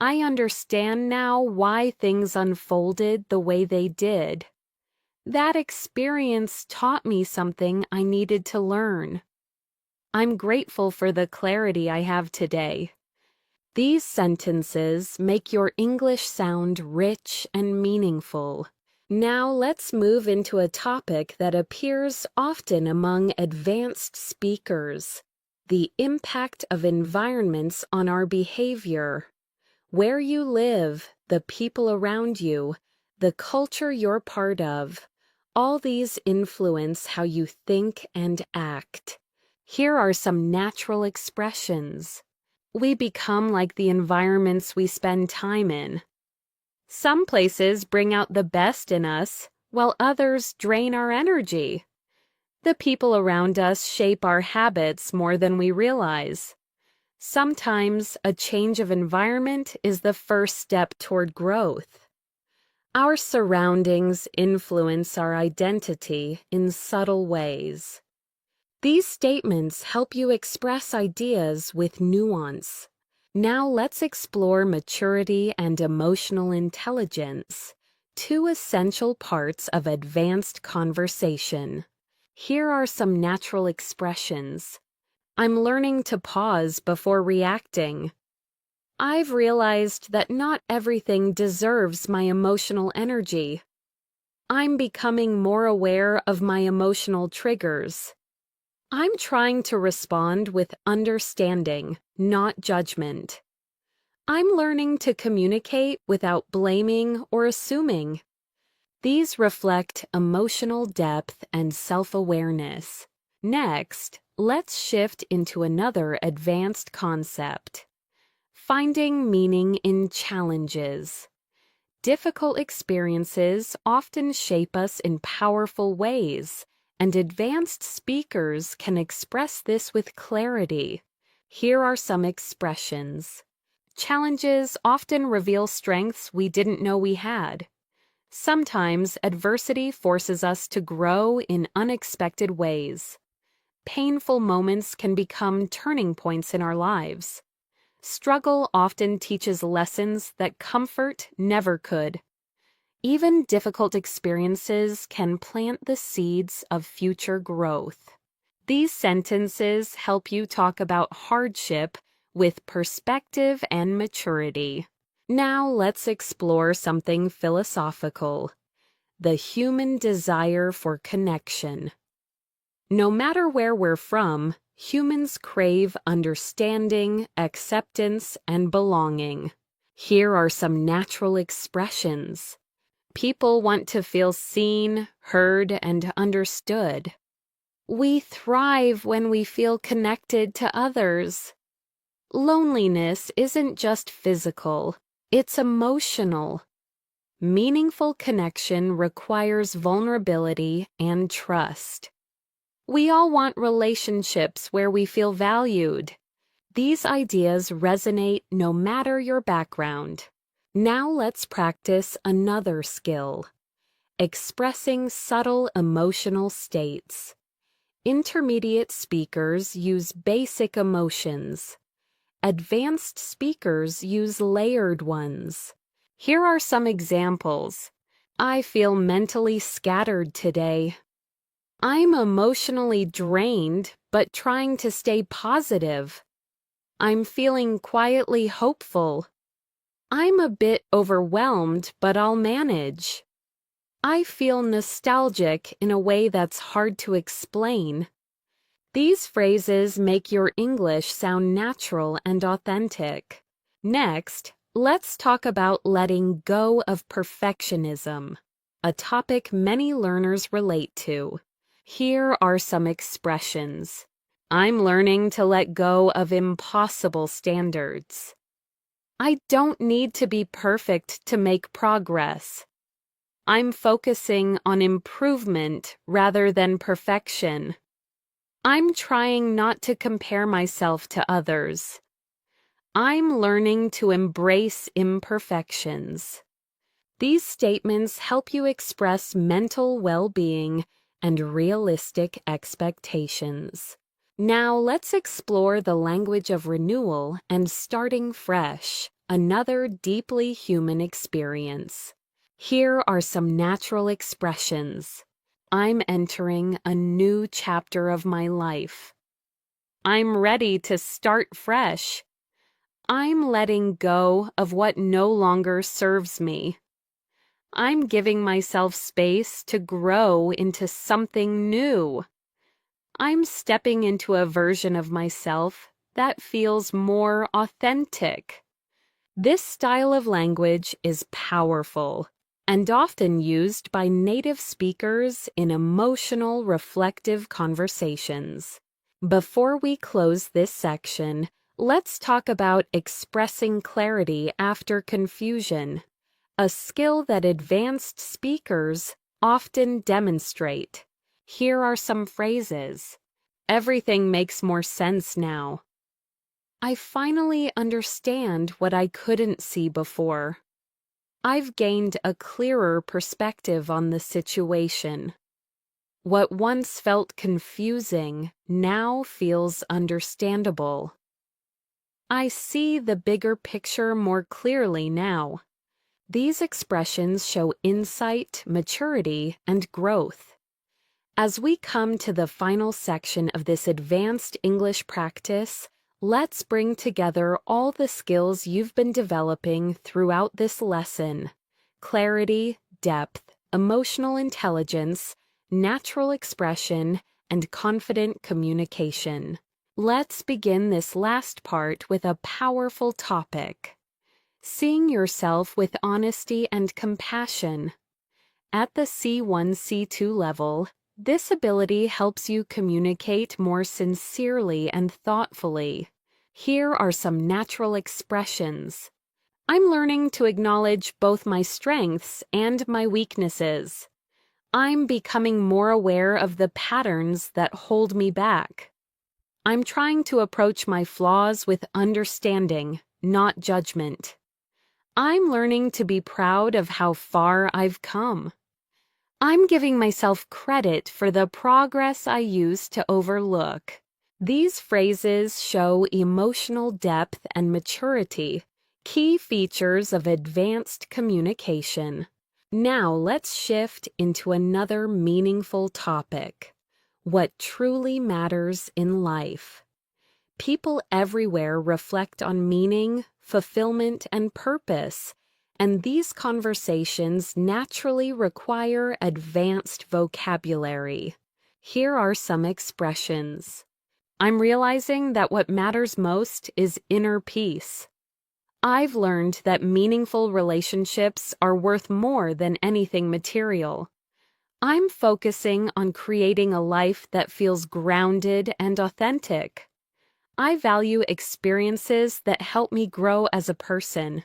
I understand now why things unfolded the way they did. That experience taught me something I needed to learn. I'm grateful for the clarity I have today. These sentences make your English sound rich and meaningful. Now let's move into a topic that appears often among advanced speakers: the impact of environments on our behavior. Where you live, the people around you, the culture you're part of, all these influence how you think and act. Here are some natural expressions. We become like the environments we spend time in. Some places bring out the best in us, while others drain our energy. The people around us shape our habits more than we realize. Sometimes a change of environment is the first step toward growth. Our surroundings influence our identity in subtle ways. These statements help you express ideas with nuance. Now let's explore maturity and emotional intelligence, two essential parts of advanced conversation. Here are some natural expressions. I'm learning to pause before reacting. I've realized that not everything deserves my emotional energy. I'm becoming more aware of my emotional triggers. I'm trying to respond with understanding, not judgment. I'm learning to communicate without blaming or assuming. These reflect emotional depth and self-awareness. Next, let's shift into another advanced concept: finding meaning in challenges. Difficult experiences often shape us in powerful ways, and advanced speakers can express this with clarity. Here are some expressions. Challenges often reveal strengths we didn't know we had. Sometimes adversity forces us to grow in unexpected ways. Painful moments can become turning points in our lives. Struggle often teaches lessons that comfort never could. Even difficult experiences can plant the seeds of future growth. These sentences help you talk about hardship with perspective and maturity. Now let's explore something philosophical: the human desire for connection. No matter where we're from, humans crave understanding, acceptance, and belonging. Here are some natural expressions. People want to feel seen, heard, and understood. We thrive when we feel connected to others. Loneliness isn't just physical, it's emotional. Meaningful connection requires vulnerability and trust. We all want relationships where we feel valued. These ideas resonate no matter your background. Now let's practice another skill: expressing subtle emotional states. Intermediate speakers use basic emotions. Advanced speakers use layered ones. Here are some examples. I feel mentally scattered today. I'm emotionally drained, but trying to stay positive. I'm feeling quietly hopeful. I'm a bit overwhelmed, but I'll manage. I feel nostalgic in a way that's hard to explain. These phrases make your English sound natural and authentic. Next, let's talk about letting go of perfectionism, a topic many learners relate to. Here are some expressions. I'm learning to let go of impossible standards. I don't need to be perfect to make progress. I'm focusing on improvement rather than perfection. I'm trying not to compare myself to others. I'm learning to embrace imperfections. These statements help you express mental well-being and realistic expectations. Now let's explore the language of renewal and starting fresh, another deeply human experience. Here are some natural expressions. I'm entering a new chapter of my life. I'm ready to start fresh. I'm letting go of what no longer serves me. I'm giving myself space to grow into something new. I'm stepping into a version of myself that feels more authentic. This style of language is powerful and often used by native speakers in emotional, reflective conversations. Before we close this section, let's talk about expressing clarity after confusion, a skill that advanced speakers often demonstrate. Here are some phrases. Everything makes more sense now. I finally understand what I couldn't see before. I've gained a clearer perspective on the situation. What once felt confusing now feels understandable. I see the bigger picture more clearly now. These expressions show insight, maturity, and growth. As we come to the final section of this advanced English practice, let's bring together all the skills you've been developing throughout this lesson: clarity, depth, emotional intelligence, natural expression, and confident communication. Let's begin this last part with a powerful topic: seeing yourself with honesty and compassion. At the C1, C2 level, this ability helps you communicate more sincerely and thoughtfully. Here are some natural expressions. I'm learning to acknowledge both my strengths and my weaknesses. I'm becoming more aware of the patterns that hold me back. I'm trying to approach my flaws with understanding, not judgment. I'm learning to be proud of how far I've come. I'm giving myself credit for the progress I used to overlook. These phrases show emotional depth and maturity, key features of advanced communication. Now let's shift into another meaningful topic: what truly matters in life. People everywhere reflect on meaning, fulfillment, and purpose, and these conversations naturally require advanced vocabulary. Here are some expressions. I'm realizing that what matters most is inner peace. I've learned that meaningful relationships are worth more than anything material. I'm focusing on creating a life that feels grounded and authentic. I value experiences that help me grow as a person.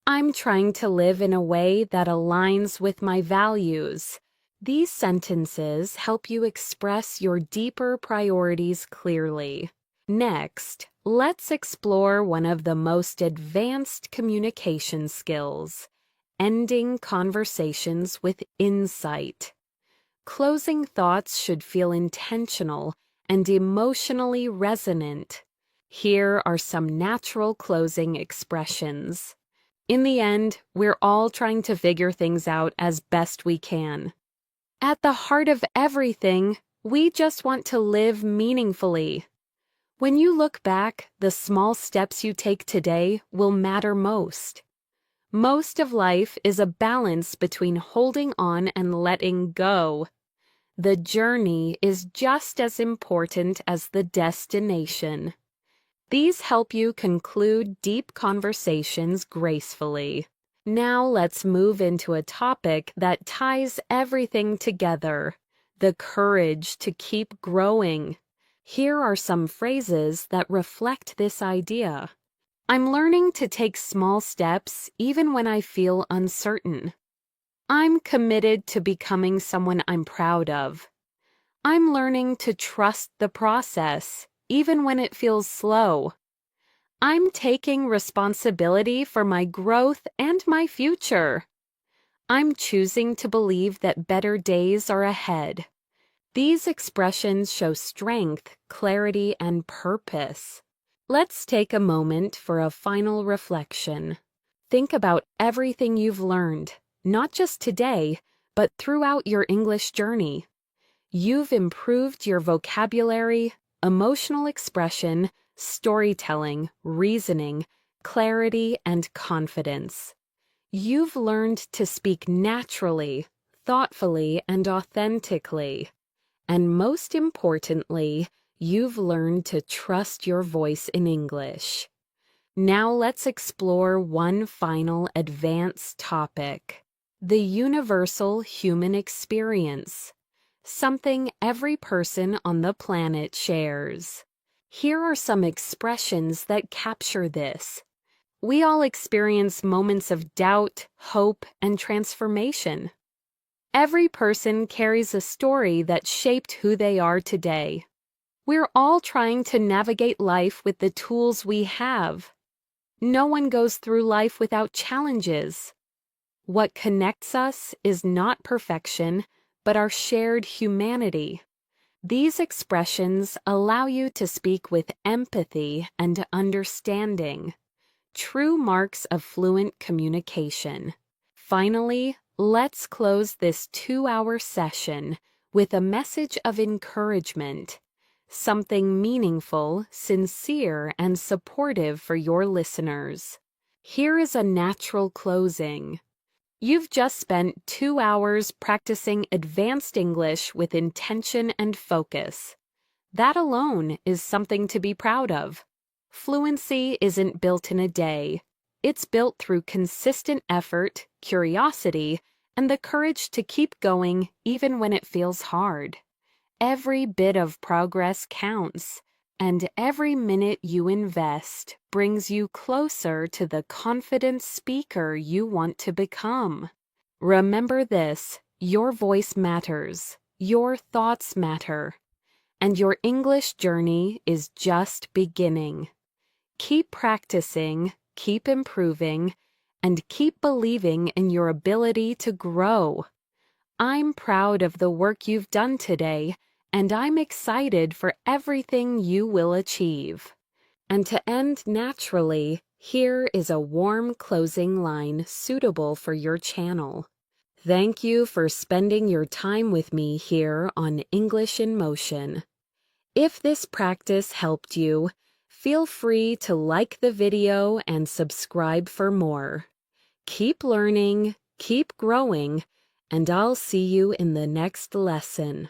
I'm trying to live in a way that aligns with my values. These sentences help you express your deeper priorities clearly. Next, let's explore one of the most advanced communication skills: ending conversations with insight. Closing thoughts should feel intentional and emotionally resonant. Here are some natural closing expressions. In the end, we're all trying to figure things out as best we can. At the heart of everything, we just want to live meaningfully. When you look back, the small steps you take today will matter most. Most of life is a balance between holding on and letting go. The journey is just as important as the destination. These help you conclude deep conversations gracefully. Now let's move into a topic that ties everything together: the courage to keep growing. Here are some phrases that reflect this idea. I'm learning to take small steps even when I feel uncertain. I'm committed to becoming someone I'm proud of. I'm learning to trust the process, even when it feels slow. I'm taking responsibility for my growth and my future. I'm choosing to believe that better days are ahead. These expressions show strength, clarity, and purpose. Let's take a moment for a final reflection. Think about everything you've learned, not just today, but throughout your English journey. You've improved your vocabulary, emotional expression, storytelling, reasoning, clarity, and confidence. You've learned to speak naturally, thoughtfully, and authentically. And most importantly, you've learned to trust your voice in English. Now let's explore one final advanced topic: the universal human experience, something every person on the planet shares. Here are some expressions that capture this. We all experience moments of doubt, hope, and transformation. Every person carries a story that shaped who they are today. We're all trying to navigate life with the tools we have. No one goes through life without challenges. What connects us is not perfection, but our shared humanity. These expressions allow you to speak with empathy and understanding, true marks of fluent communication. Finally, let's close this 2-hour session with a message of encouragement, something meaningful, sincere, and supportive for your listeners. Here is a natural closing. You've just spent 2 hours practicing advanced English with intention and focus. That alone is something to be proud of. Fluency isn't built in a day. It's built through consistent effort, curiosity, and the courage to keep going even when it feels hard. Every bit of progress counts, and every minute you invest brings you closer to the confident speaker you want to become. Remember this: your voice matters, your thoughts matter, and your English journey is just beginning. Keep practicing, keep improving, and keep believing in your ability to grow. I'm proud of the work you've done today, and I'm excited for everything you will achieve. And to end naturally, here is a warm closing line suitable for your channel. Thank you for spending your time with me here on English in Motion. If this practice helped you, feel free to like the video and subscribe for more. Keep learning, keep growing, and I'll see you in the next lesson.